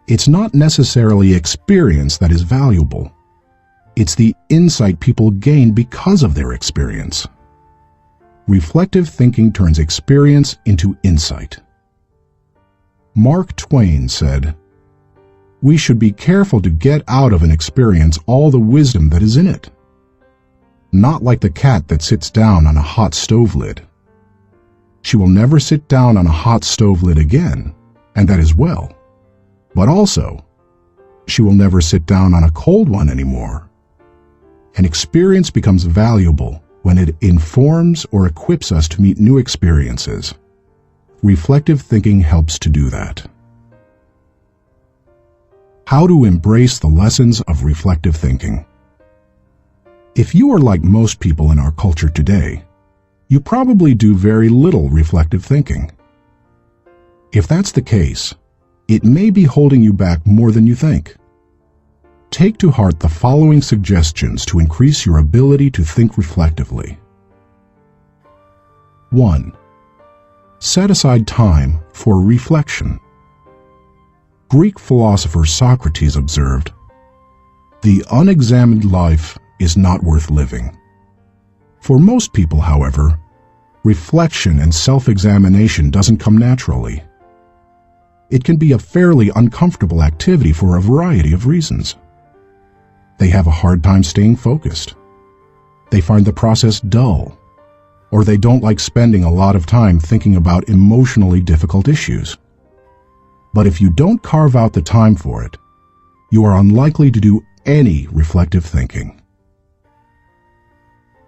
It's not necessarily experience that is valuable. It's the insight people gain because of their experience. Reflective thinking turns experience into insight. Mark Twain said, "We should be careful to get out of an experience all the wisdom that is in it. Not like the cat that sits down on a hot stove lid. She will never sit down on a hot stove lid again, and that is well. But also, she will never sit down on a cold one anymore. An experience becomes valuable when it informs or equips us to meet new experiences. Reflective thinking helps to do that. How to embrace the lessons of reflective thinking. If you are like most people in our culture today, you probably do very little reflective thinking. If that's the case, it may be holding you back more than you think. Take to heart the following suggestions to increase your ability to think reflectively. 1. Set aside time for reflection. Greek philosopher Socrates observed, "The unexamined life is not worth living." For most people, however, reflection and self-examination doesn't come naturally. It can be a fairly uncomfortable activity for a variety of reasons. They have a hard time staying focused. They find the process dull, or they don't like spending a lot of time thinking about emotionally difficult issues. But if you don't carve out the time for it, you are unlikely to do any reflective thinking.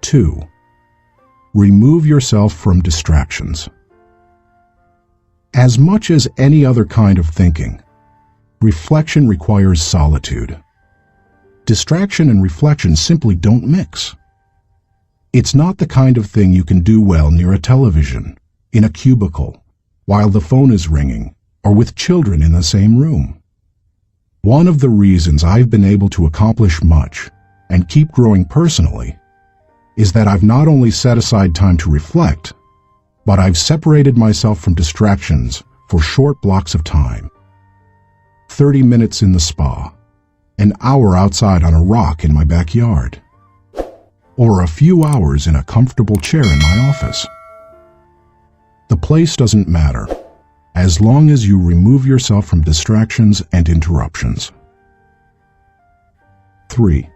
2. Remove yourself from distractions. As much as any other kind of thinking, reflection requires solitude. Distraction and reflection simply don't mix. It's not the kind of thing you can do well near a television, in a cubicle, while the phone is ringing, or with children in the same room. One of the reasons I've been able to accomplish much and keep growing personally is that I've not only set aside time to reflect, but I've separated myself from distractions for short blocks of time. 30 minutes in the spa, an hour outside on a rock in my backyard, or a few hours in a comfortable chair in my office. The place doesn't matter, as long as you remove yourself from distractions and interruptions. 3.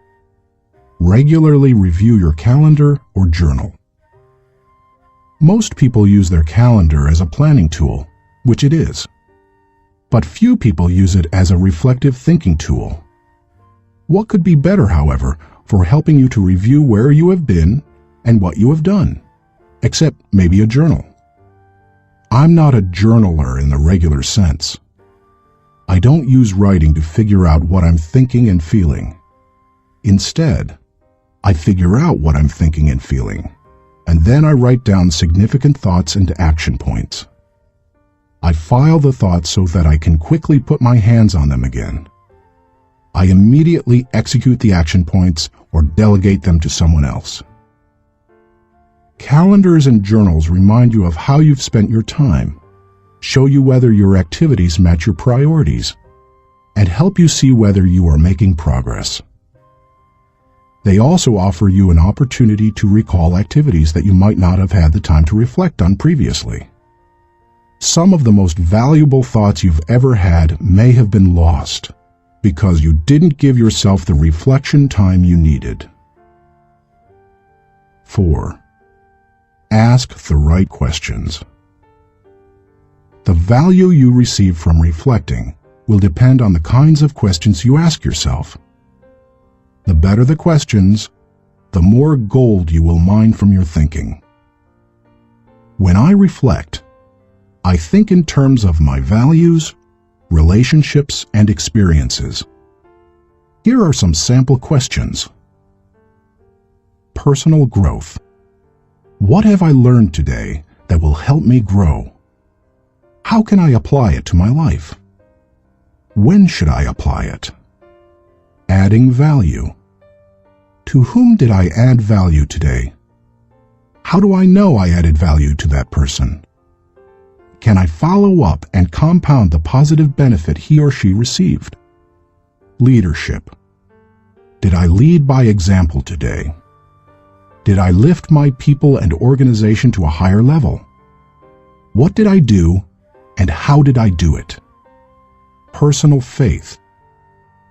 Regularly review your calendar or journal. Most people use their calendar as a planning tool, which it is. But few people use it as a reflective thinking tool. What could be better, however, for helping you to review where you have been and what you have done, except maybe a journal? I'm not a journaler in the regular sense. I don't use writing to figure out what I'm thinking and feeling. Instead, I figure out what I'm thinking and feeling, and then I write down significant thoughts and action points. I file the thoughts so that I can quickly put my hands on them again. I immediately execute the action points or delegate them to someone else. Calendars and journals remind you of how you've spent your time, show you whether your activities match your priorities, and help you see whether you are making progress. They also offer you an opportunity to recall activities that you might not have had the time to reflect on previously. Some of the most valuable thoughts you've ever had may have been lost because you didn't give yourself the reflection time you needed. 4. Ask the right questions. The value you receive from reflecting will depend on the kinds of questions you ask yourself. The better the questions, the more gold you will mine from your thinking. When I reflect, I think in terms of my values, relationships, and experiences. Here are some sample questions. Personal growth. What have I learned today that will help me grow? How can I apply it to my life? When should I apply it? Adding value. To whom did I add value today? How do I know I added value to that person? Can I follow up and compound the positive benefit he or she received? Leadership. Did I lead by example today? Did I lift my people and organization to a higher level? What did I do, and how did I do it? Personal faith.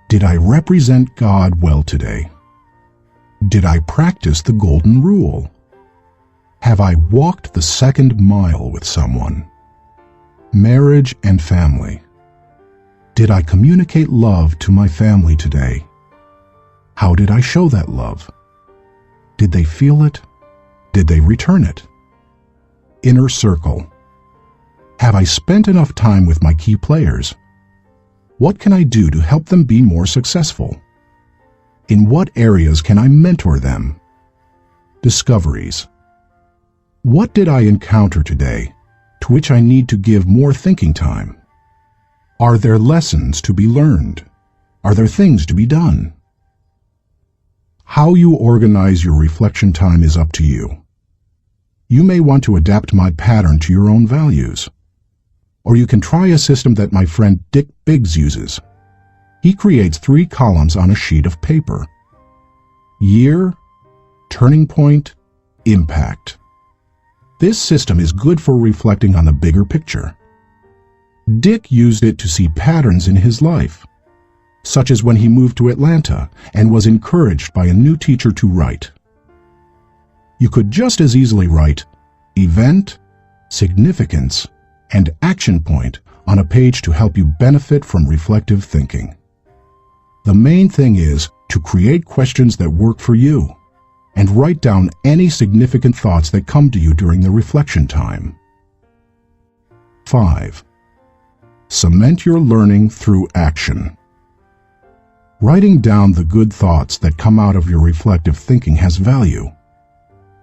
Did I represent God well today? Did I practice the golden rule? Have I walked the second mile with someone? Marriage and family. Did I communicate love to my family today? How did I show that love? Did they feel it? Did they return it? Inner circle. Have I spent enough time with my key players? What can I do to help them be more successful? In what areas can I mentor them? Discoveries. What did I encounter today to which I need to give more thinking time? Are there lessons to be learned? Are there things to be done? How you organize your reflection time is up to you. You may want to adapt my pattern to your own values. Or you can try a system that my friend Dick Biggs uses. He creates 3 columns on a sheet of paper. Year, turning point, impact. This system is good for reflecting on the bigger picture. Dick used it to see patterns in his life, such as when he moved to Atlanta and was encouraged by a new teacher to write. You could just as easily write event, significance, and action point on a page to help you benefit from reflective thinking. The main thing is to create questions that work for you and write down any significant thoughts that come to you during the reflection time. 5. Cement your learning through action. Writing down the good thoughts that come out of your reflective thinking has value,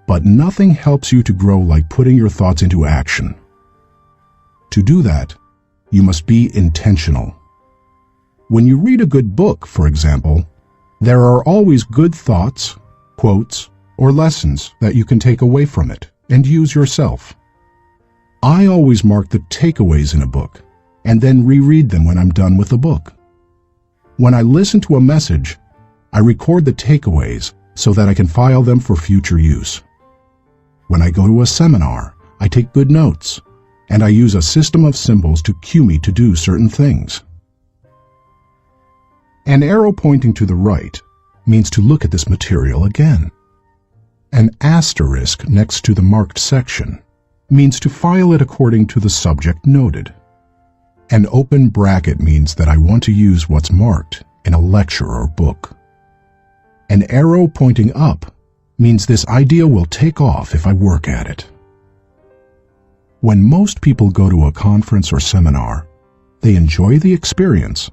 but nothing helps you to grow like putting your thoughts into action. To do that, you must be intentional. When you read a good book, for example, there are always good thoughts, quotes, or lessons that you can take away from it and use yourself. I always mark the takeaways in a book and then reread them when I'm done with the book. When I listen to a message, I record the takeaways so that I can file them for future use. When I go to a seminar, I take good notes, and I use a system of symbols to cue me to do certain things. An arrow pointing to the right means to look at this material again. An asterisk next to the marked section means to file it according to the subject noted. An open bracket means that I want to use what's marked in a lecture or book. An arrow pointing up means this idea will take off if I work at it. When most people go to a conference or seminar, they enjoy the experience,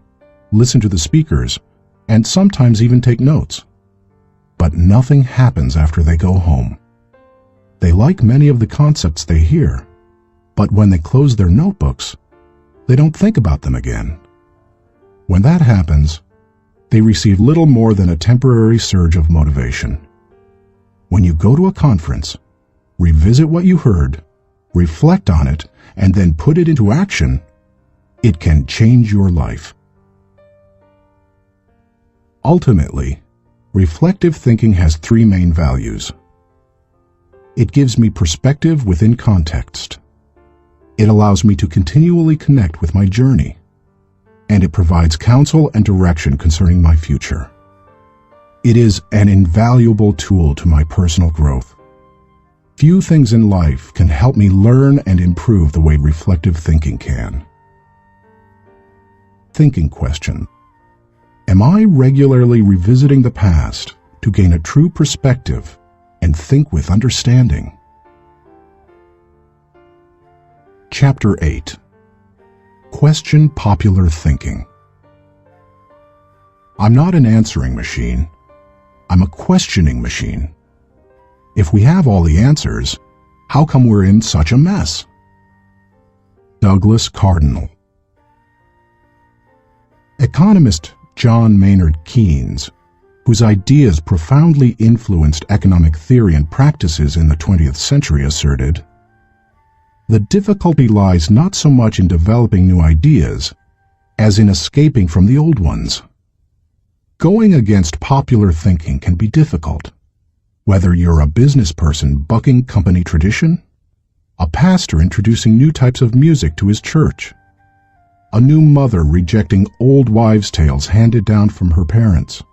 listen to the speakers, and sometimes even take notes. But nothing happens after they go home. They like many of the concepts they hear, but when they close their notebooks, they don't think about them again. When that happens, they receive little more than a temporary surge of motivation. When you go to a conference, revisit what you heard, reflect on it, and then put it into action, it can change your life. Ultimately, reflective thinking has 3 main values. It gives me perspective within context. It allows me to continually connect with my journey, and it provides counsel and direction concerning my future. It is an invaluable tool to my personal growth. Few things in life can help me learn and improve the way reflective thinking can. Thinking question. Am I regularly revisiting the past to gain a true perspective and think with understanding? Chapter 8. Question popular thinking. I'm not an answering machine. I'm a questioning machine. If we have all the answers, how come we're in such a mess? Douglas Cardinal. Economist John Maynard Keynes, whose ideas profoundly influenced economic theory and practices in the 20th century, asserted, "The difficulty lies not so much in developing new ideas as in escaping from the old ones." Going against popular thinking can be difficult, whether you're a business person bucking company tradition, a pastor introducing new types of music to his church, a new mother rejecting old wives' tales handed down from her parents,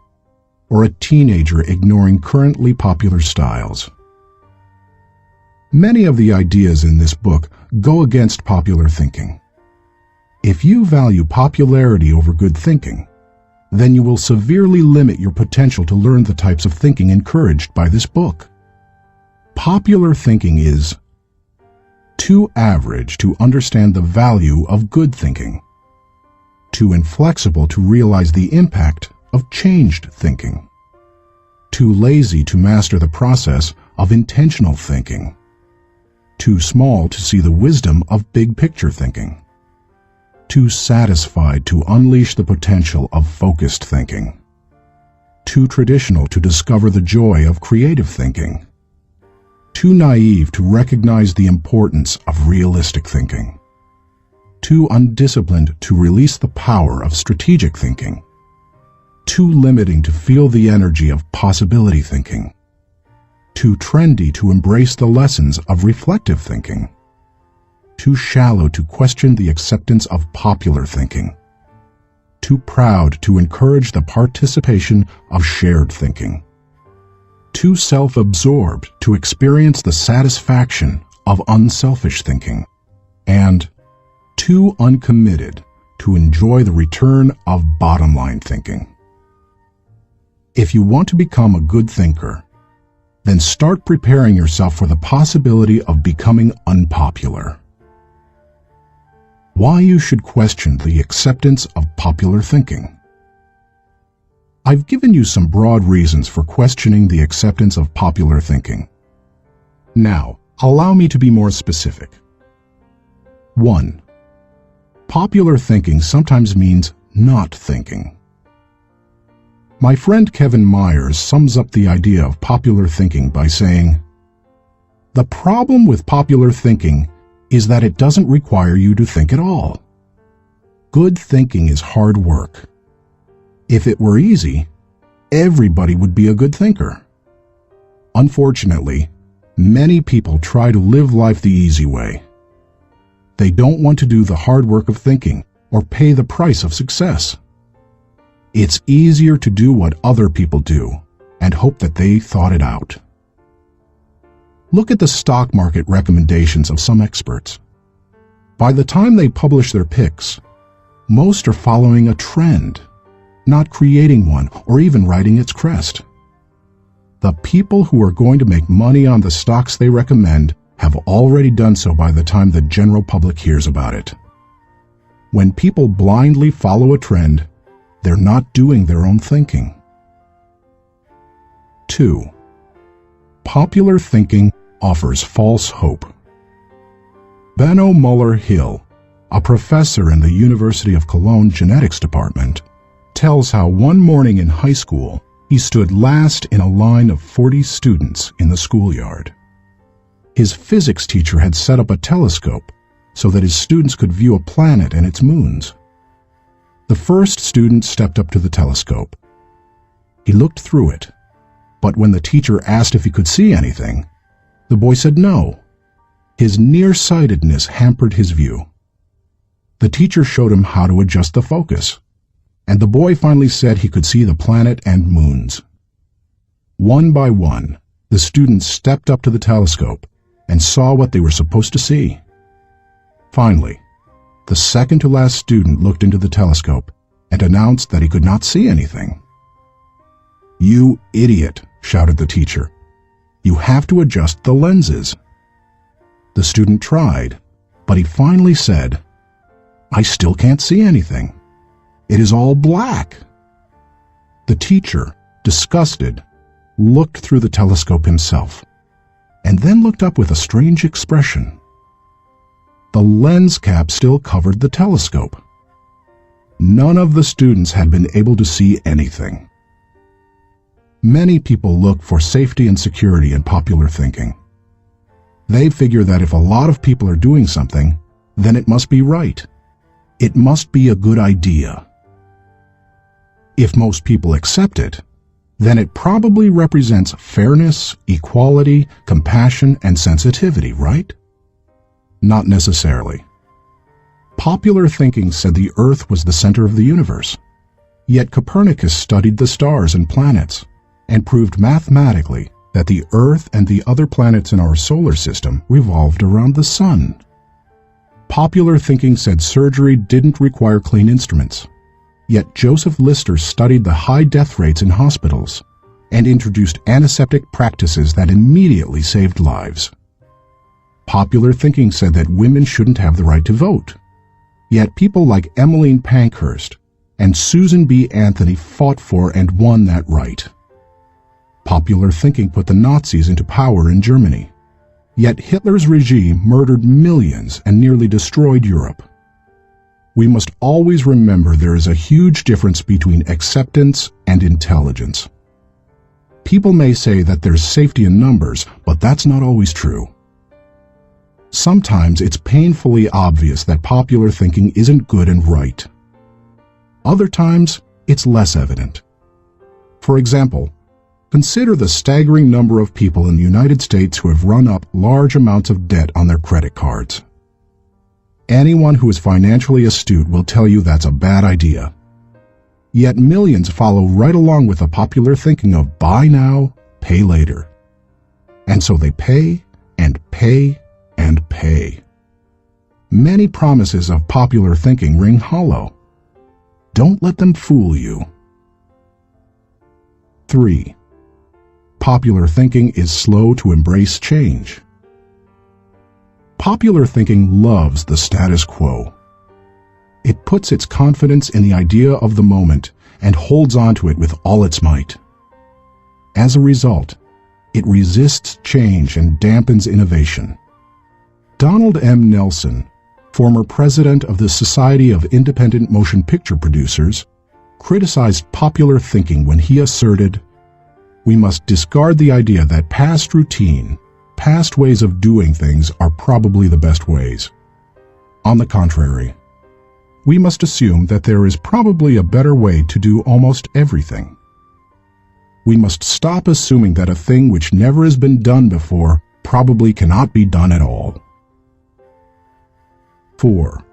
or a teenager ignoring currently popular styles. Many of the ideas in this book go against popular thinking. If you value popularity over good thinking, then you will severely limit your potential to learn the types of thinking encouraged by this book. Popular thinking is too average to understand the value of good thinking, too inflexible to realize the impact of changed thinking, too lazy to master the process of intentional thinking, too small to see the wisdom of big-picture thinking, too satisfied to unleash the potential of focused thinking, too traditional to discover the joy of creative thinking, too naive to recognize the importance of realistic thinking, too undisciplined to release the power of strategic thinking, too limiting to feel the energy of possibility thinking, too trendy to embrace the lessons of reflective thinking, too shallow to question the acceptance of popular thinking, too proud to encourage the participation of shared thinking, too self-absorbed to experience the satisfaction of unselfish thinking, and too uncommitted to enjoy the return of bottom-line thinking. If you want to become a good thinker, then start preparing yourself for the possibility of becoming unpopular. Why you should question the acceptance of popular thinking. I've given you some broad reasons for questioning the acceptance of popular thinking. Now, allow me to be more specific. 1. Popular thinking sometimes means not thinking. My friend Kevin Myers sums up the idea of popular thinking by saying, "The problem with popular thinking is that it doesn't require you to think at all. Good thinking is hard work. If it were easy, everybody would be a good thinker. Unfortunately, many people try to live life the easy way. They don't want to do the hard work of thinking or pay the price of success. It's easier to do what other people do and hope that they thought it out." Look at the stock market recommendations of some experts. By the time they publish their picks, most are following a trend, not creating one or even riding its crest. The people who are going to make money on the stocks they recommend have already done so by the time the general public hears about it. When people blindly follow a trend, they're not doing their own thinking. 2. Popular thinking offers false hope. Benno Muller-Hill, a professor in the University of Cologne Genetics Department, tells how one morning in high school he stood last in a line of 40 students in the schoolyard. His physics teacher had set up a telescope so that his students could view a planet and its moons. The first student stepped up to the telescope. He looked through it, but when the teacher asked if he could see anything, the boy said no. His nearsightedness hampered his view. The teacher showed him how to adjust the focus, and the boy finally said he could see the planet and moons. One by one, the students stepped up to the telescope and saw what they were supposed to see. Finally, the second-to-last student looked into the telescope and announced that he could not see anything. "You idiot," shouted the teacher. "You have to adjust the lenses." The student tried, but he finally said, "I still can't see anything. It is all black." The teacher, disgusted, looked through the telescope himself, and then looked up with a strange expression. The lens cap still covered the telescope. None of the students had been able to see anything. Many people look for safety and security in popular thinking. They figure that if a lot of people are doing something, then it must be right. It must be a good idea. If most people accept it, then it probably represents fairness, equality, compassion, and sensitivity, right? Not necessarily. Popular thinking said the Earth was the center of the universe, yet Copernicus studied the stars and planets and proved mathematically that the Earth and the other planets in our solar system revolved around the Sun. Popular thinking said surgery didn't require clean instruments. Yet Joseph Lister studied the high death rates in hospitals and introduced antiseptic practices that immediately saved lives. Popular thinking said that women shouldn't have the right to vote. Yet people like Emmeline Pankhurst and Susan B. Anthony fought for and won that right. Popular thinking put the Nazis into power in Germany. Yet Hitler's regime murdered millions and nearly destroyed Europe. We must always remember there is a huge difference between acceptance and intelligence. People may say that there's safety in numbers, but that's not always true. Sometimes it's painfully obvious that popular thinking isn't good and right. Other times, it's less evident. For example, consider the staggering number of people in the United States who have run up large amounts of debt on their credit cards. Anyone who is financially astute will tell you that's a bad idea. Yet millions follow right along with the popular thinking of buy now, pay later. And so they pay and pay and pay. Many promises of popular thinking ring hollow. Don't let them fool you. 3. Popular thinking is slow to embrace change. Popular thinking loves the status quo. It puts its confidence in the idea of the moment and holds on to it with all its might. As a result, it resists change and dampens innovation. Donald M. Nelson, former president of the Society of Independent Motion Picture Producers, criticized popular thinking when he asserted, "We must discard the idea that past routine, past ways of doing things are probably the best ways. On the contrary, we must assume that there is probably a better way to do almost everything. We must stop assuming that a thing which never has been done before probably cannot be done at all." 4.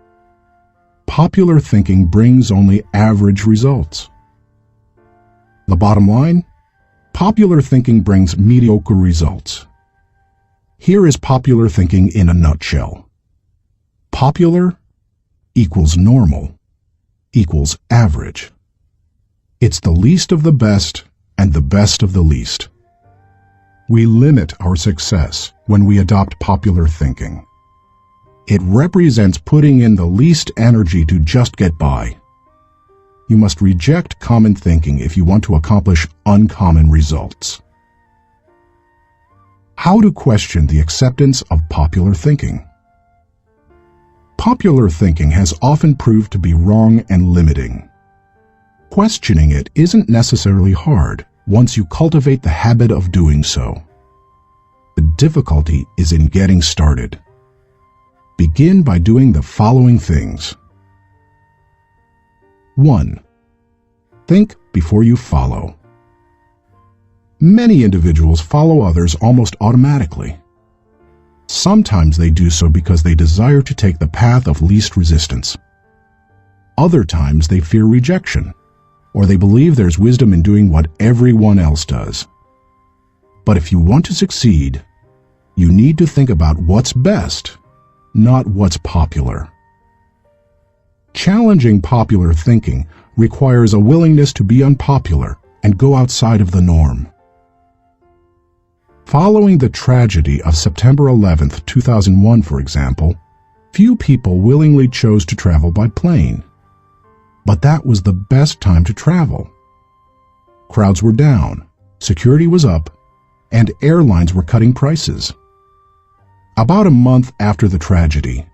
Popular thinking brings only average results. The bottom line? Popular thinking brings mediocre results. Here is popular thinking in a nutshell. Popular equals normal equals average. It's the least of the best and the best of the least. We limit our success when we adopt popular thinking. It represents putting in the least energy to just get by. You must reject common thinking if you want to accomplish uncommon results. How to question the acceptance of popular thinking. Popular thinking has often proved to be wrong and limiting. Questioning it isn't necessarily hard once you cultivate the habit of doing so. The difficulty is in getting started. Begin by doing the following things. 1. Think before you follow. Many individuals follow others almost automatically. Sometimes they do so because they desire to take the path of least resistance. Other times they fear rejection, or they believe there's wisdom in doing what everyone else does. But if you want to succeed, you need to think about what's best, not what's popular. Challenging popular thinking requires a willingness to be unpopular and go outside of the norm. Following the tragedy of September 11, 2001, for example, few people willingly chose to travel by plane. But that was the best time to travel. Crowds were down, security was up, and airlines were cutting prices. About a month after the tragedy,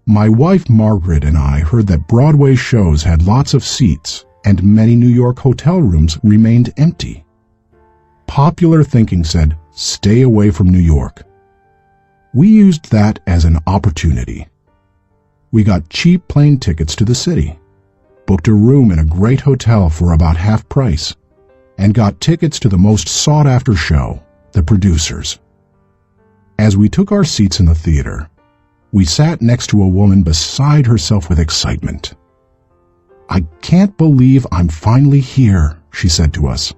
my wife Margaret and I heard that Broadway shows had lots of seats and many New York hotel rooms remained empty. Popular thinking said, "Stay away from New York." We used that as an opportunity. We got cheap plane tickets to the city, booked a room in a great hotel for about half price, and got tickets to the most sought-after show, The Producers. As we took our seats in the theater, we sat next to a woman beside herself with excitement. "I can't believe I'm finally here," she said to us.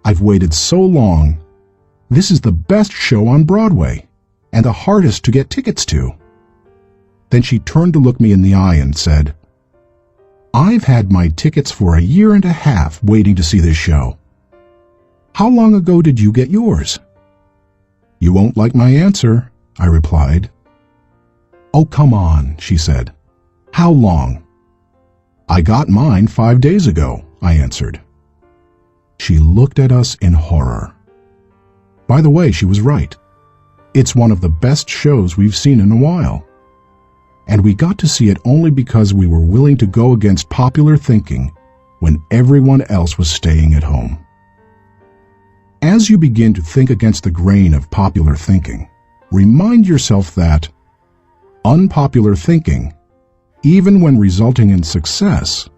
"I've waited so long. This is the best show on Broadway, and the hardest to get tickets to." Then she turned to look me in the eye and said, "I've had my tickets for 1.5 years waiting to see this show. How long ago did you get yours?" "You won't like my answer," I replied. "Oh, come on," she said. "How long?" "I got mine 5 days ago," I answered. She looked at us in horror. By the way, she was right. It's one of the best shows we've seen in a while. And we got to see it only because we were willing to go against popular thinking when everyone else was staying at home. As you begin to think against the grain of popular thinking, remind yourself that unpopular thinking, even when resulting in success,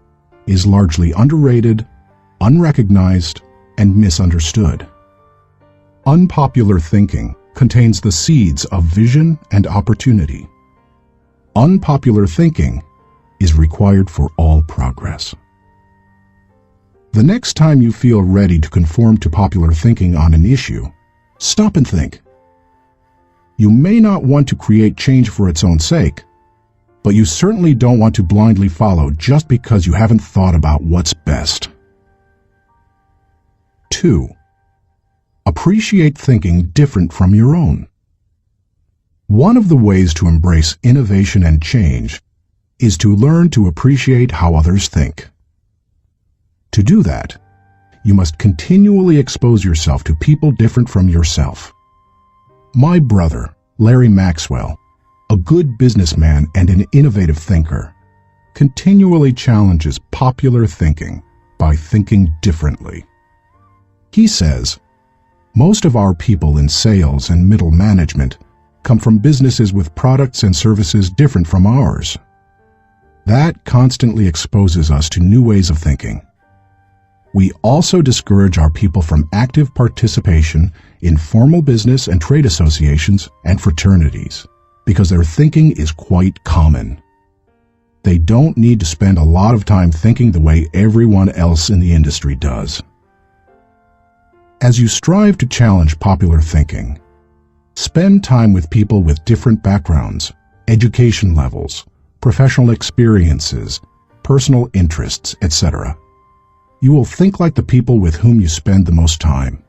is largely underrated, unrecognized, and misunderstood. Unpopular thinking contains the seeds of vision and opportunity. Unpopular thinking is required for all progress. The next time you feel ready to conform to popular thinking on an issue, stop and think. You may not want to create change for its own sake, but you certainly don't want to blindly follow just because you haven't thought about what's best. 2. Appreciate thinking different from your own. One of the ways to embrace innovation and change is to learn to appreciate how others think. To do that, you must continually expose yourself to people different from yourself. My brother, Larry Maxwell, a good businessman and an innovative thinker, continually challenges popular thinking by thinking differently. He says, "Most of our people in sales and middle management come from businesses with products and services different from ours. That constantly exposes us to new ways of thinking. We also discourage our people from active participation in formal business and trade associations and fraternities because their thinking is quite common. They don't need to spend a lot of time thinking the way everyone else in the industry does." As you strive to challenge popular thinking, spend time with people with different backgrounds, education levels, professional experiences, personal interests, etc. You will think like the people with whom you spend the most time.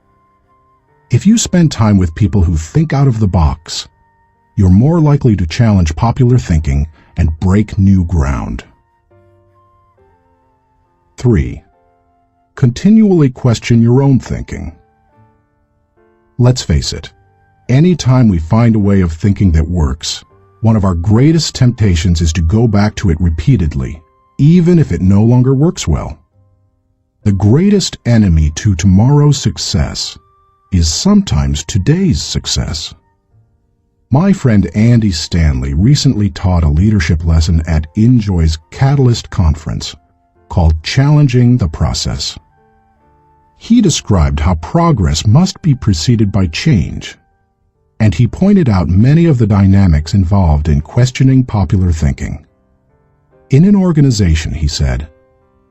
If you spend time with people who think out of the box, you're more likely to challenge popular thinking and break new ground. 3. Continually question your own thinking. Let's face it, anytime we find a way of thinking that works, one of our greatest temptations is to go back to it repeatedly, even if it no longer works well. The greatest enemy to tomorrow's success is sometimes today's success. My friend Andy Stanley recently taught a leadership lesson at Enjoy's Catalyst Conference called Challenging the Process. He described how progress must be preceded by change, and he pointed out many of the dynamics involved in questioning popular thinking. In an organization, he said,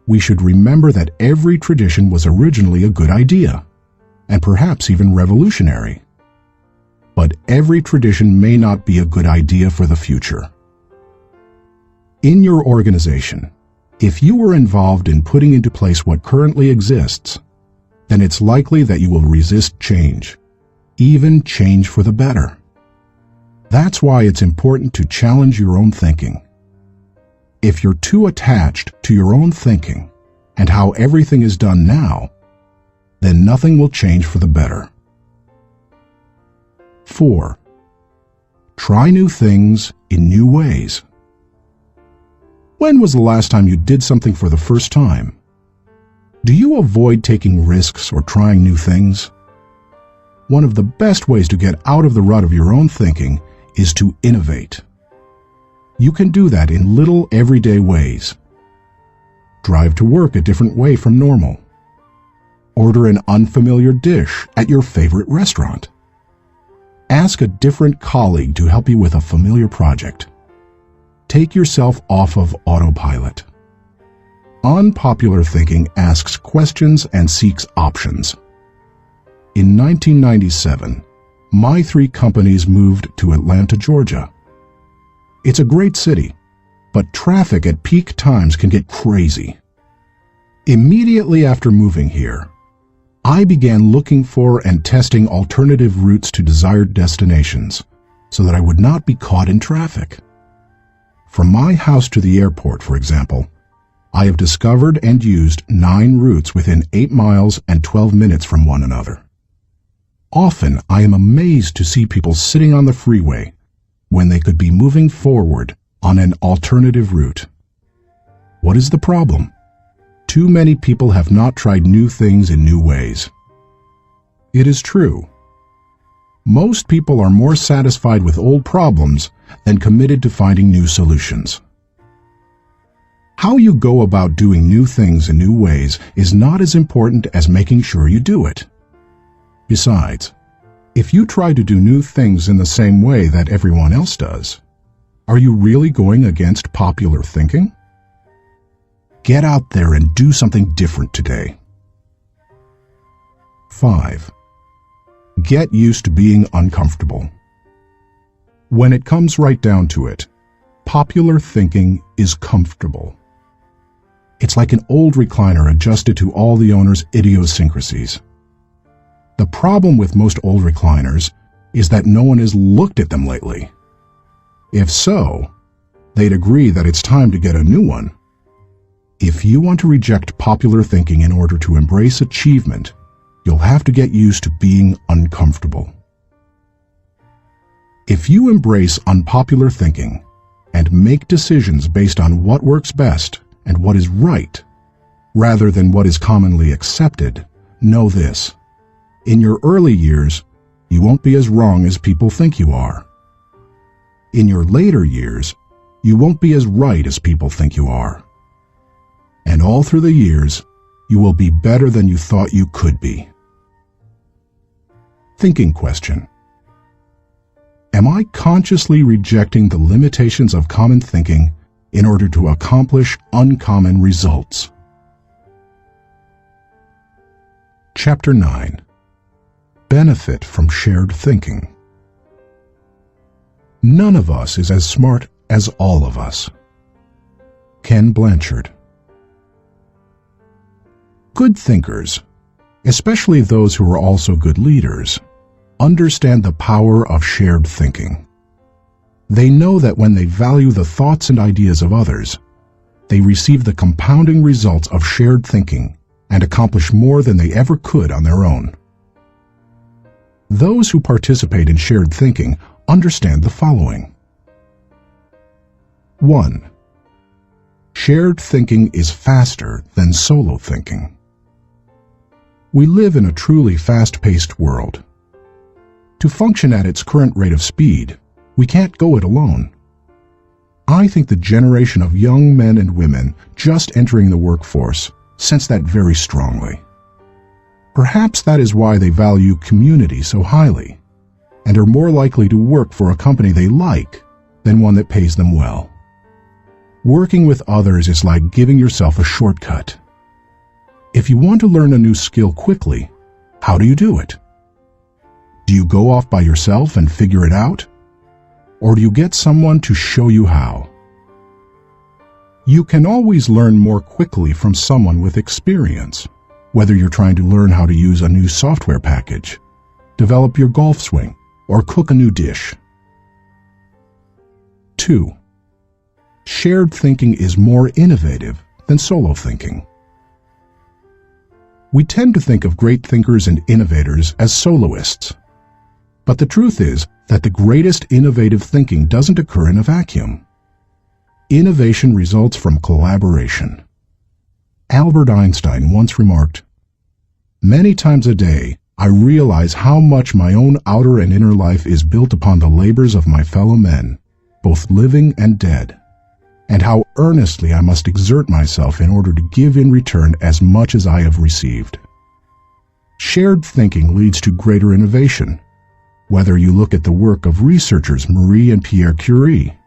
we should remember that every tradition was originally a good idea, and perhaps even revolutionary. But every tradition may not be a good idea for the future. In your organization, if you were involved in putting into place what currently exists, then it's likely that you will resist change, even change for the better. That's why it's important to challenge your own thinking. If you're too attached to your own thinking and how everything is done now, then nothing will change for the better. 4. Try new things in new ways. When was the last time you did something for the first time? Do you avoid taking risks or trying new things? One of the best ways to get out of the rut of your own thinking is to innovate. You can do that in little everyday ways. Drive to work a different way from normal. Order an unfamiliar dish at your favorite restaurant. Ask a different colleague to help you with a familiar project. Take yourself off of autopilot. Unpopular thinking asks questions and seeks options. In 1997, my 3 companies moved to Atlanta, Georgia. It's a great city, but traffic at peak times can get crazy. Immediately after moving here, I began looking for and testing alternative routes to desired destinations so that I would not be caught in traffic. From my house to the airport, for example, I have discovered and used 9 routes within 8 miles and 12 minutes from one another. Often I am amazed to see people sitting on the freeway when they could be moving forward on an alternative route. What is the problem? Too many people have not tried new things in new ways. It is true. Most people are more satisfied with old problems than committed to finding new solutions. How you go about doing new things in new ways is not as important as making sure you do it. Besides, if you try to do new things in the same way that everyone else does, are you really going against popular thinking? Get out there and do something different today. 5. Get used to being uncomfortable. When it comes right down to it, popular thinking is comfortable. It's like an old recliner adjusted to all the owner's idiosyncrasies. The problem with most old recliners is that no one has looked at them lately. If so, they'd agree that it's time to get a new one. If you want to reject popular thinking in order to embrace achievement, you'll have to get used to being uncomfortable. If you embrace unpopular thinking and make decisions based on what works best and what is right, rather than what is commonly accepted, know this: in your early years, you won't be as wrong as people think you are. In your later years, you won't be as right as people think you are. And all through the years, you will be better than you thought you could be. Thinking question. Am I consciously rejecting the limitations of common thinking in order to accomplish uncommon results? Chapter 9. Benefit from shared thinking. None of us is as smart as all of us. Ken Blanchard. Good thinkers, especially those who are also good leaders, understand the power of shared thinking. They know that when they value the thoughts and ideas of others, they receive the compounding results of shared thinking and accomplish more than they ever could on their own. Those who participate in shared thinking understand the following. 1. Shared thinking is faster than solo thinking. We live in a truly fast-paced world. To function at its current rate of speed, we can't go it alone. I think the generation of young men and women just entering the workforce sense that very strongly. Perhaps that is why they value community so highly, and are more likely to work for a company they like than one that pays them well. Working with others is like giving yourself a shortcut. If you want to learn a new skill quickly, how do you do it? Do you go off by yourself and figure it out? Or do you get someone to show you how? You can always learn more quickly from someone with experience, whether you're trying to learn how to use a new software package, develop your golf swing, or cook a new dish. 2. Shared thinking is more innovative than solo thinking. We tend to think of great thinkers and innovators as soloists. But the truth is that the greatest innovative thinking doesn't occur in a vacuum. Innovation results from collaboration. Albert Einstein once remarked, "Many times a day, I realize how much my own outer and inner life is built upon the labors of my fellow men, both living and dead, and how earnestly I must exert myself in order to give in return as much as I have received." Shared thinking leads to greater innovation, whether you look at the work of researchers Marie and Pierre Curie,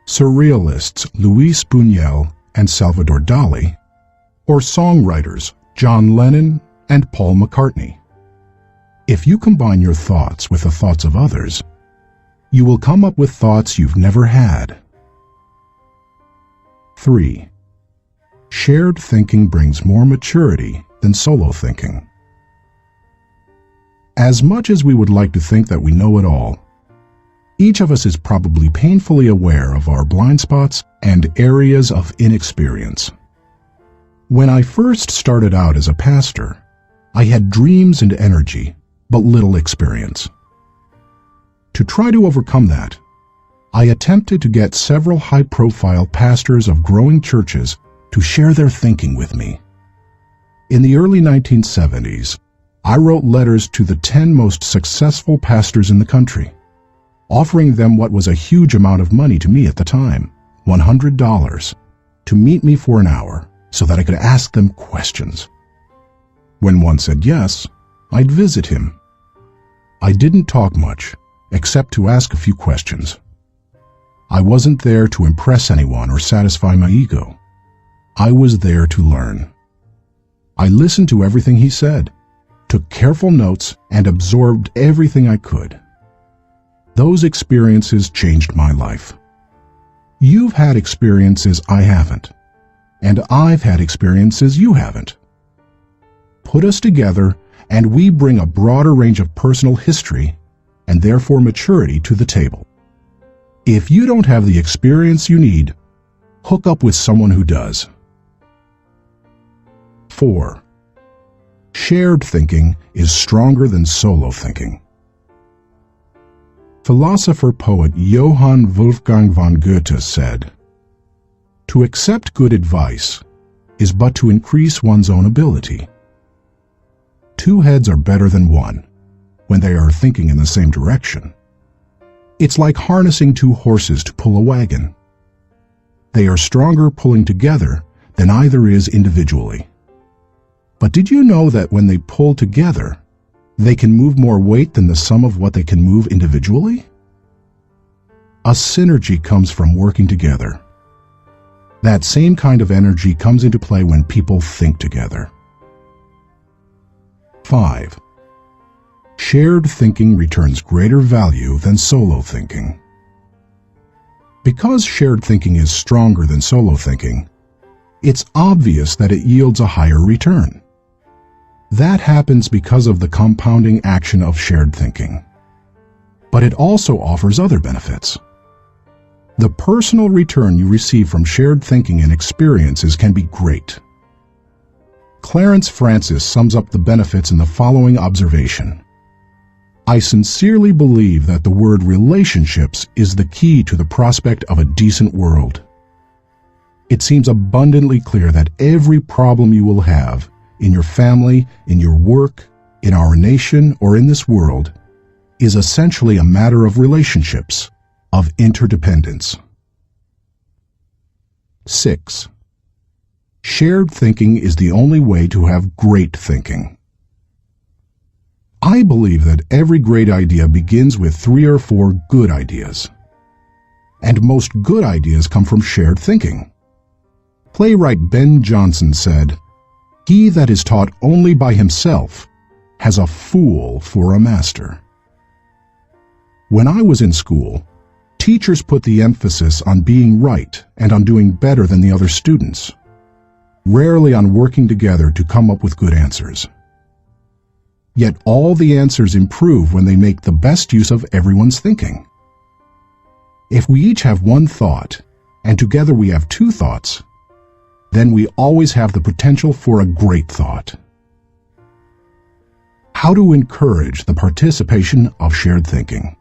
surrealists Luis Buñuel and Salvador Dali, or songwriters John Lennon and Paul McCartney. If you combine your thoughts with the thoughts of others, You will come up with thoughts you've never had. 3. Shared thinking brings more maturity than solo thinking. As much as we would like to think that we know it all, each of us is probably painfully aware of our blind spots and areas of inexperience. When I first started out as a pastor, I had dreams and energy, but little experience. To try to overcome that, I attempted to get several high-profile pastors of growing churches to share their thinking with me. In the early 1970s, I wrote letters to the 10 most successful pastors in the country, offering them what was a huge amount of money to me at the time, $100, to meet me for an hour so that I could ask them questions. When one said yes, I'd visit him. I didn't talk much, except to ask a few questions. I wasn't there to impress anyone or satisfy my ego. I was there to learn. I listened to everything he said, took careful notes, and absorbed everything I could. Those experiences changed my life. You've had experiences I haven't, and I've had experiences you haven't. Put us together, and we bring a broader range of personal history and therefore maturity to the table. If you don't have the experience you need, hook up with someone who does. 4. Shared thinking is stronger than solo thinking. Philosopher-poet Johann Wolfgang von Goethe said, "To accept good advice is but to increase one's own ability. 2 heads are better than one when they are thinking in the same direction. It's like harnessing 2 horses to pull a wagon. They are stronger pulling together than either is individually. But did you know that when they pull together, they can move more weight than the sum of what they can move individually? A synergy comes from working together. That same kind of energy comes into play when people think together." 5. Shared thinking returns greater value than solo thinking. Because shared thinking is stronger than solo thinking, it's obvious that it yields a higher return. That happens because of the compounding action of shared thinking. But it also offers other benefits. The personal return you receive from shared thinking and experiences can be great. Clarence Francis sums up the benefits in the following observation: "I sincerely believe that the word relationships is the key to the prospect of a decent world. It seems abundantly clear that every problem you will have in your family, in your work, in our nation, or in this world is essentially a matter of relationships, of interdependence." 6. Shared thinking is the only way to have great thinking. I believe that every great idea begins with 3 or 4 good ideas. And most good ideas come from shared thinking. Playwright Ben Jonson said, "He that is taught only by himself has a fool for a master." When I was in school, teachers put the emphasis on being right and on doing better than the other students, rarely on working together to come up with good answers. Yet all the answers improve when they make the best use of everyone's thinking. If we each have 1 thought, and together we have 2 thoughts, then we always have the potential for a great thought. How to encourage the participation of shared thinking.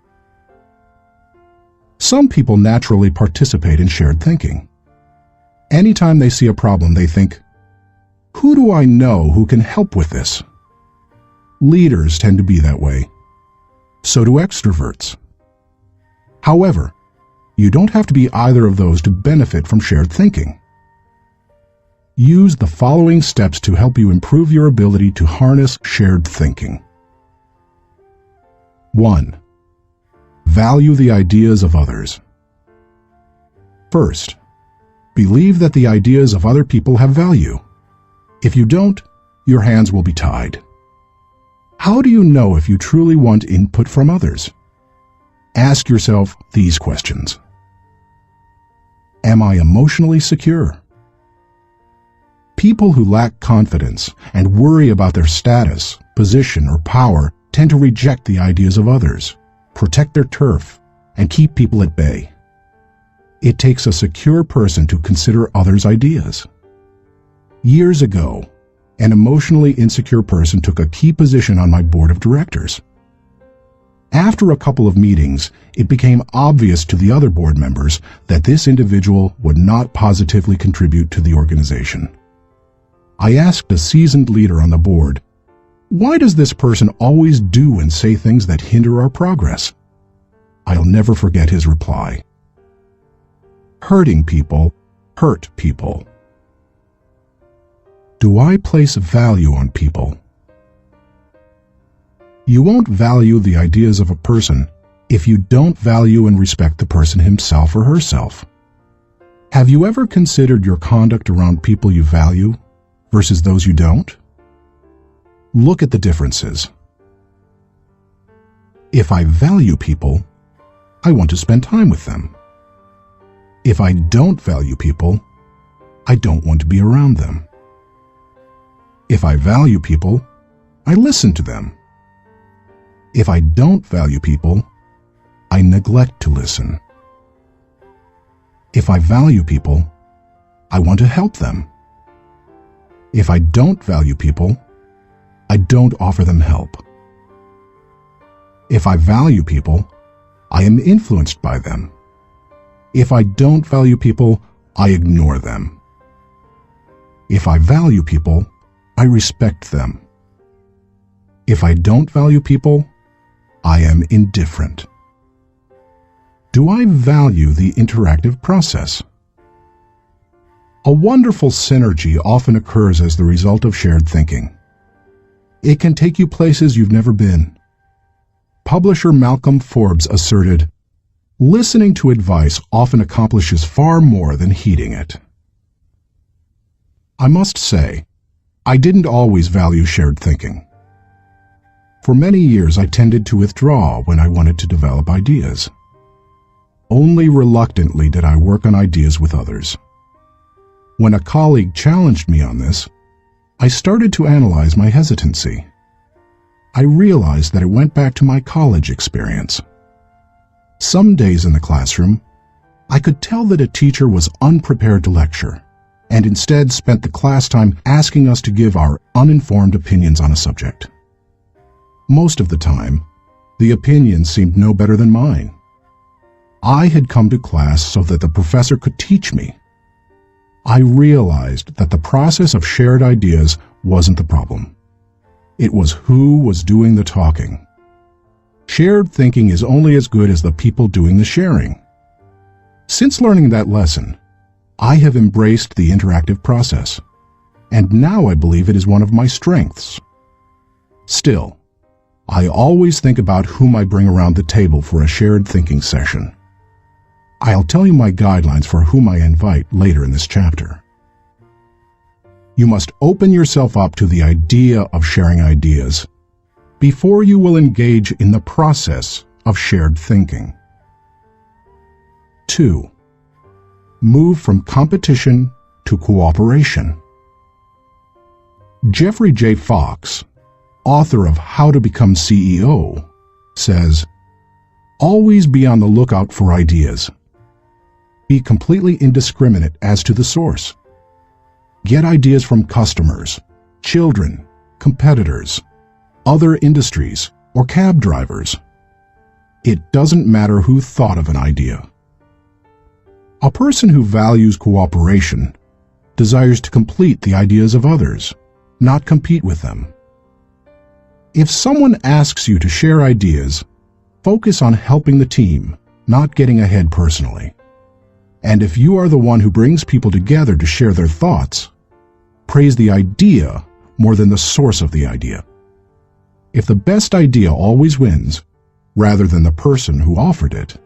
Some people naturally participate in shared thinking. Anytime they see a problem, they think, "Who do I know who can help with this?" Leaders tend to be that way. So do extroverts. However, you don't have to be either of those to benefit from shared thinking. Use the following steps to help you improve your ability to harness shared thinking. 1. Value the ideas of others. First, believe that the ideas of other people have value. If you don't, your hands will be tied. How do you know if you truly want input from others? ask yourself these questions. Am I emotionally secure? People who lack confidence and worry about their status, position, or power tend to reject the ideas of others, protect their turf, and keep people at bay. It takes a secure person to consider others' ideas. Years ago, an emotionally insecure person took a key position on my board of directors. After a couple of meetings, it became obvious to the other board members that this individual would not positively contribute to the organization. I asked a seasoned leader on the board, "Why does this person always do and say things that hinder our progress?" I'll never forget his reply. Hurting people hurt people. Do I place value on people? You won't value the ideas of a person if you don't value and respect the person himself or herself. Have you ever considered your conduct around people you value versus those you don't? Look at the differences. If I value people, I want to spend time with them. If I don't value people, I don't want to be around them. If I value people, I listen to them. If I don't value people, I neglect to listen. If I value people, I want to help them. If I don't value people, I don't offer them help. If I value people, I am influenced by them. If I don't value people, I ignore them. If I value people, I respect them. If I don't value people, I am indifferent. Do I value the interactive process? A wonderful synergy often occurs as the result of shared thinking. It can take you places you've never been. Publisher Malcolm Forbes asserted, "Listening to advice often accomplishes far more than heeding it." I must say, I didn't always value shared thinking. For many years, I tended to withdraw when I wanted to develop ideas. Only reluctantly did I work on ideas with others. When a colleague challenged me on this, I started to analyze my hesitancy. I realized that it went back to my college experience. Some days in the classroom, I could tell that a teacher was unprepared to lecture, and instead spent the class time asking us to give our uninformed opinions on a subject. Most of the time, the opinions seemed no better than mine. I had come to class so that the professor could teach me. I realized that the process of shared ideas wasn't the problem. It was who was doing the talking. Shared thinking is only as good as the people doing the sharing. Since learning that lesson, I have embraced the interactive process, and now I believe it is one of my strengths. Still, I always think about whom I bring around the table for a shared thinking session. I'll tell you my guidelines for whom I invite later in this chapter. You must open yourself up to the idea of sharing ideas before you will engage in the process of shared thinking. 2. Move from competition to cooperation. Jeffrey J. Fox, author of How to Become CEO, says, "Always be on the lookout for ideas. Be completely indiscriminate as to the source. Get ideas from customers, children, competitors, other industries, or cab drivers. It doesn't matter who thought of an idea." A person who values cooperation desires to complete the ideas of others, not compete with them. If someone asks you to share ideas, focus on helping the team, not getting ahead personally. And if you are the one who brings people together to share their thoughts, praise the idea more than the source of the idea. If the best idea always wins, rather than the person who offered it,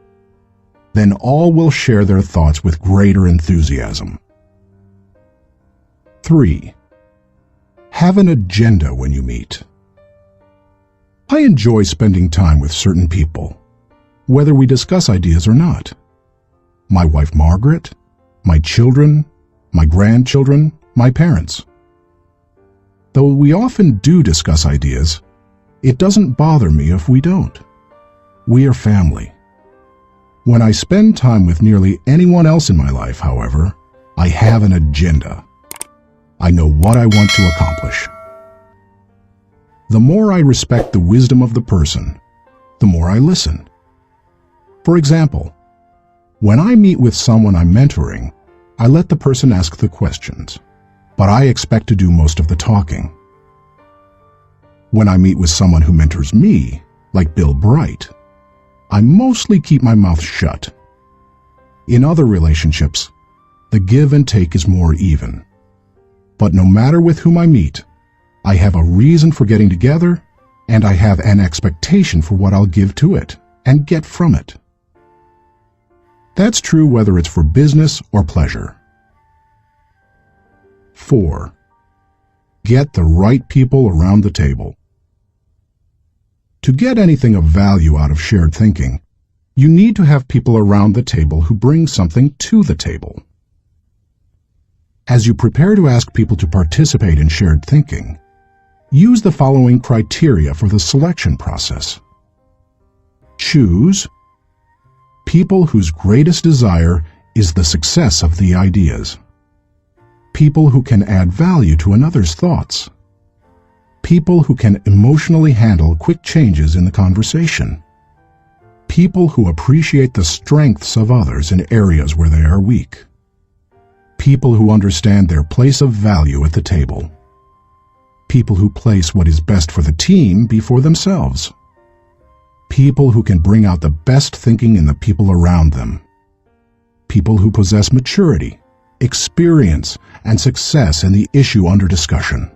then all will share their thoughts with greater enthusiasm. 3. Have an agenda when you meet. I enjoy spending time with certain people. whether we discuss ideas or not. My wife Margaret, my children, my grandchildren, my parents. Though we often do discuss ideas, it doesn't bother me if we don't. We are family. When I spend time with nearly anyone else in my life, however, I have an agenda. I know what I want to accomplish. The more I respect the wisdom of the person, the more I listen. For example, when I meet with someone I'm mentoring, I let the person ask the questions, but I expect to do most of the talking. When I meet with someone who mentors me, like Bill Bright, I mostly keep my mouth shut. In other relationships, the give and take is more even. But no matter with whom I meet, I have a reason for getting together, and I have an expectation for what I'll give to it and get from it. That's true whether it's for business or pleasure. 4. Get the right people around the table. To get anything of value out of shared thinking, you need to have people around the table who bring something to the table. As you prepare to ask people to participate in shared thinking, use the following criteria for the selection process. Choose people whose greatest desire is the success of the ideas. People who can add value to another's thoughts. People who can emotionally handle quick changes in the conversation. People who appreciate the strengths of others in areas where they are weak. People who understand their place of value at the table. People who place what is best for the team before themselves. People who can bring out the best thinking in the people around them. People who possess maturity, experience, and success in the issue under discussion.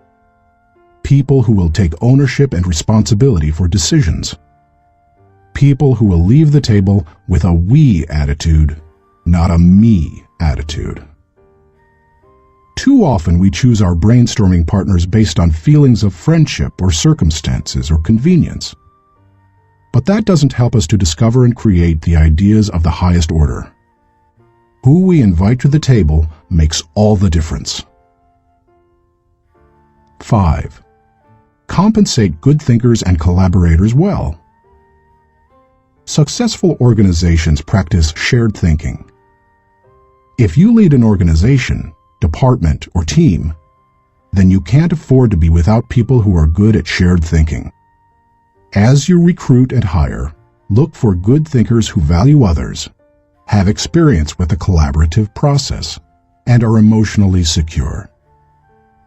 People who will take ownership and responsibility for decisions. People who will leave the table with a we attitude, not a me attitude. Too often we choose our brainstorming partners based on feelings of friendship or circumstances or convenience. But that doesn't help us to discover and create the ideas of the highest order. Who we invite to the table makes all the difference. 5. Compensate good thinkers and collaborators well. Successful organizations practice shared thinking. If you lead an organization, department, or team, then you can't afford to be without people who are good at shared thinking. As you recruit and hire, look for good thinkers who value others, have experience with the collaborative process, and are emotionally secure.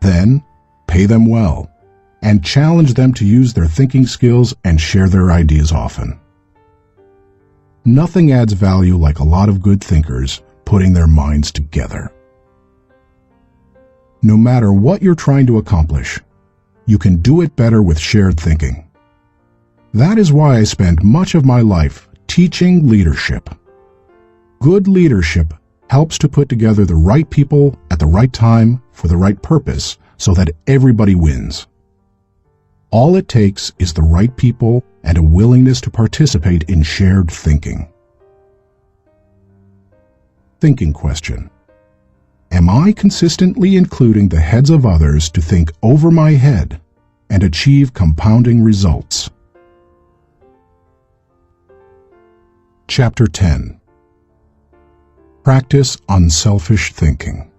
Then, pay them well, and challenge them to use their thinking skills and share their ideas often. Nothing adds value like a lot of good thinkers putting their minds together. No matter what you're trying to accomplish, you can do it better with shared thinking. That is why I spend much of my life teaching leadership. Good leadership helps to put together the right people at the right time for the right purpose so that everybody wins. All it takes is the right people and a willingness to participate in shared thinking. Thinking question. Am I consistently including the heads of others to think over my head and achieve compounding results? Chapter 10. Practice unselfish thinking.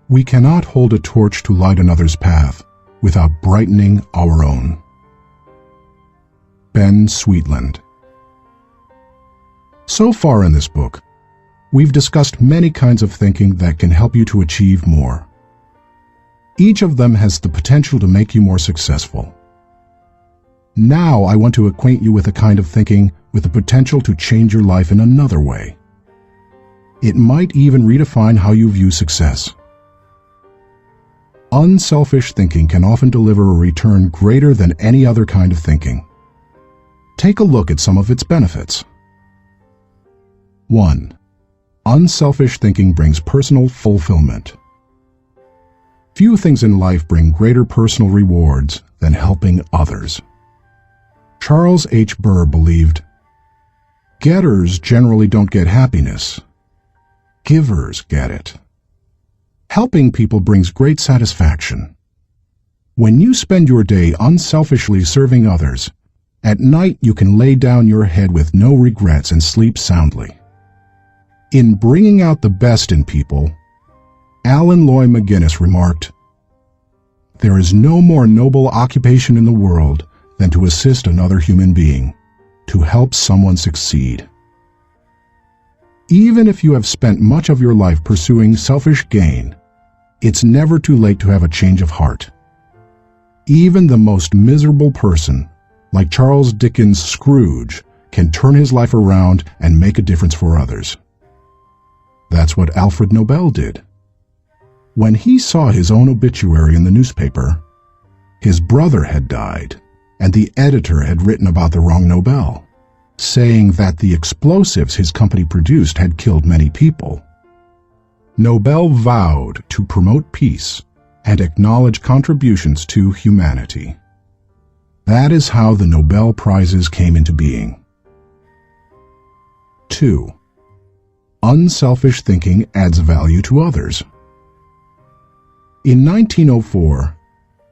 We cannot hold a torch to light another's path without brightening our own. Ben Sweetland. So far in this book, we've discussed many kinds of thinking that can help you to achieve more. Each of them has the potential to make you more successful. Now I want to acquaint you with a kind of thinking with the potential to change your life in another way. It might even redefine how you view success. Unselfish thinking can often deliver a return greater than any other kind of thinking. Take a look at some of its benefits. 1. Unselfish thinking brings personal fulfillment. Few things in life bring greater personal rewards than helping others. Charles H. Burr believed, "Getters generally don't get happiness. Givers get it." Helping people brings great satisfaction. When you spend your day unselfishly serving others, at night you can lay down your head with no regrets and sleep soundly. In Bringing Out the Best in People, Alan Loy McGuinness remarked, "There is no more noble occupation in the world than to assist another human being, to help someone succeed." Even if you have spent much of your life pursuing selfish gain, it's never too late to have a change of heart. Even the most miserable person, like Charles Dickens' Scrooge, can turn his life around and make a difference for others. That's what Alfred Nobel did. When he saw his own obituary in the newspaper, his brother had died, and the editor had written about the wrong Nobel, saying that the explosives his company produced had killed many people. Nobel vowed to promote peace and acknowledge contributions to humanity. That is how the Nobel Prizes came into being. 2. Unselfish thinking adds value to others. In 1904,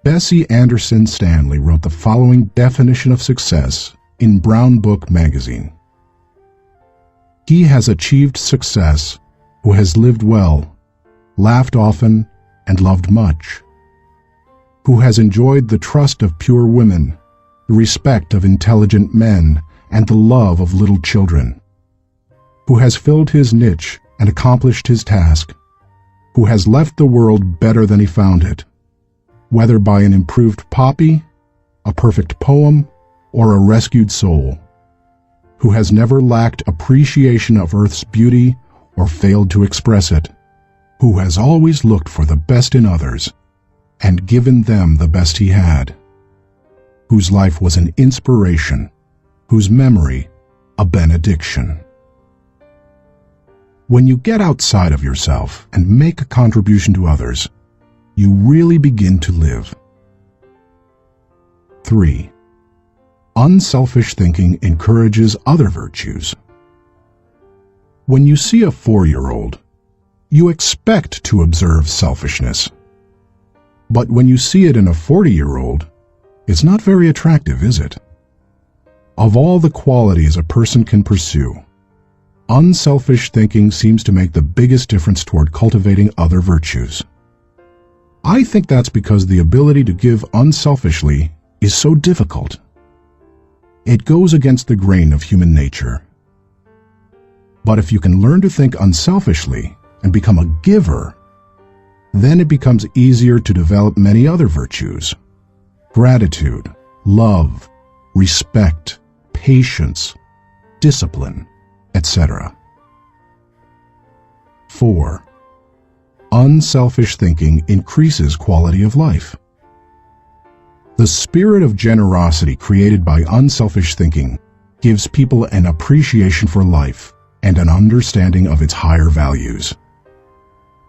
Bessie Anderson Stanley wrote the following definition of success in Brown Book magazine. "He has achieved success who has lived well, laughed often, and loved much, who has enjoyed the trust of pure women, the respect of intelligent men, and the love of little children, who has filled his niche and accomplished his task, who has left the world better than he found it, whether by an improved poppy, a perfect poem, or a rescued soul, who has never lacked appreciation of earth's beauty or failed to express it, who has always looked for the best in others and given them the best he had, whose life was an inspiration, whose memory a benediction." When you get outside of yourself and make a contribution to others, you really begin to live. 3. Unselfish thinking encourages other virtues. When you see a 4-year-old, you expect to observe selfishness. But when you see it in a 40-year-old, it's not very attractive, is it? Of all the qualities a person can pursue, unselfish thinking seems to make the biggest difference toward cultivating other virtues. I think that's because the ability to give unselfishly is so difficult. It goes against the grain of human nature. But if you can learn to think unselfishly and become a giver, then it becomes easier to develop many other virtues: gratitude, love, respect, patience, discipline, etc. 4. Unselfish thinking increases quality of life. The spirit of generosity created by unselfish thinking gives people an appreciation for life and an understanding of its higher values.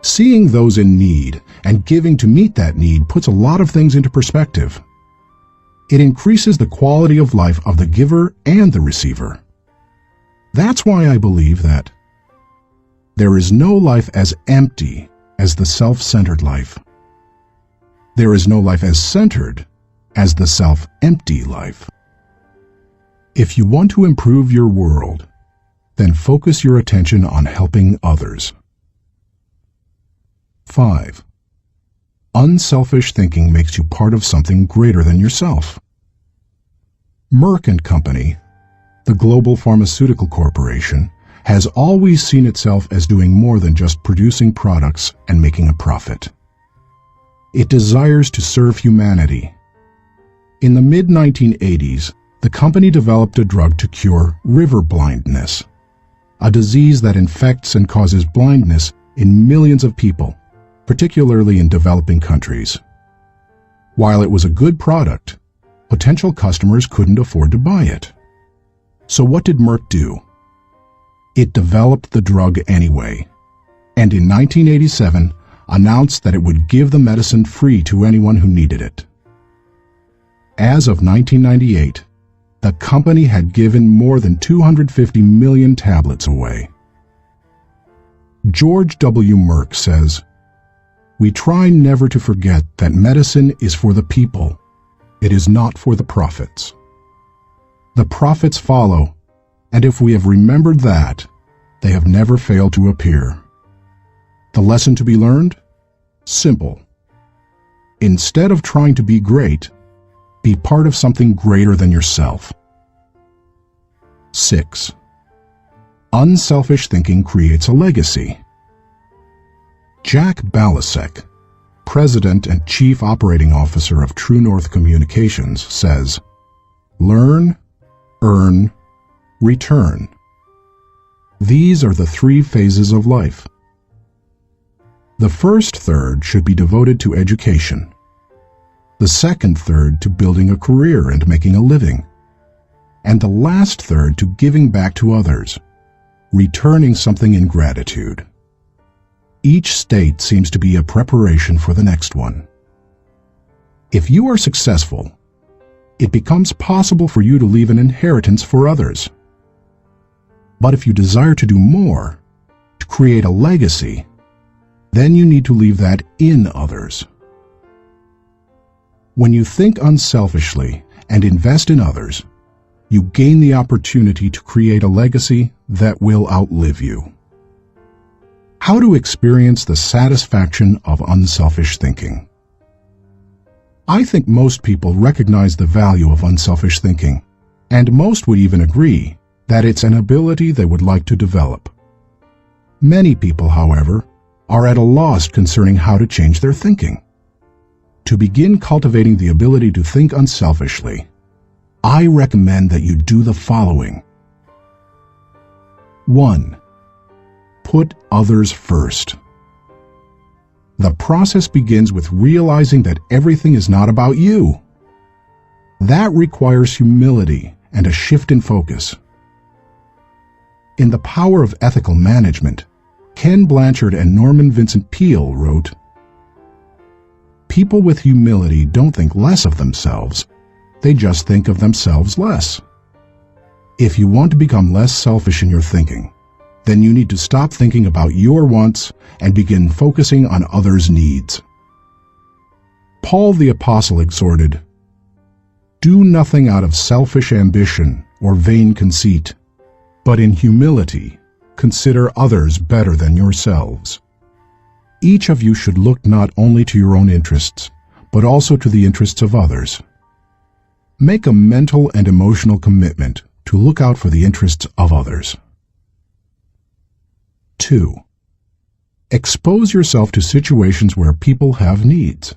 Seeing those in need and giving to meet that need puts a lot of things into perspective. It increases the quality of life of the giver and the receiver. That's why I believe that there is no life as empty as the self-centered life. There is no life as centered as the self-empty life. If you want to improve your world, then focus your attention on helping others. 5. Unselfish thinking makes you part of something greater than yourself. Merck & Company, the global pharmaceutical corporation, has always seen itself as doing more than just producing products and making a profit. It desires to serve humanity. In the mid-1980s, the company developed a drug to cure river blindness, a disease that infects and causes blindness in millions of people, particularly in developing countries. While it was a good product, potential customers couldn't afford to buy it. So what did Merck do? It developed the drug anyway, and in 1987 announced that it would give the medicine free to anyone who needed it. As of 1998, the company had given more than 250 million tablets away. George W. Merck says, "We try never to forget that medicine is for the people. It is not for the prophets. The prophets follow, and if we have remembered that, they have never failed to appear." The lesson to be learned? Simple. Instead of trying to be great, be part of something greater than yourself. 6. Unselfish thinking creates a legacy. Jack Balasek, President and Chief Operating Officer of True North Communications, says, "Learn, earn, return. These are the 3 phases of life. The first third should be devoted to education. The second third to building a career and making a living. And the last third to giving back to others, returning something in gratitude. Each state seems to be a preparation for the next one. If you are successful, it becomes possible for you to leave an inheritance for others. But if you desire to do more, to create a legacy, then you need to leave that in others. When you think unselfishly and invest in others, you gain the opportunity to create a legacy that will outlive you. How to experience the satisfaction of unselfish thinking. I think most people recognize the value of unselfish thinking, and most would even agree that it's an ability they would like to develop. Many people, however, are at a loss concerning how to change their thinking. To begin cultivating the ability to think unselfishly, I recommend that you do the following. 1. Put others first. The process begins with realizing that everything is not about you. That requires humility and a shift in focus. In The Power of Ethical Management, Ken Blanchard and Norman Vincent Peale wrote, "People with humility don't think less of themselves, they just think of themselves less." If you want to become less selfish in your thinking, then you need to stop thinking about your wants and begin focusing on others' needs. Paul the Apostle exhorted, "Do nothing out of selfish ambition or vain conceit, but in humility consider others better than yourselves." Each of you should look not only to your own interests, but also to the interests of others. Make a mental and emotional commitment to look out for the interests of others. 2. Expose yourself to situations where people have needs.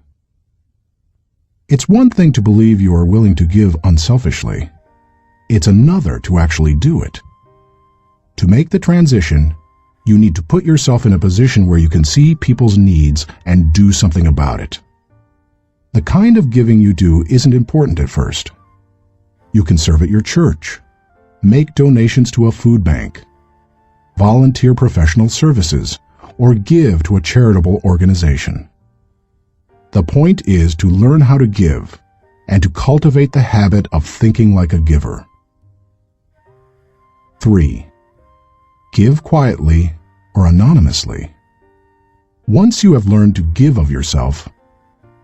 It's one thing to believe you are willing to give unselfishly. It's another to actually do it. To make the transition, you need to put yourself in a position where you can see people's needs and do something about it. The kind of giving you do isn't important at first. You can serve at your church, make donations to a food bank, volunteer professional services, or give to a charitable organization. The point is to learn how to give and to cultivate the habit of thinking like a giver. 3. Give quietly or anonymously. Once you have learned to give of yourself,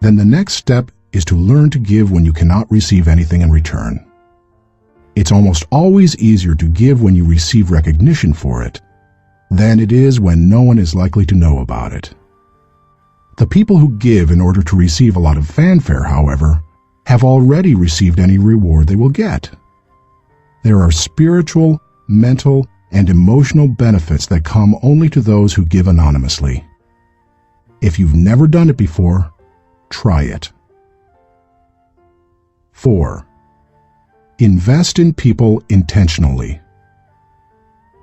then the next step is to learn to give when you cannot receive anything in return. It's almost always easier to give when you receive recognition for it than it is when no one is likely to know about it. The people who give in order to receive a lot of fanfare, however, have already received any reward they will get. There are spiritual, mental, and emotional benefits that come only to those who give anonymously. If you've never done it before, try it. 4. Invest in people intentionally.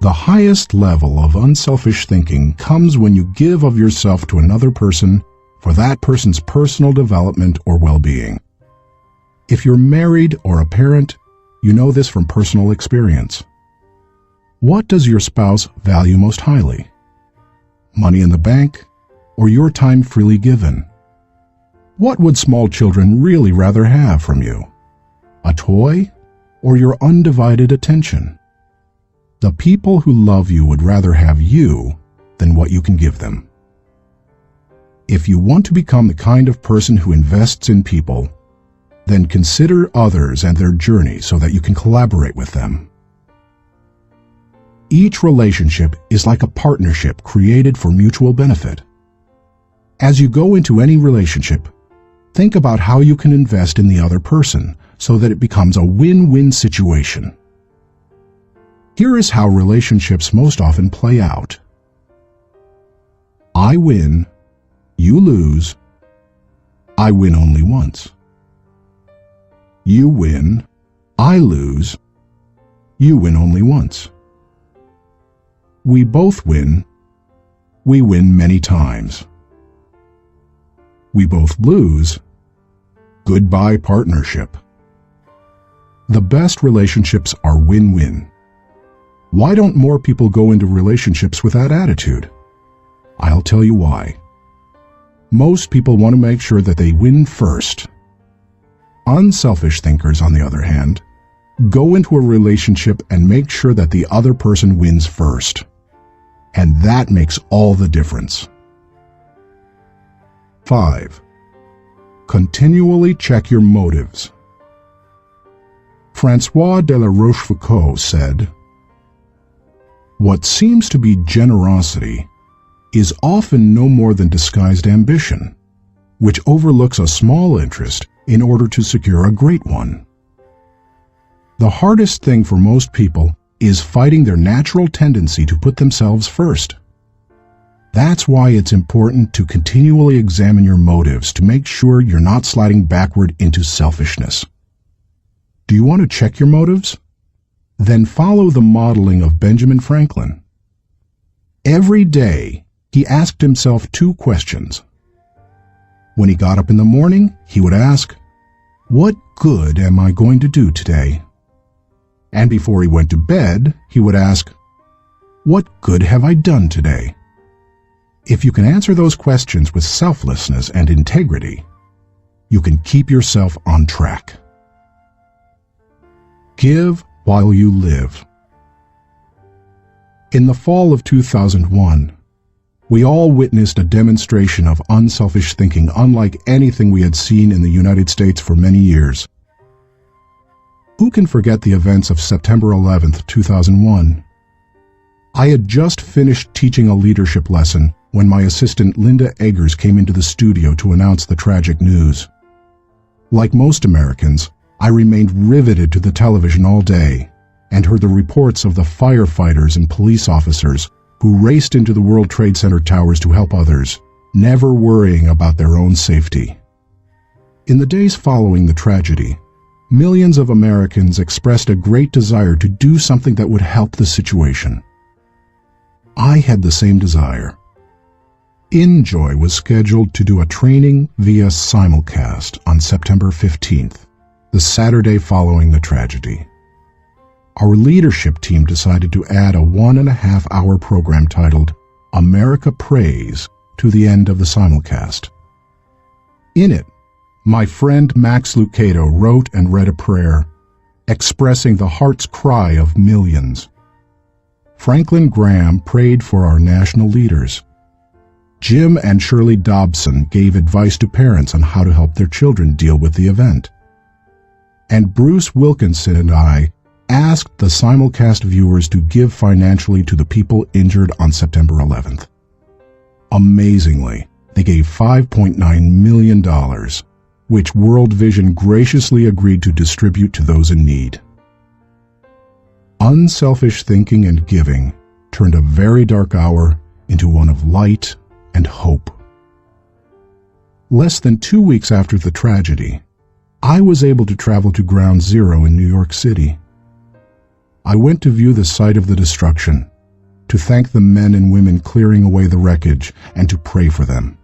The highest level of unselfish thinking comes when you give of yourself to another person for that person's personal development or well-being. If you're married or a parent, you know this from personal experience. What does your spouse value most highly? Money in the bank or your time freely given? What would small children really rather have from you? A toy or your undivided attention. The people who love you would rather have you than what you can give them. If you want to become the kind of person who invests in people, then consider others and their journey so that you can collaborate with them. Each relationship is like a partnership created for mutual benefit. As you go into any relationship, think about how you can invest in the other person so that it becomes a win-win situation. Here is how relationships most often play out. I win, you lose, I win only once. You win, I lose, you win only once. We both win, we win many times. We both lose, goodbye partnership. The best relationships are win-win. Why don't more people go into relationships with that attitude? I'll tell you why. Most people want to make sure that they win first. Unselfish thinkers, on the other hand, go into a relationship and make sure that the other person wins first. And that makes all the difference. 5. Continually check your motives. François de la Rochefoucauld said, "What seems to be generosity is often no more than disguised ambition, which overlooks a small interest in order to secure a great one." The hardest thing for most people is fighting their natural tendency to put themselves first. That's why it's important to continually examine your motives to make sure you're not sliding backward into selfishness. Do you want to check your motives? Then follow the modeling of Benjamin Franklin. Every day, he asked himself 2 questions. When he got up in the morning, he would ask, "What good am I going to do today?" And before he went to bed, he would ask, "What good have I done today?" If you can answer those questions with selflessness and integrity, you can keep yourself on track. Give while you live. In the fall of 2001, we all witnessed a demonstration of unselfish thinking unlike anything we had seen in the United States for many years. Who can forget the events of September 11th, 2001? I had just finished teaching a leadership lesson when my assistant Linda Eggers came into the studio to announce the tragic news. Like most Americans, I remained riveted to the television all day and heard the reports of the firefighters and police officers who raced into the World Trade Center towers to help others, never worrying about their own safety. In the days following the tragedy, millions of Americans expressed a great desire to do something that would help the situation. I had the same desire. InJoy was scheduled to do a training via simulcast on September 15th, the Saturday following the tragedy. Our leadership team decided to add a 1.5-hour program titled America Prays to the end of the simulcast. In it, my friend Max Lucado wrote and read a prayer, expressing the heart's cry of millions. Franklin Graham prayed for our national leaders. Jim and Shirley Dobson gave advice to parents on how to help their children deal with the event. And Bruce Wilkinson and I asked the simulcast viewers to give financially to the people injured on September 11th. Amazingly, they gave $5.9 million, which World Vision graciously agreed to distribute to those in need. Unselfish thinking and giving turned a very dark hour into one of light and hope. Less than 2 weeks after the tragedy, I was able to travel to Ground Zero in New York City. I went to view the site of the destruction, to thank the men and women clearing away the wreckage, and to pray for them.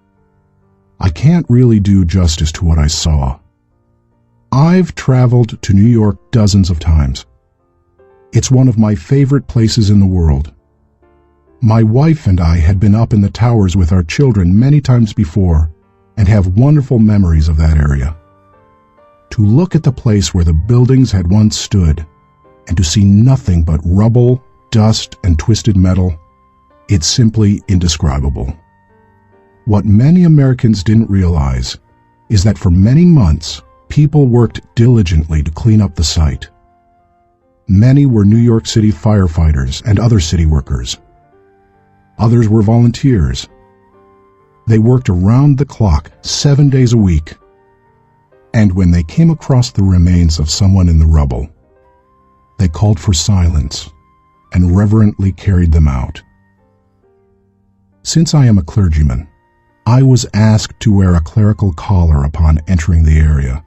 I can't really do justice to what I saw. I've traveled to New York dozens of times. It's one of my favorite places in the world. My wife and I had been up in the towers with our children many times before and have wonderful memories of that area. to look at the place where the buildings had once stood, and to see nothing but rubble, dust, and twisted metal, it's simply indescribable. What many Americans didn't realize is that for many months, people worked diligently to clean up the site. Many were New York City firefighters and other city workers. Others were volunteers. They worked around the clock, 7 days a week. And when they came across the remains of someone in the rubble, they called for silence and reverently carried them out. Since I am a clergyman, I was asked to wear a clerical collar upon entering the area.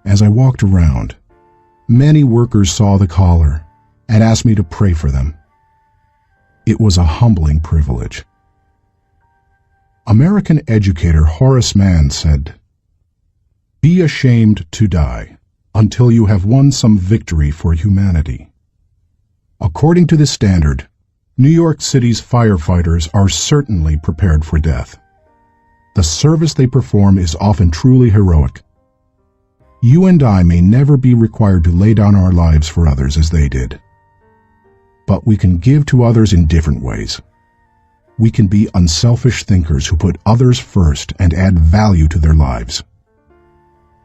As I walked around, many workers saw the collar and asked me to pray for them. It was a humbling privilege. American educator Horace Mann said, "Be ashamed to die until you have won some victory for humanity." According to this standard, New York City's firefighters are certainly prepared for death. The service they perform is often truly heroic. You and I may never be required to lay down our lives for others as they did. But we can give to others in different ways. We can be unselfish thinkers who put others first and add value to their lives.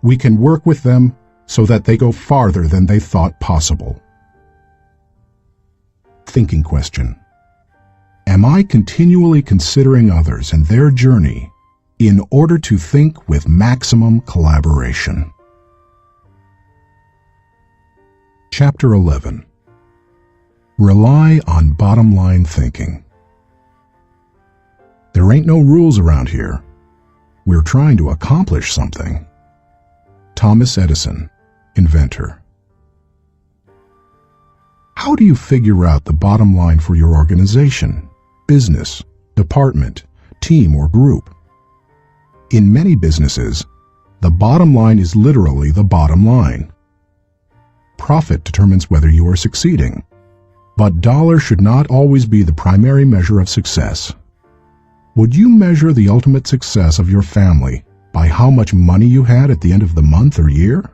We can work with them so that they go farther than they thought possible. Thinking question. Am I continually considering others and their journey in order to think with maximum collaboration? Chapter 11. Rely on bottom-line thinking. There ain't no rules around here. We're trying to accomplish something. Thomas Edison, inventor. How do you figure out the bottom line for your organization, business, department, team, or group? In many businesses, the bottom line is literally the bottom line. Profit determines whether you are succeeding, but dollars should not always be the primary measure of success. Would you measure the ultimate success of your family by how much money you had at the end of the month or year?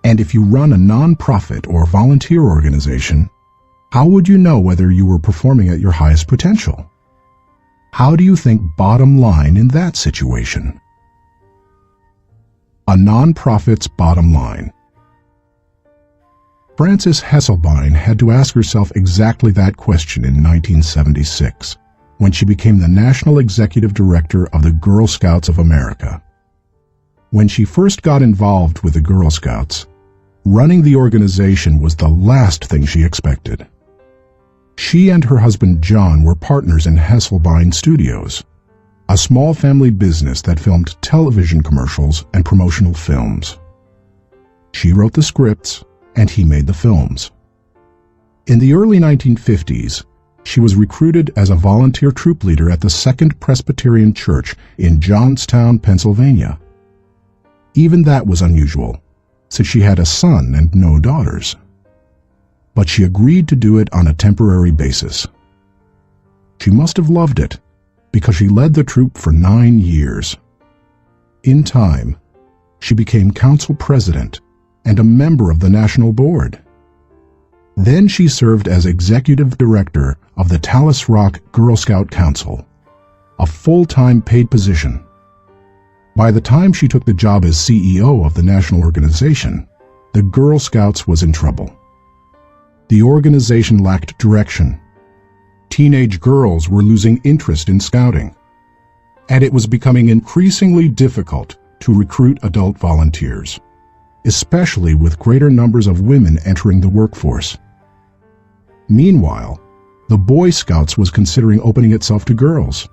And if you run a non-profit or volunteer organization, how would you know whether you were performing at your highest potential? How do you think bottom line in that situation? A non-profit's bottom line. Frances Hesselbein had to ask herself exactly that question in 1976, when she became the National Executive Director of the Girl Scouts of America. When she first got involved with the Girl Scouts, running the organization was the last thing she expected. She and her husband John were partners in Hesselbein Studios, a small family business that filmed television commercials and promotional films. She wrote the scripts, and he made the films. In the early 1950s, she was recruited as a volunteer troop leader at the Second Presbyterian Church in Johnstown, Pennsylvania. Even that was unusual, since she had a son and no daughters. But she agreed to do it on a temporary basis. She must have loved it, because she led the troop for 9 years. In time, she became council president and a member of the national board. Then she served as executive director of the Tallis Rock Girl Scout Council, a full-time paid position. By the time she took the job as CEO of the national organization, the Girl Scouts was in trouble. The organization lacked direction. Teenage girls were losing interest in scouting, and it was becoming increasingly difficult to recruit adult volunteers, especially with greater numbers of women entering the workforce. Meanwhile, the Boy Scouts was considering opening itself to girls.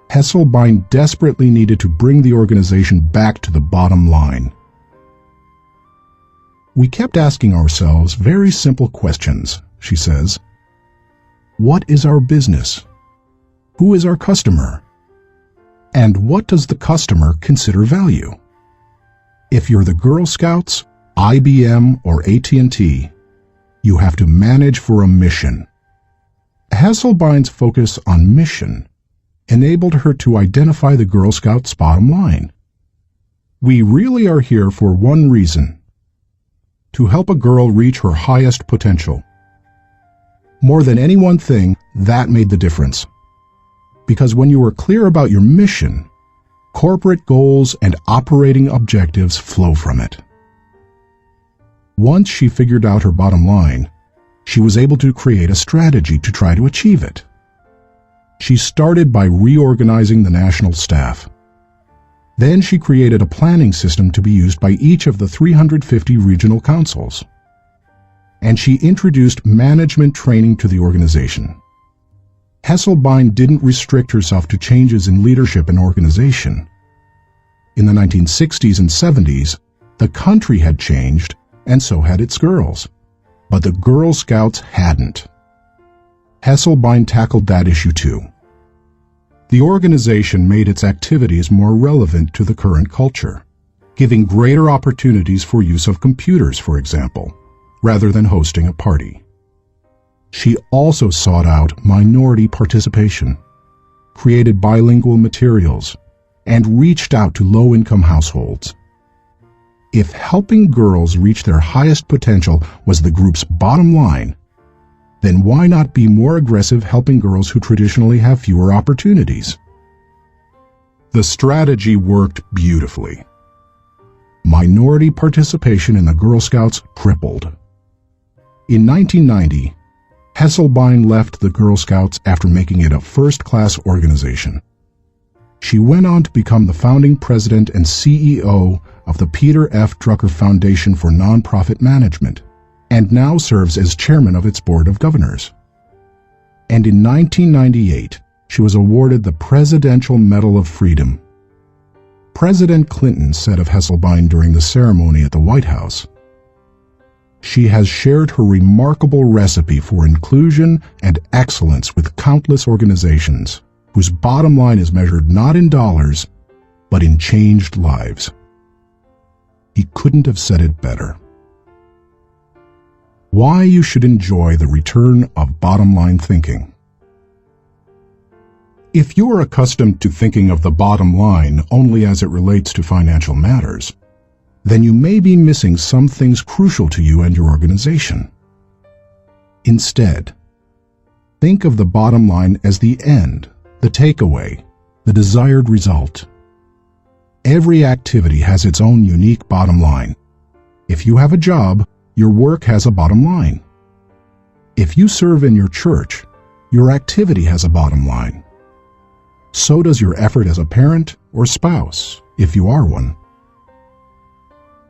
Hesselbein desperately needed to bring the organization back to the bottom line. We kept asking ourselves very simple questions, she says. What is our business? Who is our customer? And what does the customer consider value? If you're the Girl Scouts, IBM, or AT&T, you have to manage for a mission. Hesselbein's focus on mission enabled her to identify the Girl Scouts' bottom line. We really are here for one reason: to help a girl reach her highest potential. More than any one thing, that made the difference. Because when you are clear about your mission, corporate goals and operating objectives flow from it. Once she figured out her bottom line, she was able to create a strategy to try to achieve it. She started by reorganizing the national staff. Then she created a planning system to be used by each of the 350 regional councils. And she introduced management training to the organization. Hesselbein didn't restrict herself to changes in leadership and organization. In the 1960s and 70s, the country had changed, and so had its girls. But the Girl Scouts hadn't. Hesselbein tackled that issue too. The organization made its activities more relevant to the current culture, giving greater opportunities for use of computers, for example, rather than hosting a party. She also sought out minority participation, created bilingual materials, and reached out to low-income households. If helping girls reach their highest potential was the group's bottom line, then why not be more aggressive helping girls who traditionally have fewer opportunities? The strategy worked beautifully. Minority participation in the Girl Scouts tripled. In 1990, Hesselbein left the Girl Scouts after making it a first-class organization. She went on to become the founding president and CEO of the Peter F. Drucker Foundation for Nonprofit Management, and now serves as chairman of its board of governors. And in 1998, she was awarded the Presidential Medal of Freedom. President Clinton said of Hesselbein during the ceremony at the White House, "She has shared her remarkable recipe for inclusion and excellence with countless organizations, whose bottom line is measured not in dollars, but in changed lives." He couldn't have said it better. Why you should enjoy the return of bottom-line thinking. If you are accustomed to thinking of the bottom line only as it relates to financial matters, then you may be missing some things crucial to you and your organization. Instead, think of the bottom line as the end, the takeaway, the desired result. Every activity has its own unique bottom line. If you have a job, your work has a bottom line. If you serve in your church, your activity has a bottom line. So does your effort as a parent or spouse, if you are one.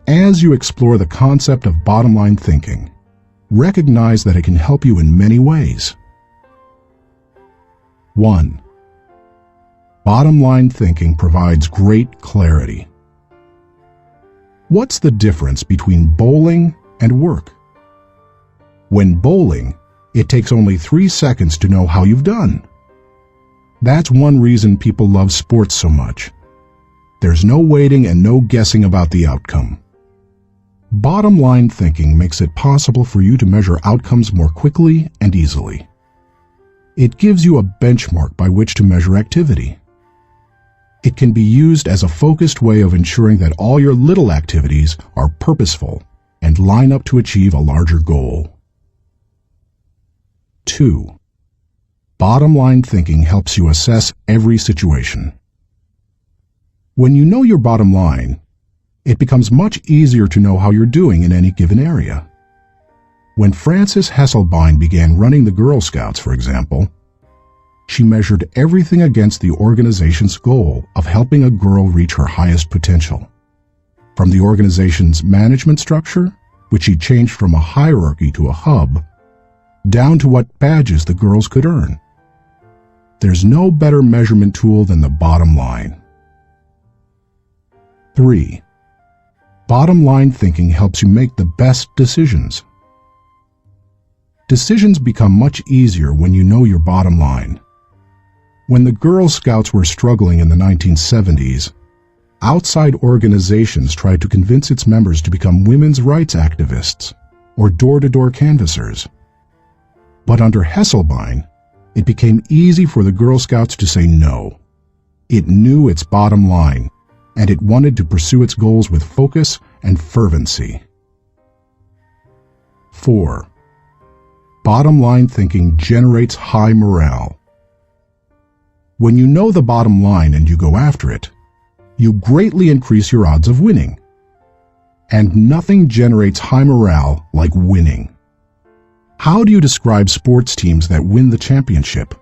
As you explore the concept of bottom-line thinking, recognize that it can help you in many ways. 1. Bottom-line thinking provides great clarity. What's the difference between bowling and work? When bowling, it takes only 3 seconds to know how you've done. That's one reason people love sports so much. There's no waiting and no guessing about the outcome. Bottom-line thinking makes it possible for you to measure outcomes more quickly and easily. It gives you a benchmark by which to measure activity. It can be used as a focused way of ensuring that all your little activities are purposeful and line up to achieve a larger goal. 2. Bottom-line thinking helps you assess every situation. When you know your bottom line, it becomes much easier to know how you're doing in any given area. When Frances Hesselbein began running the Girl Scouts, for example, she measured everything against the organization's goal of helping a girl reach her highest potential. From the organization's management structure, which she changed from a hierarchy to a hub, down to what badges the girls could earn. There's no better measurement tool than the bottom line. 3. Bottom-line thinking helps you make the best decisions. Decisions become much easier when you know your bottom line. When the Girl Scouts were struggling in the 1970s, outside organizations tried to convince its members to become women's rights activists or door-to-door canvassers. But under Hesselbein, it became easy for the Girl Scouts to say no. It knew its bottom line, and it wanted to pursue its goals with focus and fervency. 4. Bottom line thinking generates high morale. When you know the bottom line and you go after it, you greatly increase your odds of winning. And nothing generates high morale like winning. How do you describe sports teams that win the championship?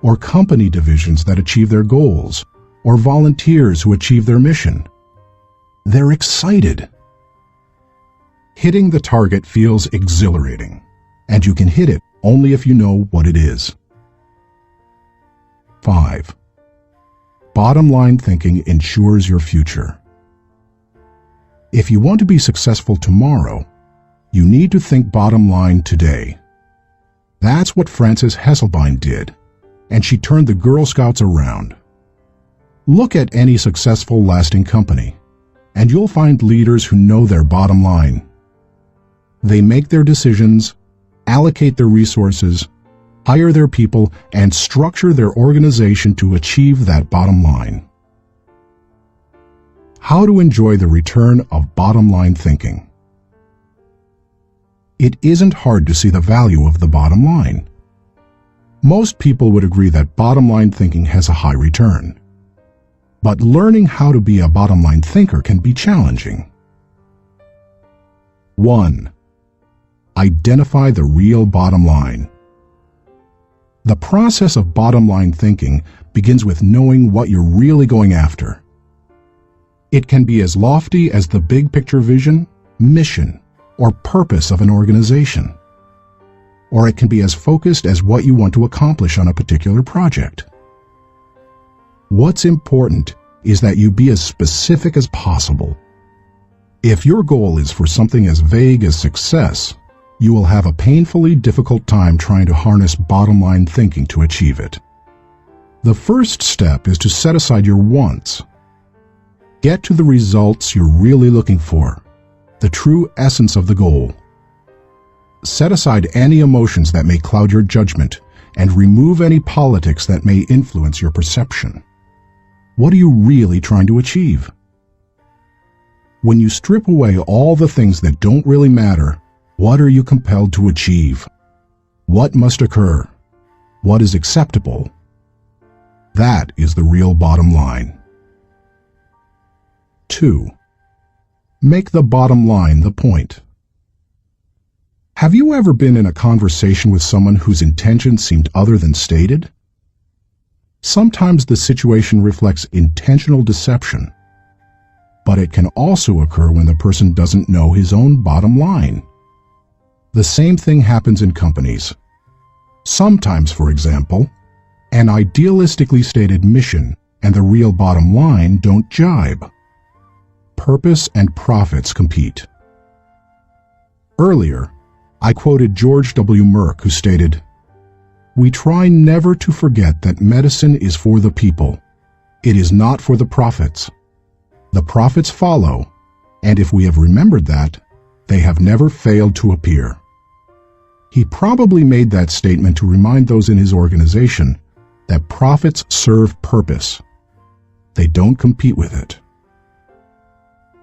Or company divisions that achieve their goals? Or volunteers who achieve their mission? They're excited. Hitting the target feels exhilarating, and you can hit it only if you know what it is. 5. Bottom line thinking ensures your future. If you want to be successful tomorrow, you need to think bottom line today. That's what Frances Hesselbein did, and she turned the Girl Scouts around. Look at any successful, lasting company, and you'll find leaders who know their bottom line. They make their decisions, allocate their resources, hire their people, and structure their organization to achieve that bottom line. How to enjoy the return of bottom line thinking. It isn't hard to see the value of the bottom line. Most people would agree that bottom line thinking has a high return. But learning how to be a bottom line thinker can be challenging. 1. Identify the real bottom line. The process of bottom line thinking begins with knowing what you're really going after. It can be as lofty as the big picture vision, mission, or purpose of an organization. Or it can be as focused as what you want to accomplish on a particular project. What's important is that you be as specific as possible. If your goal is for something as vague as success, you will have a painfully difficult time trying to harness bottom line thinking to achieve it. The first step is to set aside your wants. Get to the results you're really looking for, the true essence of the goal. Set aside any emotions that may cloud your judgment and remove any politics that may influence your perception. What are you really trying to achieve? When you strip away all the things that don't really matter, what are you compelled to achieve? What must occur? What is acceptable? That is the real bottom line. 2. Make the bottom line the point. Have you ever been in a conversation with someone whose intentions seemed other than stated? Sometimes the situation reflects intentional deception, but it can also occur when the person doesn't know his own bottom line. The same thing happens in companies. Sometimes, for example, an idealistically stated mission and the real bottom line don't jibe. Purpose and profits compete. Earlier, I quoted George W. Merck, who stated, "We try never to forget that medicine is for the people. It is not for the profits. The profits follow, and if we have remembered that, they have never failed to appear." He probably made that statement to remind those in his organization that profits serve purpose. They don't compete with it.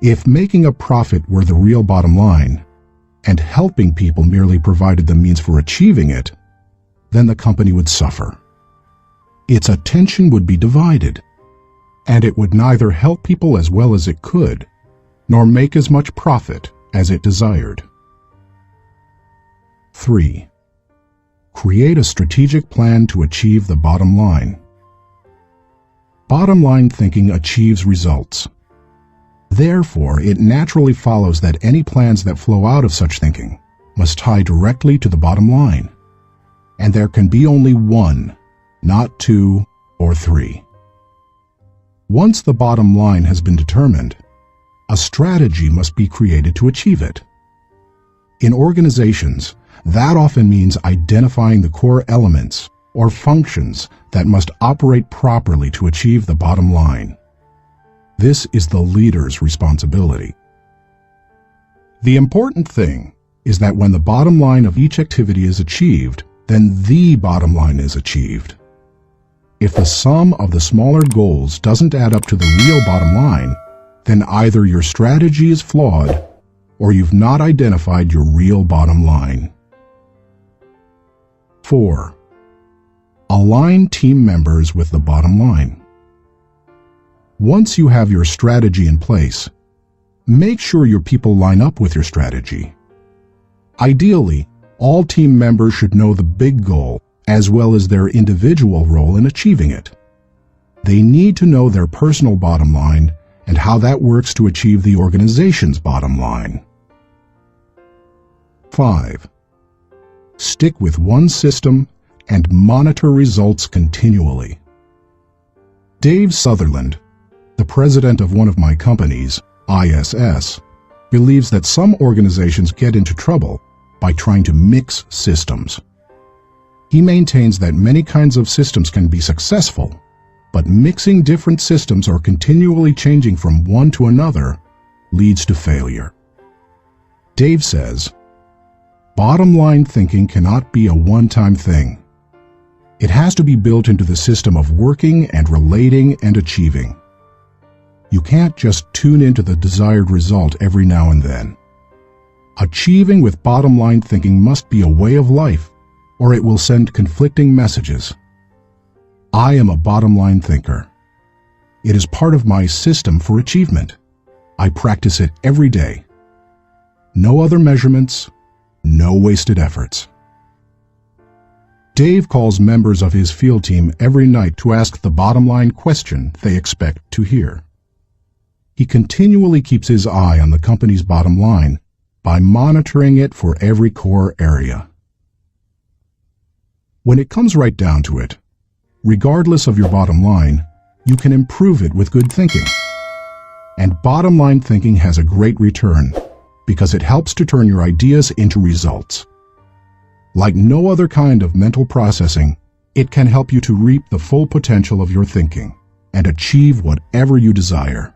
If making a profit were the real bottom line, and helping people merely provided the means for achieving it, then the company would suffer. Its attention would be divided, and it would neither help people as well as it could, nor make as much profit as it desired. 3. Create a strategic plan to achieve the bottom line. Bottom line thinking achieves results. Therefore, it naturally follows that any plans that flow out of such thinking must tie directly to the bottom line. And there can be only one, not two or three. Once the bottom line has been determined, a strategy must be created to achieve it. In organizations, that often means identifying the core elements or functions that must operate properly to achieve the bottom line. This is the leader's responsibility. The important thing is that when the bottom line of each activity is achieved, then the bottom line is achieved. If the sum of the smaller goals doesn't add up to the real bottom line, then either your strategy is flawed or you've not identified your real bottom line. 4. Align team members with the bottom line. Once you have your strategy in place, make sure your people line up with your strategy. Ideally, all team members should know the big goal as well as their individual role in achieving it. They need to know their personal bottom line and how that works to achieve the organization's bottom line. 5. Stick with one system and monitor results continually. Dave Sutherland, the president of one of my companies, ISS, believes that some organizations get into trouble by trying to mix systems. He maintains that many kinds of systems can be successful, but mixing different systems or continually changing from one to another leads to failure. Dave says, "Bottom line thinking cannot be a one-time thing. It has to be built into the system of working and relating and achieving. You can't just tune into the desired result every now and then. Achieving with bottom line thinking must be a way of life, or it will send conflicting messages. I am a bottom line thinker. It is part of my system for achievement. I practice it every day. No other measurements, no wasted efforts." Dave calls members of his field team every night to ask the bottom line question they expect to hear. He continually keeps his eye on the company's bottom line by monitoring it for every core area. When it comes right down to it, regardless of your bottom line, you can improve it with good thinking. And bottom line thinking has a great return because it helps to turn your ideas into results. Like no other kind of mental processing, it can help you to reap the full potential of your thinking and achieve whatever you desire.